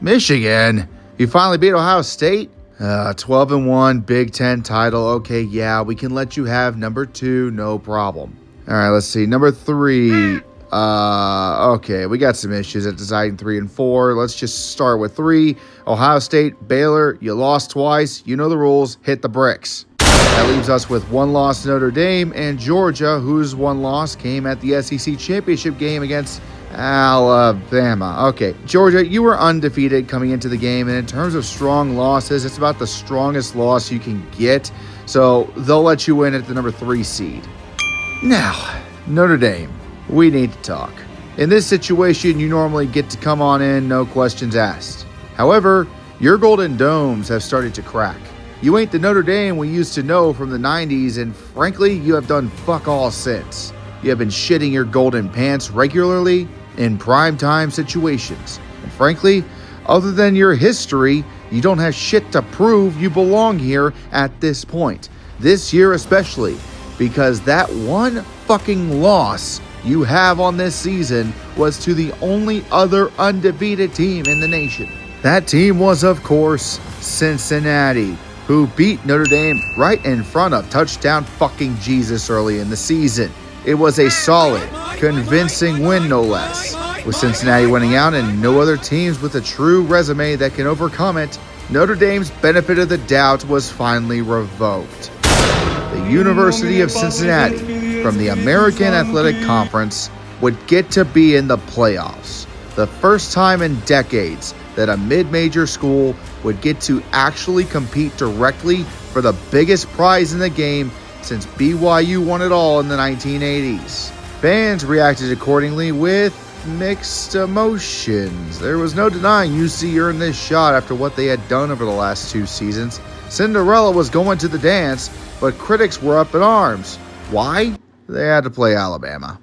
Michigan. You finally beat Ohio State? 12-1, Big Ten title. Okay, yeah, we can let you have number 2, no problem. All right, let's see, number 3. Okay, we got some issues at deciding 3 and 4. Let's just start with 3. Ohio State, Baylor, you lost twice. You know the rules. Hit the bricks. That leaves us with 1 loss Notre Dame and Georgia, whose 1 loss came at the SEC championship game against Alabama. Okay, Georgia, you were undefeated coming into the game, and in terms of strong losses, it's about the strongest loss you can get, so they'll let you in at the number 3 seed. Now, Notre Dame. We need to talk. In this situation, you normally get to come on in, no questions asked. However, your Golden Domes have started to crack. You ain't the Notre Dame we used to know from the 90s, and frankly, you have done fuck all since. You have been shitting your golden pants regularly in primetime situations. And frankly, other than your history, you don't have shit to prove you belong here at this point. This year especially, because that one fucking loss you have on this season was to the only other undefeated team in the nation. That team was, of course, Cincinnati, who beat Notre Dame right in front of touchdown fucking Jesus early in the season. It was a solid, convincing win, no less. With Cincinnati winning out and no other teams with a true resume that can overcome it, Notre Dame's benefit of the doubt was finally revoked. The University of Cincinnati, from the American Athletic Conference, would get to be in the playoffs. The first time in decades that a mid-major school would get to actually compete directly for the biggest prize in the game since BYU won it all in the 1980s. Fans reacted accordingly with mixed emotions. There was no denying UC earned this shot after what they had done over the last 2 seasons. Cinderella was going to the dance, but critics were up in arms. Why? They had to play Alabama.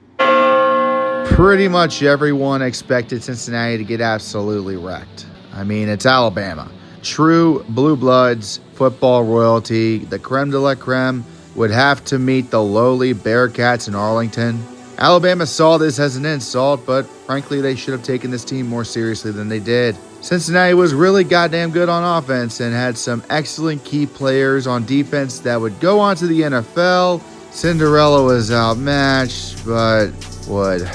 Pretty much everyone expected Cincinnati to get absolutely wrecked. I mean, it's Alabama. True blue bloods, football royalty, the creme de la creme would have to meet the lowly Bearcats in Arlington. Alabama saw this as an insult, but frankly, they should have taken this team more seriously than they did. Cincinnati was really goddamn good on offense and had some excellent key players on defense that would go on to the NFL. Cinderella was outmatched, but would.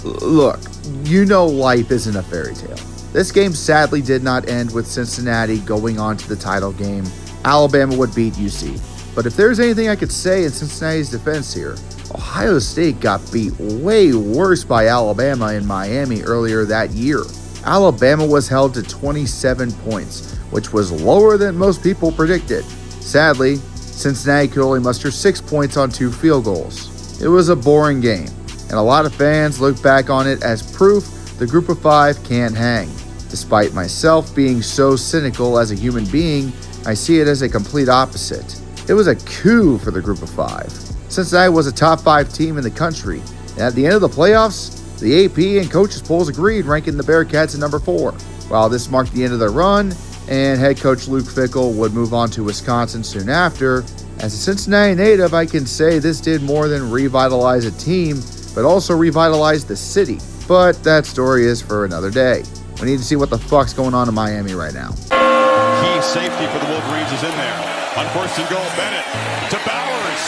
Look, you know life isn't a fairy tale. This game sadly did not end with Cincinnati going on to the title game. Alabama would beat UC. But if there's anything I could say in Cincinnati's defense here, Ohio State got beat way worse by Alabama in Miami earlier that year. Alabama was held to 27 points, which was lower than most people predicted. Sadly, Cincinnati could only muster 6 points on 2 field goals. It was a boring game, and a lot of fans look back on it as proof the group of 5 can't hang. Despite myself being so cynical as a human being, I see it as a complete opposite. It was a coup for the group of 5. Cincinnati was a top 5 team in the country, and at the end of the playoffs, the AP and coaches polls agreed, ranking the Bearcats at number 4. While this marked the end of their run, and head coach Luke Fickell would move on to Wisconsin soon after, as a Cincinnati native, I can say this did more than revitalize a team, but also revitalize the city. But that story is for another day. We need to see what the fuck's going on in Miami right now. Key safety for the Wolverines is in there. On 1st and goal, Bennett to Bowers.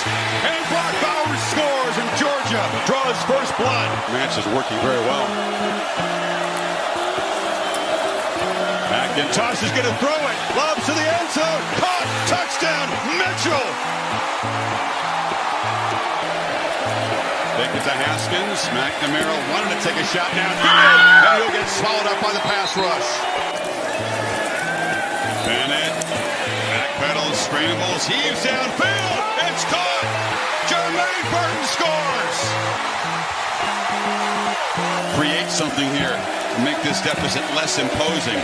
And Brock Bowers scores, and Georgia draws first blood. Match is working very well. McIntosh is going to throw it. Lobs to the end zone. Caught. Touchdown. Mitchell. Take it to Haskins. McNamara wanted to take a shot down. And he'll get swallowed up by the pass rush. Bennett. Backpedals, scrambles, heaves downfield. It's caught. Jermaine Burton scores. Create something here. Make this deficit less imposing.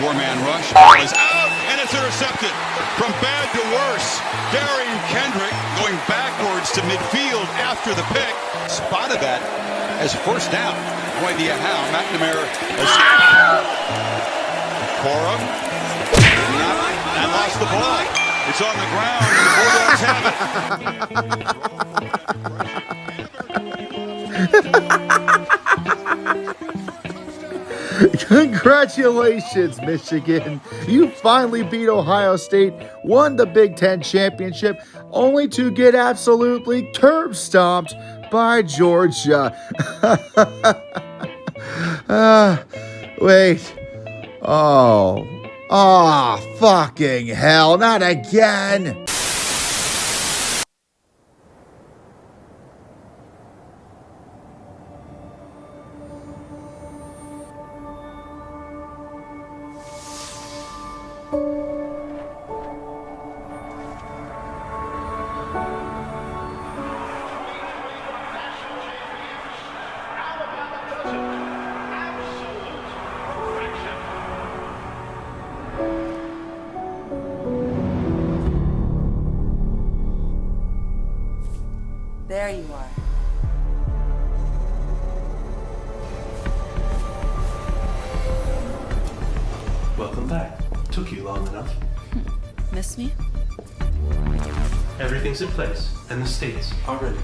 4-man rush. Ball is out, and it's intercepted. From bad to worse. Darian Kendrick going backwards to midfield after the pick. Spotted that as first down. No idea how. McNamara Corum and lost the ball. It's on the ground, and the Bulldogs have it. Congratulations, Michigan. You finally beat Ohio State, won the Big Ten championship, only to get absolutely curb stomped by Georgia. Wait. Oh, fucking hell, not again. There you are. Welcome back. Took you long enough. Miss me? Everything's in place, and the states are ready.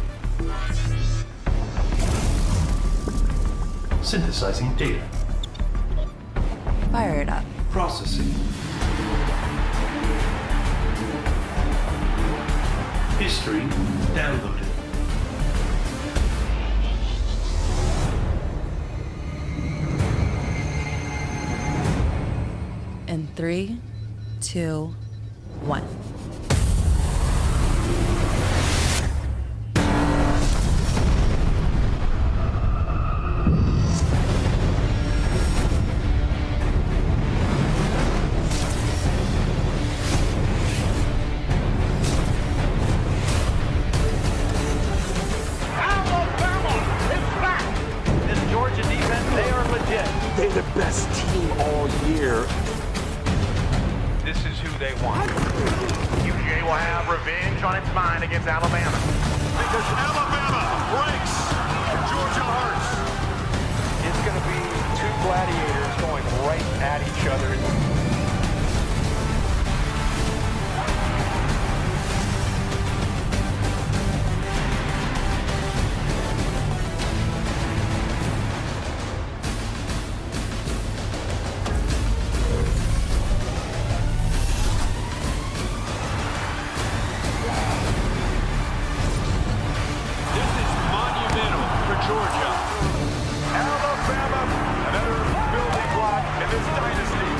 Synthesizing data. Fire it up. Processing. History downloaded. In 3, 2, 1. They're the best team all year. This is who they want. UGA will have revenge on its mind against Alabama. Because Alabama breaks Georgia hearts. It's going to be two gladiators going right at each other. Georgia. Alabama, another building block in this dynasty.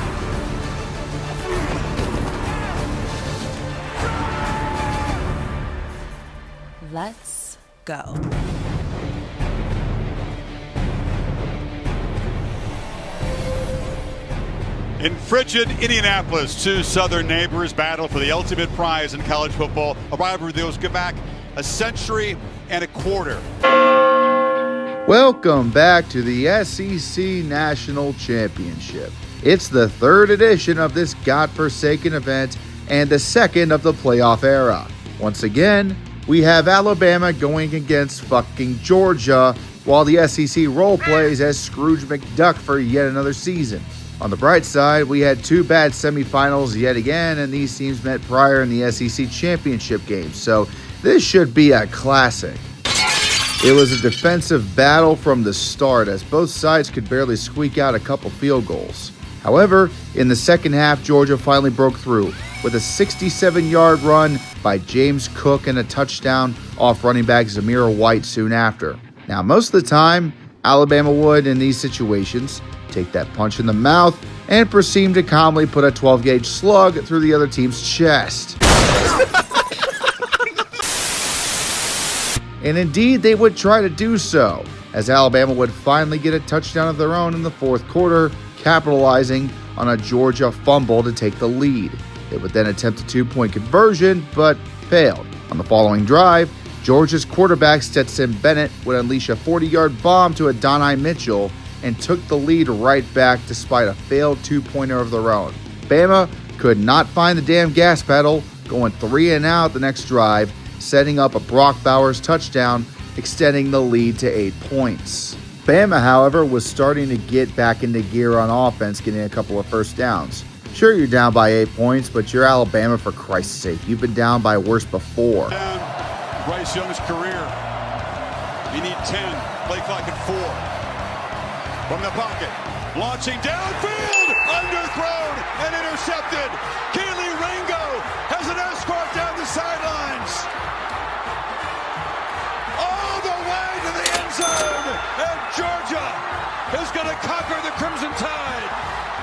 Let's go. In frigid Indianapolis, two Southern neighbors battle for the ultimate prize in college football. A rivalry that goes back a century and a quarter. Welcome back to the SEC National Championship. It's the third edition of this godforsaken event and the second of the playoff era. Once again, we have Alabama going against fucking Georgia, while the SEC role plays as Scrooge McDuck for yet another season. On the bright side, we had two bad semifinals yet again, and these teams met prior in the SEC championship game, so this should be a classic. It was a defensive battle from the start, as both sides could barely squeak out a couple field goals. However, in the second half, Georgia finally broke through with a 67-yard run by James Cook and a touchdown off running back Zamir White soon after. Now, most of the time, Alabama would, in these situations, take that punch in the mouth and proceed to calmly put a 12-gauge slug through the other team's chest. And indeed, they would try to do so, as Alabama would finally get a touchdown of their own in the fourth quarter, capitalizing on a Georgia fumble to take the lead. They would then attempt a two-point conversion, but failed. On the following drive, Georgia's quarterback Stetson Bennett would unleash a 40-yard bomb to Adonai Mitchell and took the lead right back despite a failed two-pointer of their own. Bama could not find the damn gas pedal, going 3-and-out the next drive, setting up a Brock Bowers touchdown, extending the lead to 8 points. Bama, however, was starting to get back into gear on offense, getting a couple of first downs. Sure, you're down by 8 points, but you're Alabama for Christ's sake. You've been down by worse before. Bryce Young's career. You need 10. Play clock at 4. From the pocket. Launching downfield. Underthrown and intercepted. Keely Ringo has an escort down the sidelines. All the way to the end zone. And Georgia is going to conquer the Crimson Tide.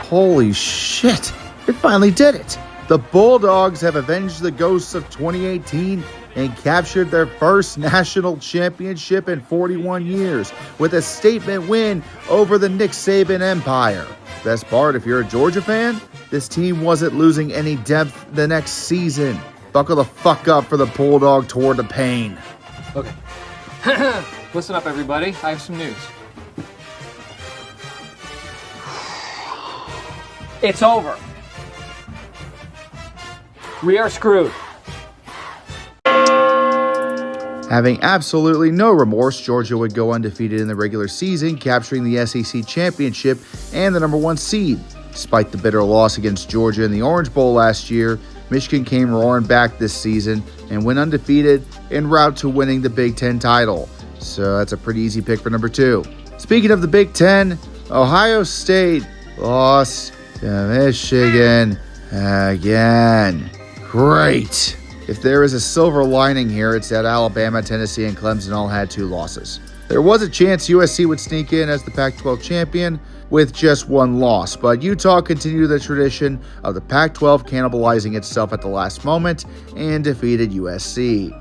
Holy shit. It finally did it. The Bulldogs have avenged the ghosts of 2018 and captured their first national championship in 41 years with a statement win over the Nick Saban Empire. Best part, if you're a Georgia fan, this team wasn't losing any depth the next season. Buckle the fuck up for the Bulldog Tour de Pain. Okay. Listen up, everybody. I have some news. It's over. We are screwed. Having absolutely no remorse, Georgia would go undefeated in the regular season, capturing the SEC championship and the #1 seed. Despite the bitter loss against Georgia in the Orange Bowl last year, Michigan came roaring back this season and went undefeated en route to winning the Big Ten title. So that's a pretty easy pick for number 2. Speaking of the Big Ten, Ohio State lost to Michigan again. Great. If there is a silver lining here, it's that Alabama, Tennessee, and Clemson all had 2 losses. There was a chance USC would sneak in as the Pac-12 champion with just 1 loss, but Utah continued the tradition of the Pac-12 cannibalizing itself at the last moment and defeated USC.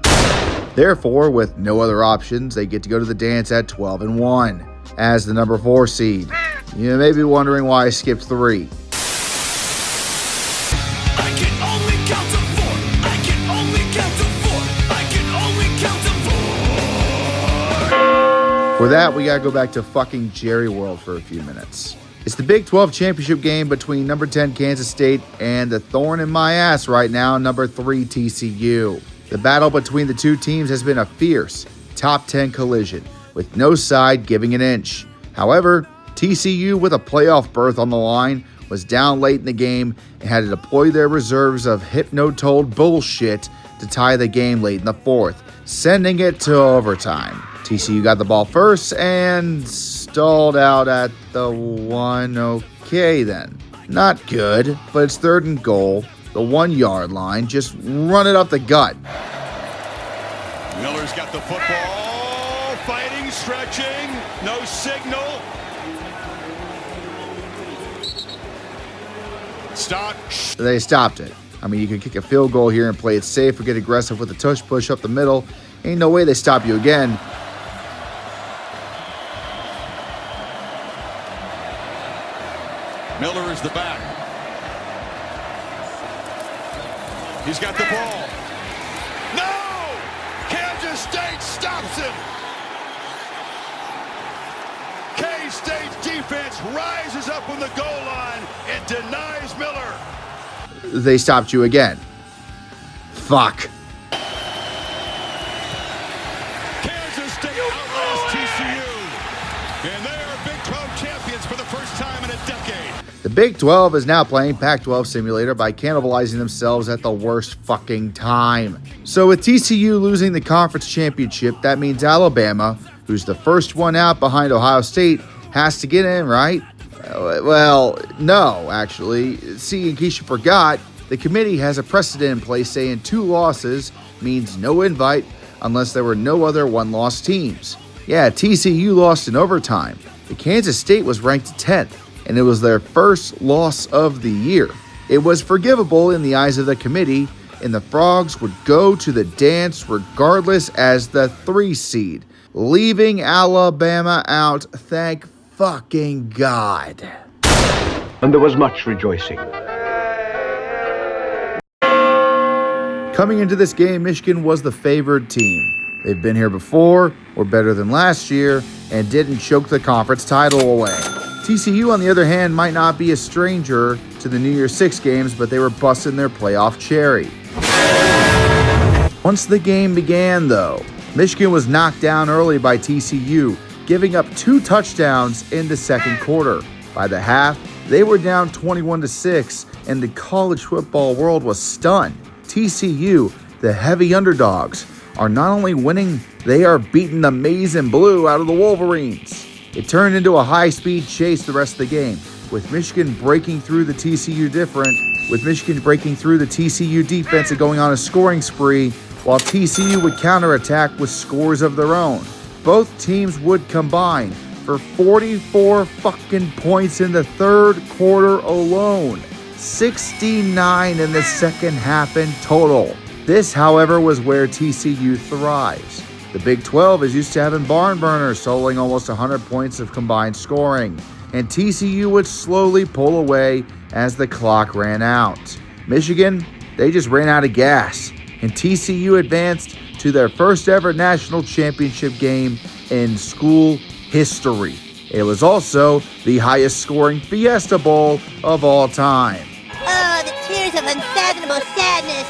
Therefore, with no other options, they get to go to the dance at 12-1 as the number 4 seed. You may be wondering why I skipped 3. For that, we gotta go back to fucking Jerry World for a few minutes. It's the Big 12 championship game between number 10 Kansas State and the thorn in my ass right now, number 3 TCU. The battle between the two teams has been a fierce top 10 collision, with no side giving an inch. However, TCU, with a playoff berth on the line, was down late in the game and had to deploy their reserves of hypno-told bullshit to tie the game late in the 4th, sending it to overtime. TCU got the ball first and stalled out at the 1. Okay then. Not good, but it's 3rd and goal. The 1-yard line. Just run it up the gut. Miller's got the football. Fighting, stretching. No signal. Stop. They stopped it. I mean, you could kick a field goal here and play it safe or get aggressive with a tush push up the middle. Ain't no way they stop you again. Miller is the back. He's got the ball. No! Kansas State stops him. K-State's defense rises up on the goal line and denies Miller. They stopped you again. Fuck. Kansas State outlasts TCU. And they are Big 12 champions for the first time in a decade. The Big 12 is now playing Pac-12 Simulator by cannibalizing themselves at the worst fucking time. So with TCU losing the conference championship, that means Alabama, who's the first one out behind Ohio State, has to get in, right? Well, no, actually. See, in case you forgot, the committee has a precedent in place saying 2 losses means no invite unless there were no other 1-loss teams. Yeah, TCU lost in overtime. The Kansas State was ranked 10th, and it was their first loss of the year. It was forgivable in the eyes of the committee, and the Frogs would go to the dance regardless as the 3 seed, leaving Alabama out, thank fucking God. And there was much rejoicing. Coming into this game, Michigan was the favored team. They've been here before, were better than last year, and didn't choke the conference title away. TCU, on the other hand, might not be a stranger to the New Year's Six games, but they were busting their playoff cherry. Once the game began, though, Michigan was knocked down early by TCU, giving up 2 touchdowns in the second quarter. By the half, they were down 21-6, and the college football world was stunned. TCU, the heavy underdogs, are not only winning, they are beating the maize and blue out of the Wolverines. It turned into a high-speed chase the rest of the game, with Michigan breaking through the TCU defense and going on a scoring spree, while TCU would counterattack with scores of their own. Both teams would combine for 44 fucking points in the third quarter alone. 69 in the second half in total. This, however, was where TCU thrives. The Big 12 is used to having barn burners totaling almost 100 points of combined scoring, and TCU would slowly pull away as the clock ran out. Michigan, they just ran out of gas, and TCU advanced to their first ever national championship game in school history. It was also the highest scoring Fiesta Bowl of all time. Oh, the tears of unfathomable sadness.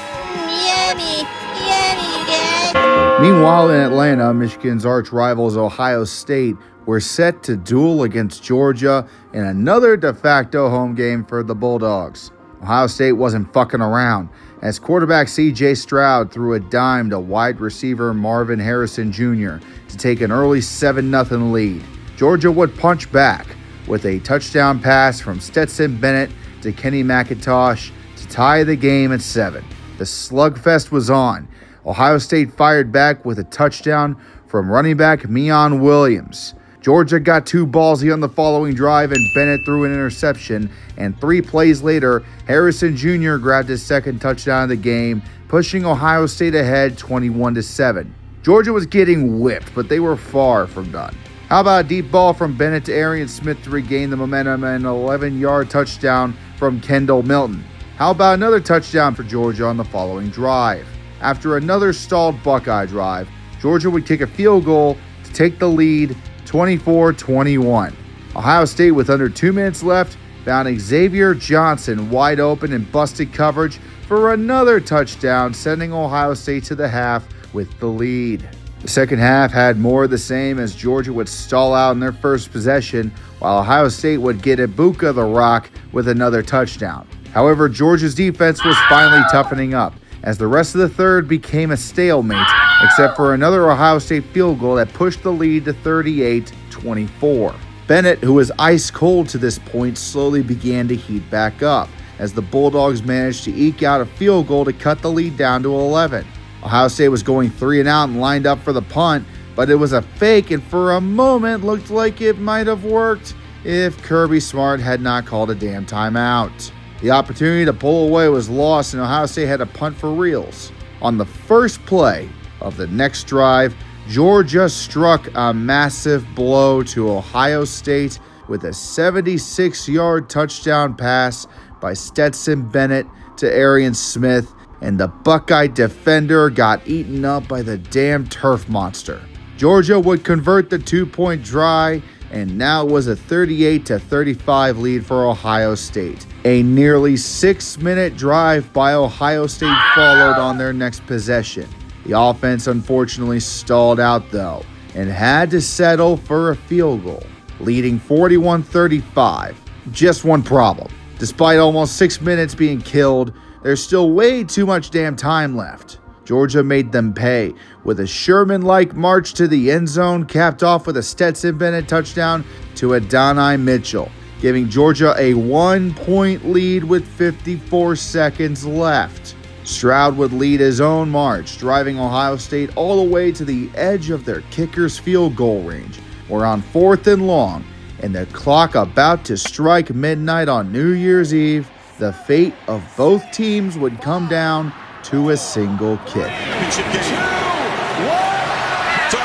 Yummy, yummy, you guys. Meanwhile, in Atlanta, Michigan's arch rivals Ohio State were set to duel against Georgia in another de facto home game for the Bulldogs. Ohio State wasn't fucking around, as quarterback C.J. Stroud threw a dime to wide receiver Marvin Harrison Jr. to take an early 7-0 lead. Georgia would punch back with a touchdown pass from Stetson Bennett to Kenny McIntosh to tie the game at 7. The slugfest was on. Ohio State fired back with a touchdown from running back Meon Williams. Georgia got too ballsy on the following drive and Bennett threw an interception, and 3 plays later, Harrison Jr. grabbed his second touchdown of the game, pushing Ohio State ahead 21-7. Georgia was getting whipped, but they were far from done. How about a deep ball from Bennett to Arian Smith to regain the momentum and an 11-yard touchdown from Kendall Milton? How about another touchdown for Georgia on the following drive? After another stalled Buckeye drive, Georgia would kick a field goal to take the lead 24-21. Ohio State, with under 2 minutes left, found Xavier Johnson wide open in busted coverage for another touchdown, sending Ohio State to the half with the lead. The second half had more of the same, as Georgia would stall out in their first possession, while Ohio State would get Ibuka the Rock with another touchdown. However, Georgia's defense was finally toughening up, as the rest of the third became a stalemate, except for another Ohio State field goal that pushed the lead to 38-24. Bennett, who was ice cold to this point, slowly began to heat back up, as the Bulldogs managed to eke out a field goal to cut the lead down to 11. Ohio State was going 3 and out and lined up for the punt, but it was a fake, and for a moment looked like it might have worked if Kirby Smart had not called a damn timeout. The opportunity to pull away was lost, and Ohio State had to punt for reals. On the first play of the next drive, Georgia struck a massive blow to Ohio State with a 76-yard touchdown pass by Stetson Bennett to Arian Smith, and the Buckeye defender got eaten up by the damn turf monster. Georgia would convert the 2-point try, and now it was a 38-35 lead for Ohio State. A nearly 6-minute drive by Ohio State followed on their next possession. The offense unfortunately stalled out though, and had to settle for a field goal, leading 41-35. Just one problem. Despite almost 6 minutes being killed, there's still way too much damn time left. Georgia made them pay with a Sherman-like march to the end zone, capped off with a Stetson Bennett touchdown to Adonai Mitchell, giving Georgia a 1-point lead with 54 seconds left. Stroud would lead his own march, driving Ohio State all the way to the edge of their kicker's field goal range. We're on 4th and long, and the clock about to strike midnight on New Year's Eve. The fate of both teams would come down to a single kick. It's on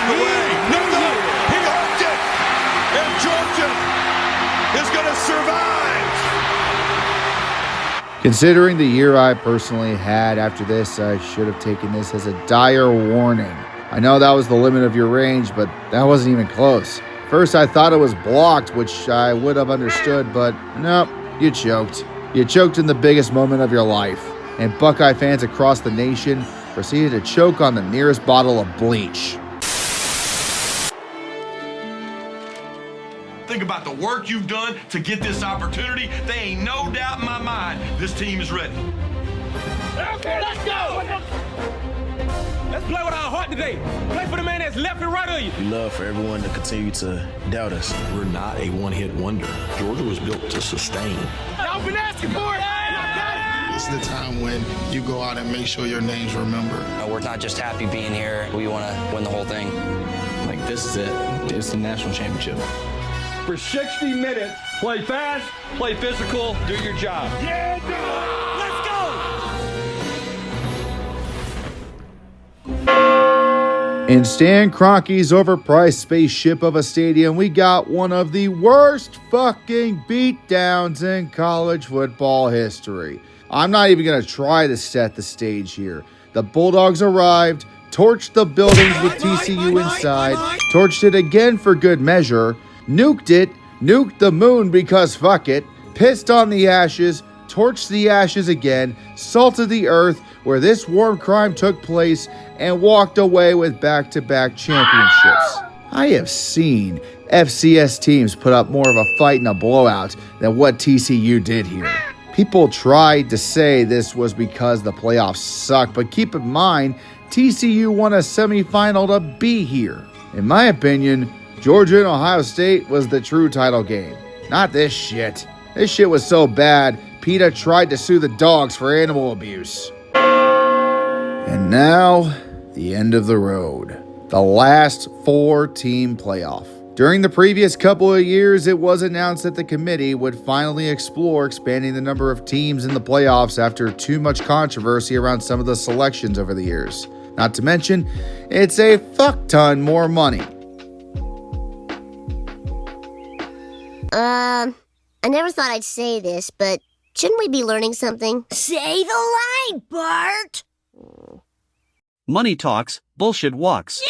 the way. No, he hooked it. And Georgia is going to survive. Considering the year I personally had after this, I should have taken this as a dire warning. I know that was the limit of your range, but that wasn't even close. First, I thought it was blocked, which I would have understood, but nope, you choked. You choked in the biggest moment of your life, and Buckeye fans across the nation proceeded to choke on the nearest bottle of bleach. Think about the work you've done to get this opportunity. There ain't no doubt in my mind this team is ready. Okay, let's go! Let's play with our heart today. Play for the man that's left and right of you. We love for everyone to continue to doubt us. We're not a one-hit wonder. Georgia was built to sustain. Y'all been asking for it. It's the time when you go out and make sure your name's remembered. We're not just happy being here. We want to win the whole thing. Like, this is it. It's the national championship. For 60 minutes, play fast, play physical, do your job. Yeah, let's go! In Stan Kroenke's overpriced spaceship of a stadium, we got one of the worst fucking beatdowns in college football history. I'm not even going to try to set the stage here. The Bulldogs arrived, torched the buildings with TCU inside, torched it again for good measure, nuked it, nuked the moon because fuck it, pissed on the ashes, torched the ashes again, salted the earth where this war crime took place, and walked away with back-to-back championships. I have seen FCS teams put up more of a fight and a blowout than what TCU did here. People tried to say this was because the playoffs suck, but keep in mind, TCU won a semifinal to be here. In my opinion, Georgia and Ohio State was the true title game, not this shit. This shit was so bad, PETA tried to sue the dogs for animal abuse. And now, the end of the road. The last 4-team playoff. During the previous couple of years, it was announced that the committee would finally explore expanding the number of teams in the playoffs after too much controversy around some of the selections over the years. Not to mention, it's a fuck ton more money. I never thought I'd say this, but shouldn't we be learning something? Say the line, Bart! Money talks, bullshit walks.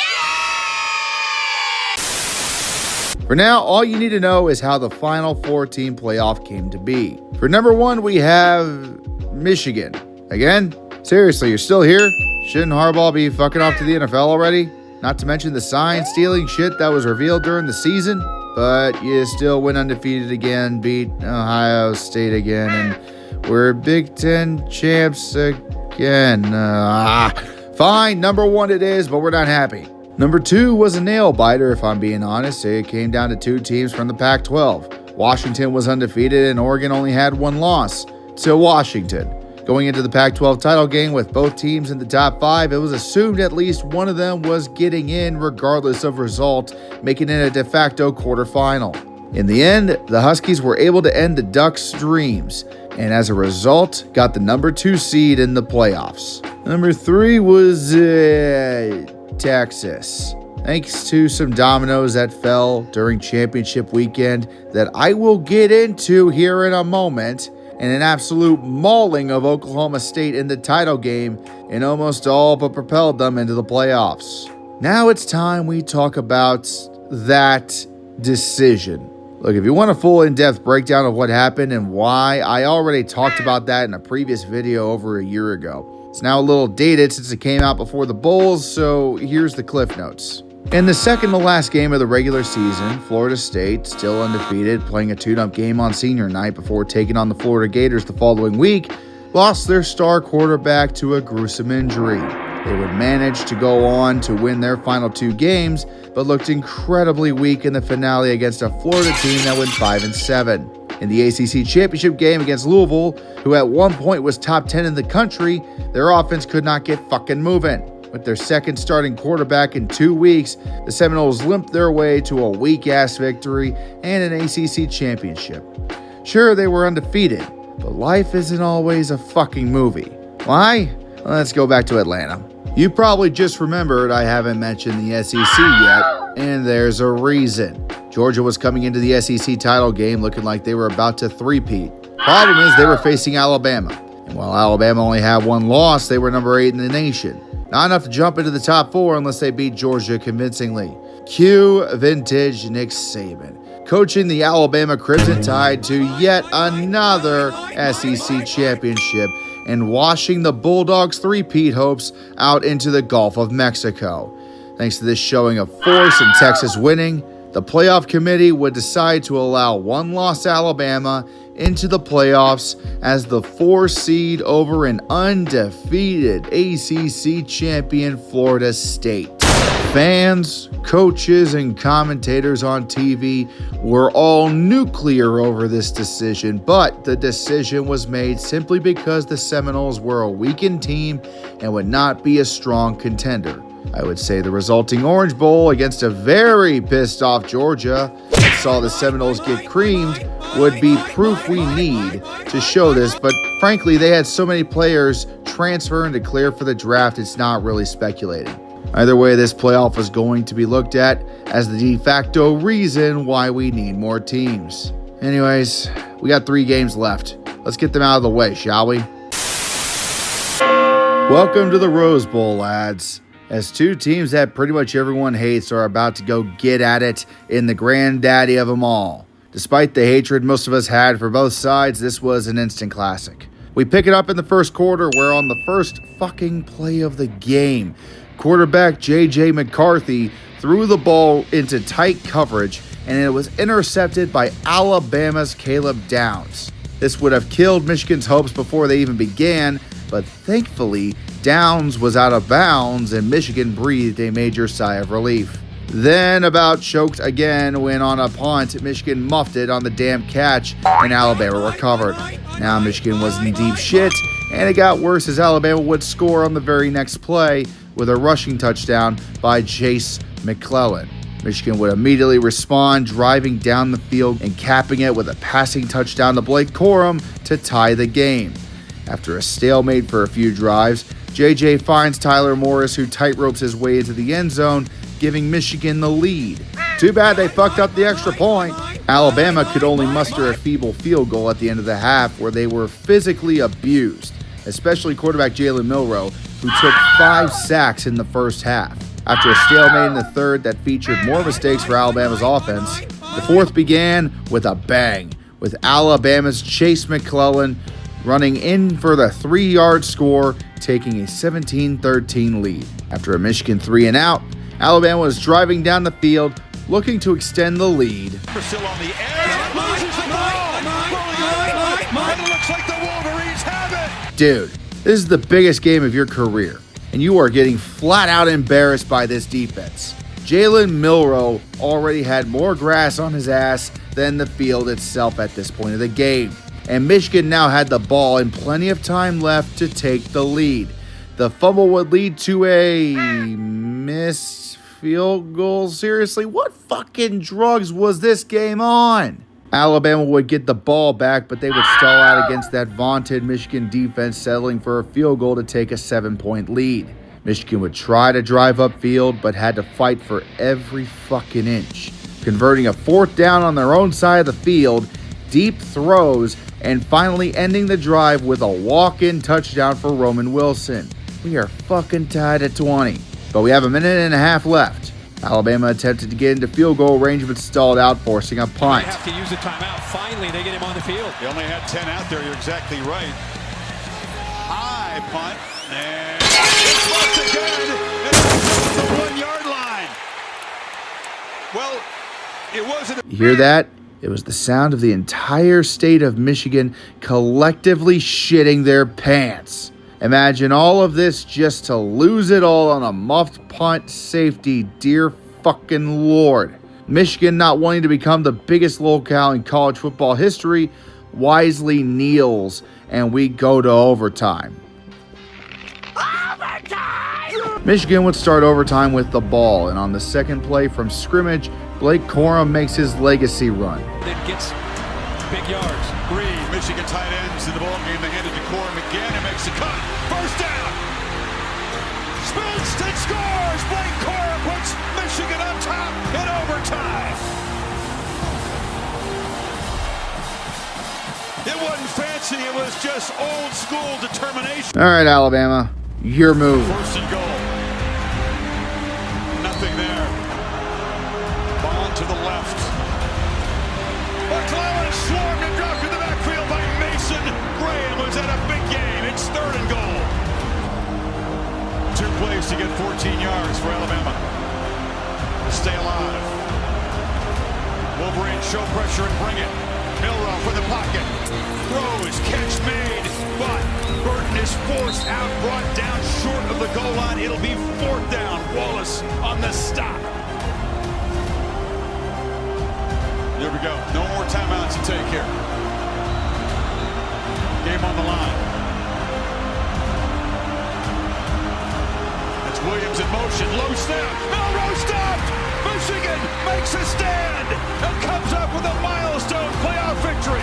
For now, all you need to know is how the final 4-team playoff came to be. For number 1, we have Michigan. Again, seriously, you're still here? Shouldn't Harbaugh be fucking off to the NFL already? Not to mention the sign-stealing shit that was revealed during the season. But you still went undefeated again, beat Ohio State again, and we're Big Ten champs again. Fine, number 1 it is, but we're not happy. Number 2 was a nail-biter, if I'm being honest. It came down to 2 teams from the Pac-12. Washington was undefeated, and Oregon only had 1 loss to Washington. Going into the Pac-12 title game with both teams in the top 5, it was assumed at least one of them was getting in regardless of result, making it a de facto quarterfinal. In the end, the Huskies were able to end the Ducks' dreams, and as a result, got the number 2 seed in the playoffs. Number 3 was Texas. Thanks to some dominoes that fell during championship weekend that I will get into here in a moment, and an absolute mauling of Oklahoma State in the title game, and almost all but propelled them into the playoffs. Now it's time we talk about that decision. Look, if you want a full in-depth breakdown of what happened and why, I already talked about that in a previous video over a year ago. It's now a little dated since it came out before the Bowls, so here's the cliff notes. In the second to last game of the regular season, Florida State, still undefeated, playing a tune-up game on senior night before taking on the Florida Gators the following week, lost their star quarterback to a gruesome injury. They would manage to go on to win their final 2 games, but looked incredibly weak in the finale against a Florida team that went 5-7. In the ACC championship game against Louisville, who at one point was top 10 in the country, their offense could not get fucking moving. With their second starting quarterback in 2 weeks, the Seminoles limped their way to a weak-ass victory and an ACC championship. Sure, they were undefeated, but life isn't always a fucking movie. Why? Let's go back to Atlanta. You probably just remembered I haven't mentioned the SEC yet, and there's a reason. Georgia was coming into the SEC title game looking like they were about to three-peat. Problem is, they were facing Alabama. And while Alabama only had 1 loss, they were number 8 in the nation. Not enough to jump into the top 4 unless they beat Georgia convincingly. Cue vintage Nick Saban, coaching the Alabama Crimson Tide to yet another SEC championship and washing the Bulldogs' three-peat hopes out into the Gulf of Mexico. Thanks to this showing of force and Texas winning, the playoff committee would decide to allow one-loss Alabama into the playoffs as the 4 seed over an undefeated ACC champion Florida State. Fans, coaches, and commentators on TV were all nuclear over this decision, but the decision was made simply because the Seminoles were a weakened team and would not be a strong contender. I would say the resulting Orange Bowl against a very pissed off Georgia that saw the Seminoles get creamed would be proof we need to show this, but frankly, they had so many players transfer and declare for the draft, it's not really speculating. Either way, this playoff is going to be looked at as the de facto reason why we need more teams. Anyways, we got 3 games left. Let's get them out of the way, shall we? Welcome to the Rose Bowl, lads. As 2 teams that pretty much everyone hates are about to go get at it in the granddaddy of them all. Despite the hatred most of us had for both sides, this was an instant classic. We pick it up in the first quarter, where on the first fucking play of the game, quarterback J.J. McCarthy threw the ball into tight coverage, and it was intercepted by Alabama's Caleb Downs. This would have killed Michigan's hopes before they even began, but thankfully, Downs was out of bounds and Michigan breathed a major sigh of relief. Then about choked again when on a punt, Michigan muffed it on the damn catch and Alabama recovered. Now Michigan was in deep shit, and it got worse as Alabama would score on the very next play with a rushing touchdown by Chase McClellan. Michigan would immediately respond, driving down the field and capping it with a passing touchdown to Blake Corum to tie the game. After a stalemate for a few drives, JJ finds Tyler Morris, who tightropes his way into the end zone, giving Michigan the lead. Too bad they fucked up the extra point. Alabama could only muster a feeble field goal at the end of the half, where they were physically abused, especially quarterback Jalen Milroe, who took 5 sacks in the first half. After a stalemate in the third that featured more mistakes for Alabama's offense, the fourth began with a bang, with Alabama's Chase McClellan running in for the 3-yard score, taking a 17-13 lead. After a Michigan 3-and-out, Alabama was driving down the field, looking to extend the lead. Still on the edge, loses the ball, and it looks like the Wolverines have it. Dude, this is the biggest game of your career, and you are getting flat out embarrassed by this defense. Jalen Milroe already had more grass on his ass than the field itself at this point of the game, and Michigan now had the ball and plenty of time left to take the lead. The fumble would lead to a missed field goal. Seriously, what fucking drugs was this game on? Alabama would get the ball back, but they would stall out against that vaunted Michigan defense, settling for a field goal to take a 7-point lead. Michigan would try to drive upfield, but had to fight for every fucking inch, converting a 4th down on their own side of the field, deep throws, and finally ending the drive with a walk-in touchdown for Roman Wilson. We are fucking tied at 20, but we have a minute and a half left. Alabama attempted to get into field goal range, but stalled out, forcing a punt. They have to use a timeout. Finally, they get him on the field. They only had 10 out there. You're exactly right. High punt, and it's again. It's the 1-yard line. Well, it wasn't. You hear that? It was the sound of the entire state of Michigan collectively shitting their pants. Imagine all of this just to lose it all on a muffed punt safety, dear fucking Lord. Michigan, not wanting to become the biggest locale in college football history, wisely kneels, and we go to overtime. Michigan would start overtime with the ball, and on the second play from scrimmage, Blake Corum makes his legacy run. Then gets big yards. 3 Michigan tight ends in the ball game. They hand it to Corum again and makes the cut. First down. Spins and scores. Blake Corum puts Michigan on top in overtime. It wasn't fancy. It was just old school determination. All right, Alabama, your move. 1st and goal. Nothing there. Ball to the left. McClellan swarmed and dropped in the backfield by Mason Graham, who's had a big game. It's 3rd and goal. 2 plays to get 14 yards for Alabama to stay alive. show pressure and bring it. Milrow from the pocket. Throws, catch made, but Burton is forced out, brought down short of the goal line. It'll be 4th down. Wallace on the stop. There we go. No more timeouts to take here. Game on the line. That's Williams in motion. Low snap. Milrow stopped. Michigan makes a stand and comes up with a milestone playoff victory.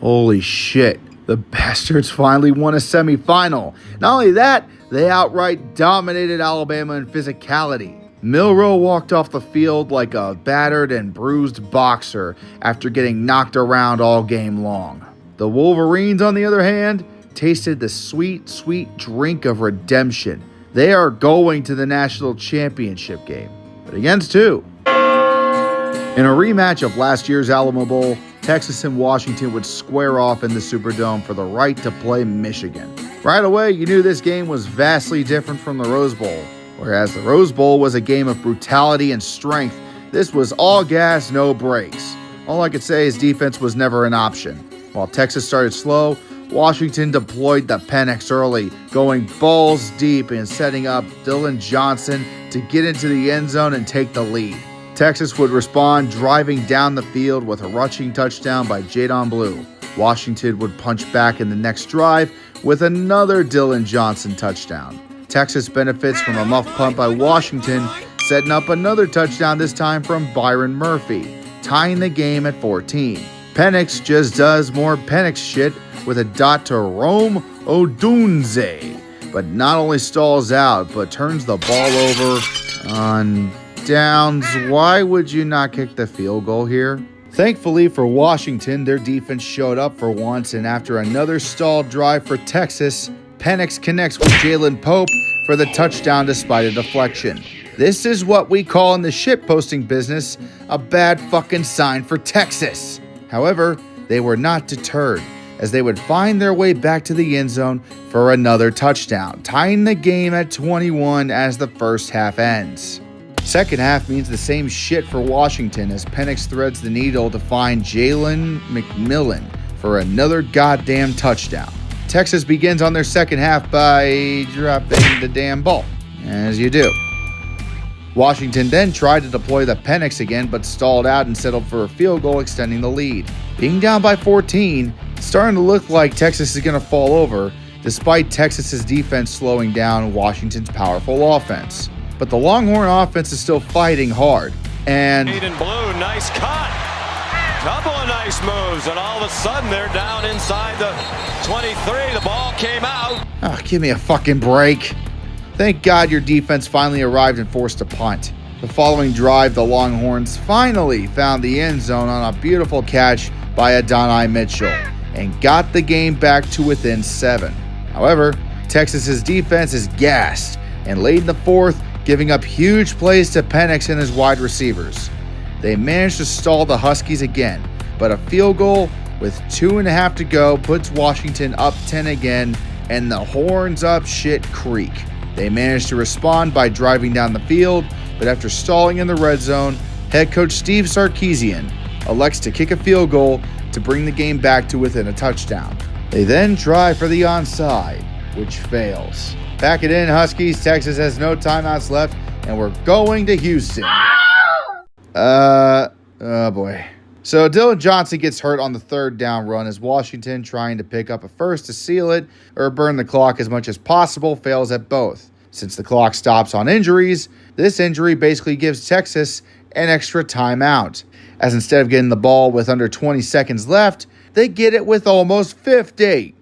Holy shit, the Bastards finally won a semifinal. Not only that, they outright dominated Alabama in physicality. Milrow walked off the field like a battered and bruised boxer after getting knocked around all game long. The Wolverines, on the other hand, tasted the sweet, sweet drink of redemption. They are going to the national championship game, but against who? In a rematch of last year's Alamo Bowl, Texas and Washington would square off in the Superdome for the right to play Michigan. Right away, you knew this game was vastly different from the Rose Bowl. Whereas the Rose Bowl was a game of brutality and strength, this was all gas, no brakes. All I could say is defense was never an option. While Texas started slow, Washington deployed the Penix early, going balls deep and setting up Dylan Johnson to get into the end zone and take the lead. Texas would respond, driving down the field with a rushing touchdown by Jadon Blue. Washington would punch back in the next drive with another Dylan Johnson touchdown. Texas benefits from a muff punt by Washington, setting up another touchdown, this time from Byron Murphy, tying the game at 14. Penix just does more Penix shit with a dot to Rome Odunze, but not only stalls out, but turns the ball over on downs. Why would you not kick the field goal here? Thankfully for Washington, their defense showed up for once, and after another stalled drive for Texas, Penix connects with Jalen Pope for the touchdown despite a deflection. This is what we call in the shitposting business a bad fucking sign for Texas. However, they were not deterred, as they would find their way back to the end zone for another touchdown, tying the game at 21 as the first half ends. Second half means the same shit for Washington as Penix threads the needle to find Jalen McMillan for another goddamn touchdown. Texas begins on their second half by dropping the damn ball, as you do. Washington then tried to deploy the Penix again, but stalled out and settled for a field goal, extending the lead. Being down by 14, it's starting to look like Texas is going to fall over, despite Texas's defense slowing down Washington's powerful offense. But the Longhorn offense is still fighting hard, and in blue, nice cut. Couple of nice moves, and all of a sudden they're down inside the 23. The ball came out. Oh, give me a fucking break. Thank God your defense finally arrived and forced a punt. The following drive, the Longhorns finally found the end zone on a beautiful catch by Adonai Mitchell and got the game back to within 7. However, Texas's defense is gassed, and late in the fourth, giving up huge plays to Penix and his wide receivers. They managed to stall the Huskies again, but a field goal with 2.5 to go puts Washington up 10 again, and the horns up shit creek. They managed to respond by driving down the field, but after stalling in the red zone, head coach Steve Sarkisian elects to kick a field goal to bring the game back to within a touchdown. They then try for the onside, which fails. Pack it in, Huskies. Texas has no timeouts left, and we're going to Houston. Oh boy. So Dylan Johnson gets hurt on the third down run as Washington, trying to pick up a first to seal it or burn the clock as much as possible, fails at both. Since the clock stops on injuries, this injury basically gives Texas an extra timeout, as instead of getting the ball with under 20 seconds left, they get it with almost 50.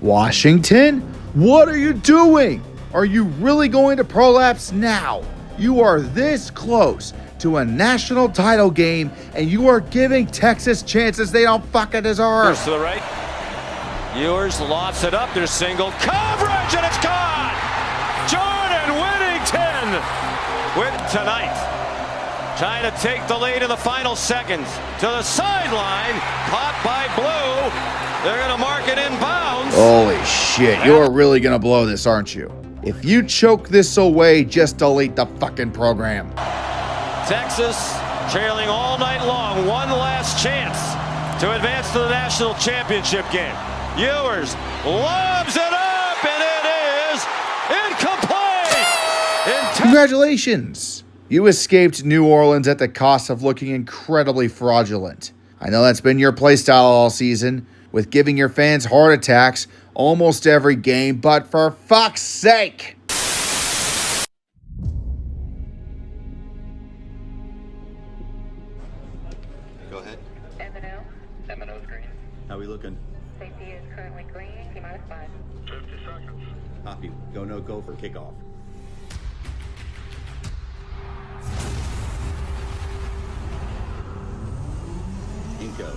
Washington? What are you doing? Are you really going to prolapse now? You are this close to a national title game, and you are giving Texas chances they don't fucking deserve. To the right. Ewers lofts it up. There's single coverage, and it's caught. Jordan Whittington with tonight. Trying to take the lead in the final seconds. To the sideline. Caught by Blue. They're going to mark it inbounds. Holy shit, you're really gonna blow this, aren't you? If you choke this away, just delete the fucking program. Texas trailing all night long. One last chance to advance to the national championship game. Ewers lobs it up, and it is incomplete. Congratulations! You escaped New Orleans at the cost of looking incredibly fraudulent. I know that's been your playstyle all season, with giving your fans heart attacks almost every game, but for fuck's sake! Go ahead. M&O's green. How we looking? Safety is currently green, T-5. 50 seconds. Copy. Go, no go for kickoff. Inco.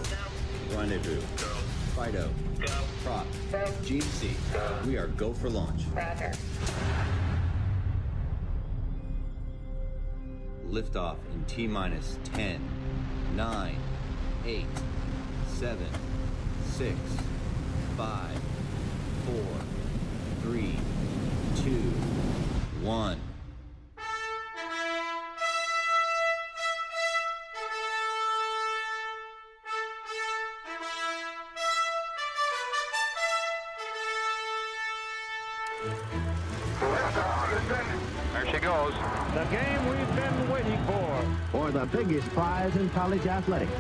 Rendezvous. Go. Fido. Go. Prop. Go. GC. Go. We are go for launch. Roger. Liftoff in T-minus 10, 9, 8, 7, 6, 5, 4, 3, 2, 1. There she goes. The game we've been waiting for the biggest prize in college athletics.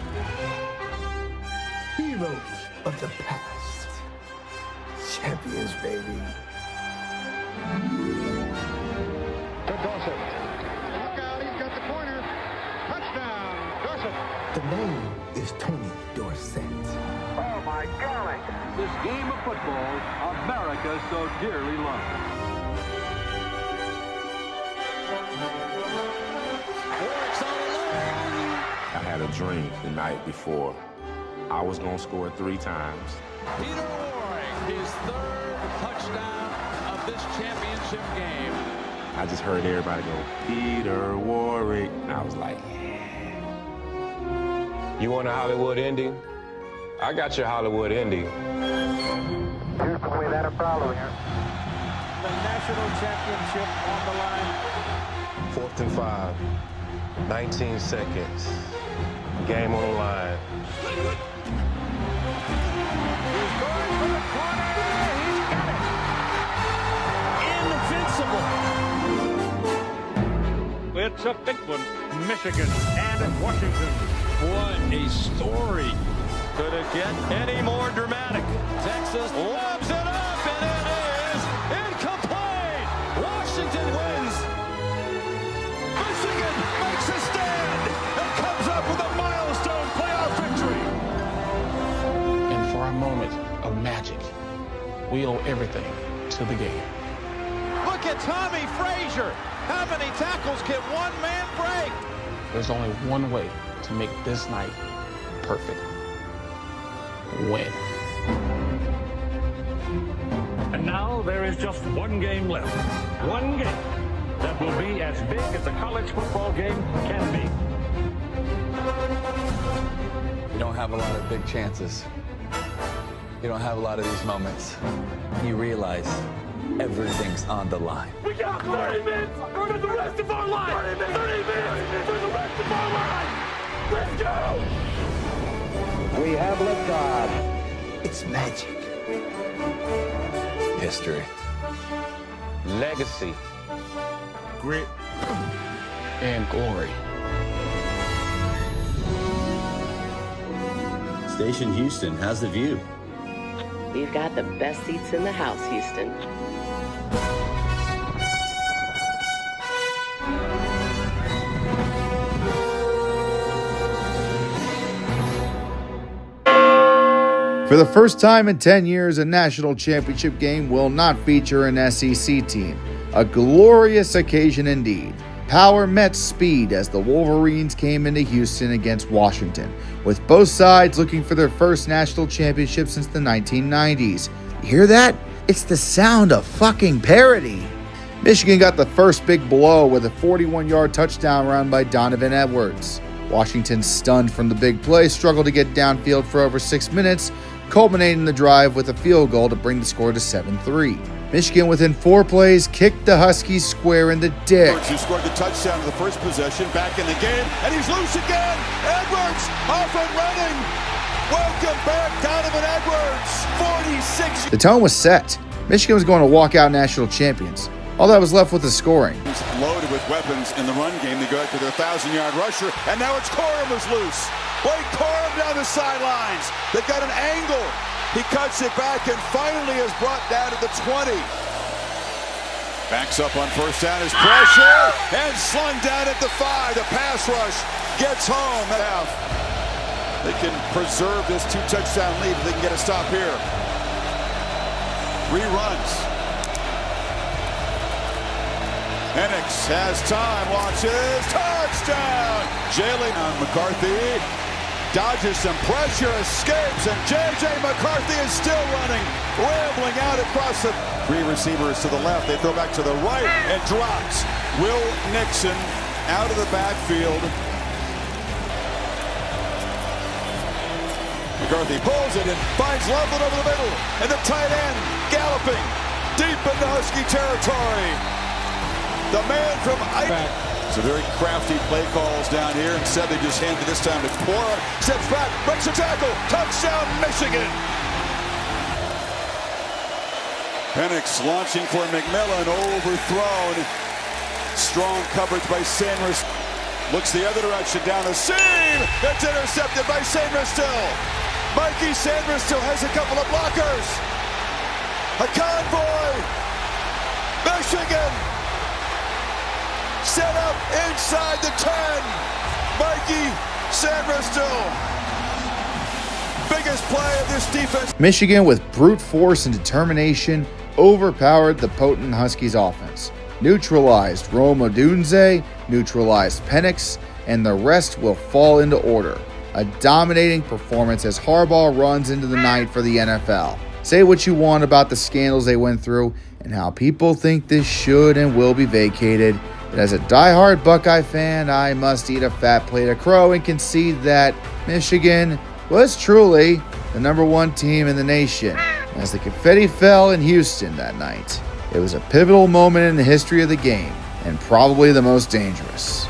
Heroes of the past. Champions, baby. To Dorsett. Look out, he's got the corner. Touchdown, Dorsett. The name is Tony Dorsett. Oh, my golly. This game of football, America so dearly loves. I had a dream the night before. I was going to score 3 times. Peter Warrick, his 3rd touchdown of this championship game. I just heard everybody go, Peter Warrick. And I was like, yeah. You want a Hollywood ending? I got your Hollywood ending. Houston, we've had a problem here. The national championship on the line. 4th and 5. 19 seconds. Game on the line. He's going for the corner. He's got Invincible. It's a big one. Michigan and Washington. What a story. Could it get any more dramatic? Texas lobs it up, and it is incomplete. Washington wins. Michigan makes a stand and comes up with a milestone playoff victory. And for a moment of magic, we owe everything to the game. Look at Tommy Frazier. How many tackles can one man break? There's only one way to make this night perfect. Win. And now there is just one game left. One game that will be as big as a college football game can be. You don't have a lot of big chances. You don't have a lot of these moments. You realize everything's on the line. We got 30 minutes for the rest of our life. 30 minutes for the rest of our life. Let's go. We have liftoff. It's magic. History. Legacy. Grit. And glory. Station Houston, how's the view? We've got the best seats in the house, Houston. For the first time in 10 years, a national championship game will not feature an SEC team. A glorious occasion indeed. Power met speed as the Wolverines came into Houston against Washington, with both sides looking for their first national championship since the 1990s. You hear that? It's the sound of fucking parody. Michigan got the first big blow with a 41-yard touchdown run by Donovan Edwards. Washington, stunned from the big play, struggled to get downfield for over 6 minutes, culminating the drive with a field goal to bring the score to 7-3. Michigan, within 4 plays, kicked the Huskies square in the dick. Edwards, who scored the touchdown in the first possession, back in the game, and he's loose again. Edwards off and running. Welcome back, Donovan Edwards. 46. The tone was set. Michigan was going to walk out national champions. All that was left with the scoring. Loaded with weapons in the run game. They go after their 1,000-yard rusher, and now it's Corum who's loose. Blake Corum down the sidelines. They've got an angle. He cuts it back and finally is brought down at the 20. Backs up on first down, is pressure, and slung down at the 5. The pass rush gets home. They can preserve this 2-touchdown lead if they can get a stop here. 3 runs. Penix has time, launches, touchdown! Jalen McCarthy dodges some pressure, escapes, and J.J. McCarthy is still running, rambling out across the 3 receivers to the left. They throw back to the right and drops. Will Nixon out of the backfield. McCarthy pulls it and finds Loveland over the middle, and the tight end galloping deep into Husky territory. The man from It's a very crafty play calls down here. Instead, they just hand it this time to Cora. Steps back, breaks a tackle. Touchdown, Michigan. Penix launching for McMillan, overthrown. Strong coverage by Sanders. Looks the other direction down the seam. It's intercepted by Sanders still. Mikey Sanders still has a couple of blockers. A convoy. Michigan set up inside the 10. Mikey Sanders still. Biggest play of this defense. Michigan, with brute force and determination, overpowered the potent Huskies offense. Neutralized Rome Odunze, neutralized Penix, and the rest will fall into order. A dominating performance as Harbaugh runs into the night for the NFL. Say what you want about the scandals they went through and how people think this should and will be vacated, but as a diehard Buckeye fan, I must eat a fat plate of crow and concede that Michigan was truly the #1 team in the nation as the confetti fell in Houston that night. It was a pivotal moment in the history of the game, and probably the most dangerous.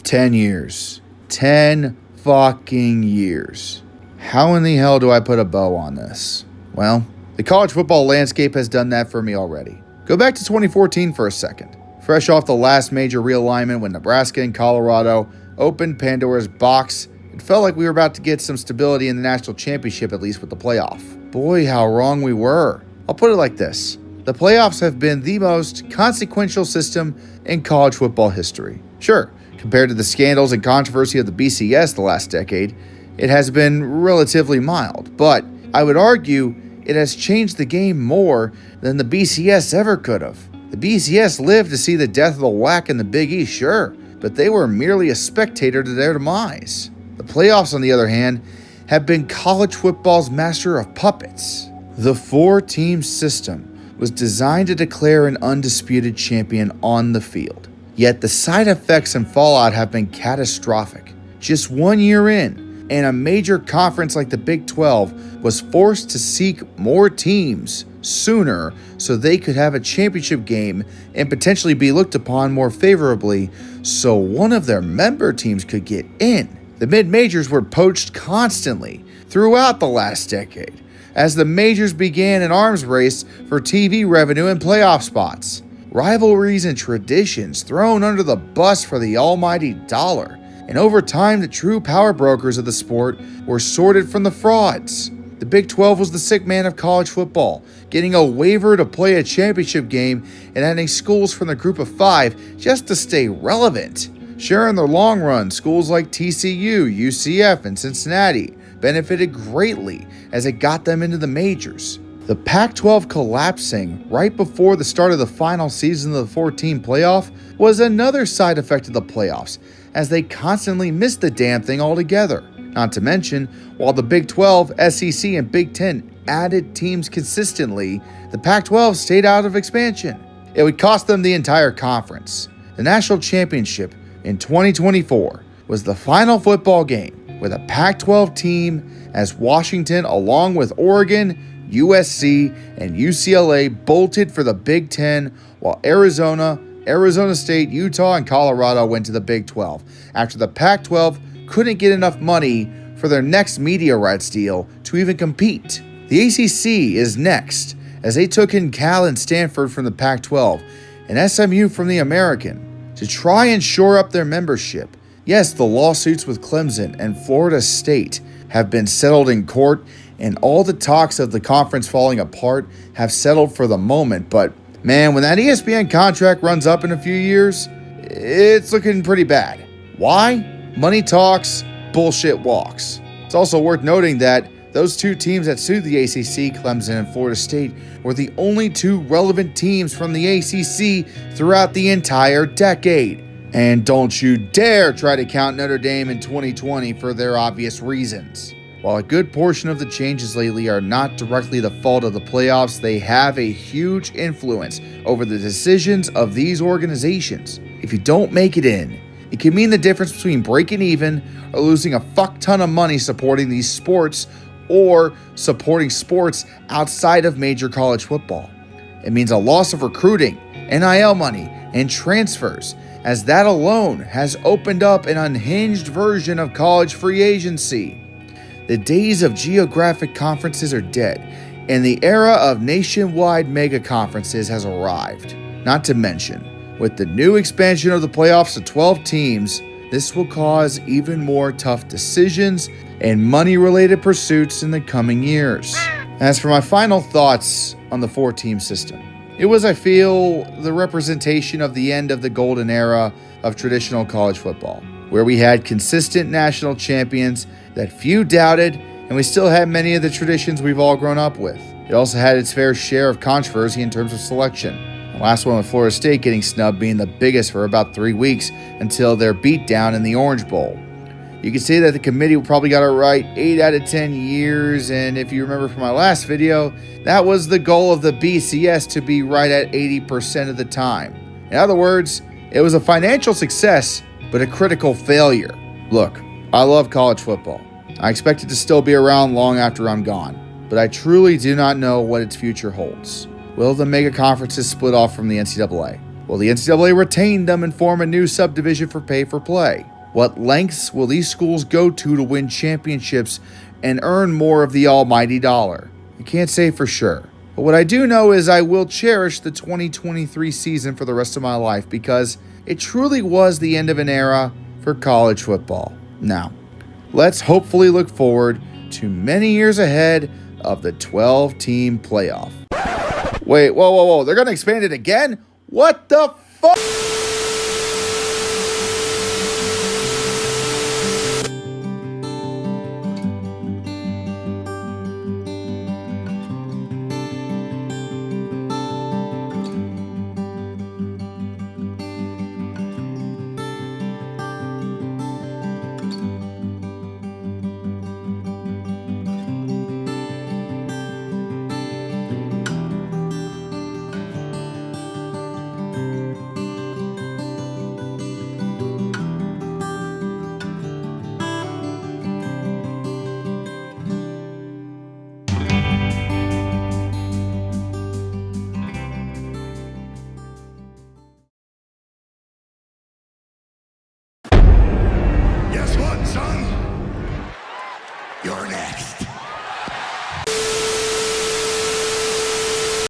10 years. 10 fucking years. How in the hell do I put a bow on this? Well, the college football landscape has done that for me already. Go back to 2014 for a second. Fresh off the last major realignment when Nebraska and Colorado opened Pandora's box, it felt like we were about to get some stability in the national championship, at least with the playoff. Boy, how wrong we were. I'll put it like this. The playoffs have been the most consequential system in college football history. Sure, compared to the scandals and controversy of the BCS the last decade, it has been relatively mild, but I would argue it has changed the game more than the BCS ever could have. The BCS lived to see the death of the WAC and the Big East, sure, but they were merely a spectator to their demise. The playoffs, on the other hand, have been college football's master of puppets. The 4-team system was designed to declare an undisputed champion on the field. Yet the side effects and fallout have been catastrophic. Just 1 year in, and a major conference like the Big 12 was forced to seek more teams sooner so they could have a championship game and potentially be looked upon more favorably so one of their member teams could get in. The mid-majors were poached constantly throughout the last decade as the majors began an arms race for TV revenue and playoff spots. Rivalries and traditions thrown under the bus for the almighty dollar. And over time, the true power brokers of the sport were sorted from the frauds. The Big 12 was the sick man of college football, getting a waiver to play a championship game and adding schools from the group of 5 just to stay relevant. Sure, in the long run, schools like TCU, UCF, and Cincinnati benefited greatly as it got them into the majors. The Pac-12 collapsing right before the start of the final season of the 14 playoff was another side effect of the playoffs, as they constantly missed the damn thing altogether. Not to mention, while the Big 12, SEC, and Big 10 added teams consistently, the Pac-12 stayed out of expansion. It would cost them the entire conference. The national championship in 2024 was the final football game with a Pac-12 team as Washington, along with Oregon, USC, and UCLA bolted for the Big Ten, while Arizona State, Utah, and Colorado went to the Big 12 after the Pac-12 couldn't get enough money for their next media rights deal to even compete. The ACC is next, as they took in Cal and Stanford from the Pac-12 and SMU from the American to try and shore up their membership. Yes, the lawsuits with Clemson and Florida State have been settled in court, and all the talks of the conference falling apart have settled for the moment, but man, when that ESPN contract runs up in a few years, it's looking pretty bad. Why? Money talks, bullshit walks. It's also worth noting that those two teams that sued the ACC, Clemson and Florida State, were the only two relevant teams from the ACC throughout the entire decade. And don't you dare try to count Notre Dame in 2020 for their obvious reasons. While a good portion of the changes lately are not directly the fault of the playoffs, they have a huge influence over the decisions of these organizations. If you don't make it in, it can mean the difference between breaking even or losing a fuck ton of money supporting these sports or supporting sports outside of major college football. It means a loss of recruiting, NIL money, and transfers, as that alone has opened up an unhinged version of college free agency. The days of geographic conferences are dead, and the era of nationwide mega conferences has arrived. Not to mention, with the new expansion of the playoffs to 12 teams, this will cause even more tough decisions and money-related pursuits in the coming years. As for my final thoughts on the 4-team system, it was, I feel, the representation of the end of the golden era of traditional college football, where we had consistent national champions that few doubted, and we still had many of the traditions we've all grown up with. It also had its fair share of controversy in terms of selection. The last one with Florida State getting snubbed being the biggest for about 3 weeks until their beatdown in the Orange Bowl. You can say that the committee probably got it right 8 out of 10 years, and if you remember from my last video, that was the goal of the BCS, to be right at 80% of the time. In other words, it was a financial success, but a critical failure. Look, I love college football. I expect it to still be around long after I'm gone, but I truly do not know what its future holds. Will the mega conferences split off from the NCAA? Will the NCAA retain them and form a new subdivision for pay-for-play? What lengths will these schools go to win championships and earn more of the almighty dollar? I can't say for sure. But what I do know is I will cherish the 2023 season for the rest of my life, because it truly was the end of an era for college football. Now, let's hopefully look forward to many years ahead of the 12-team playoff. Wait, whoa. They're going to expand it again? What the fuck?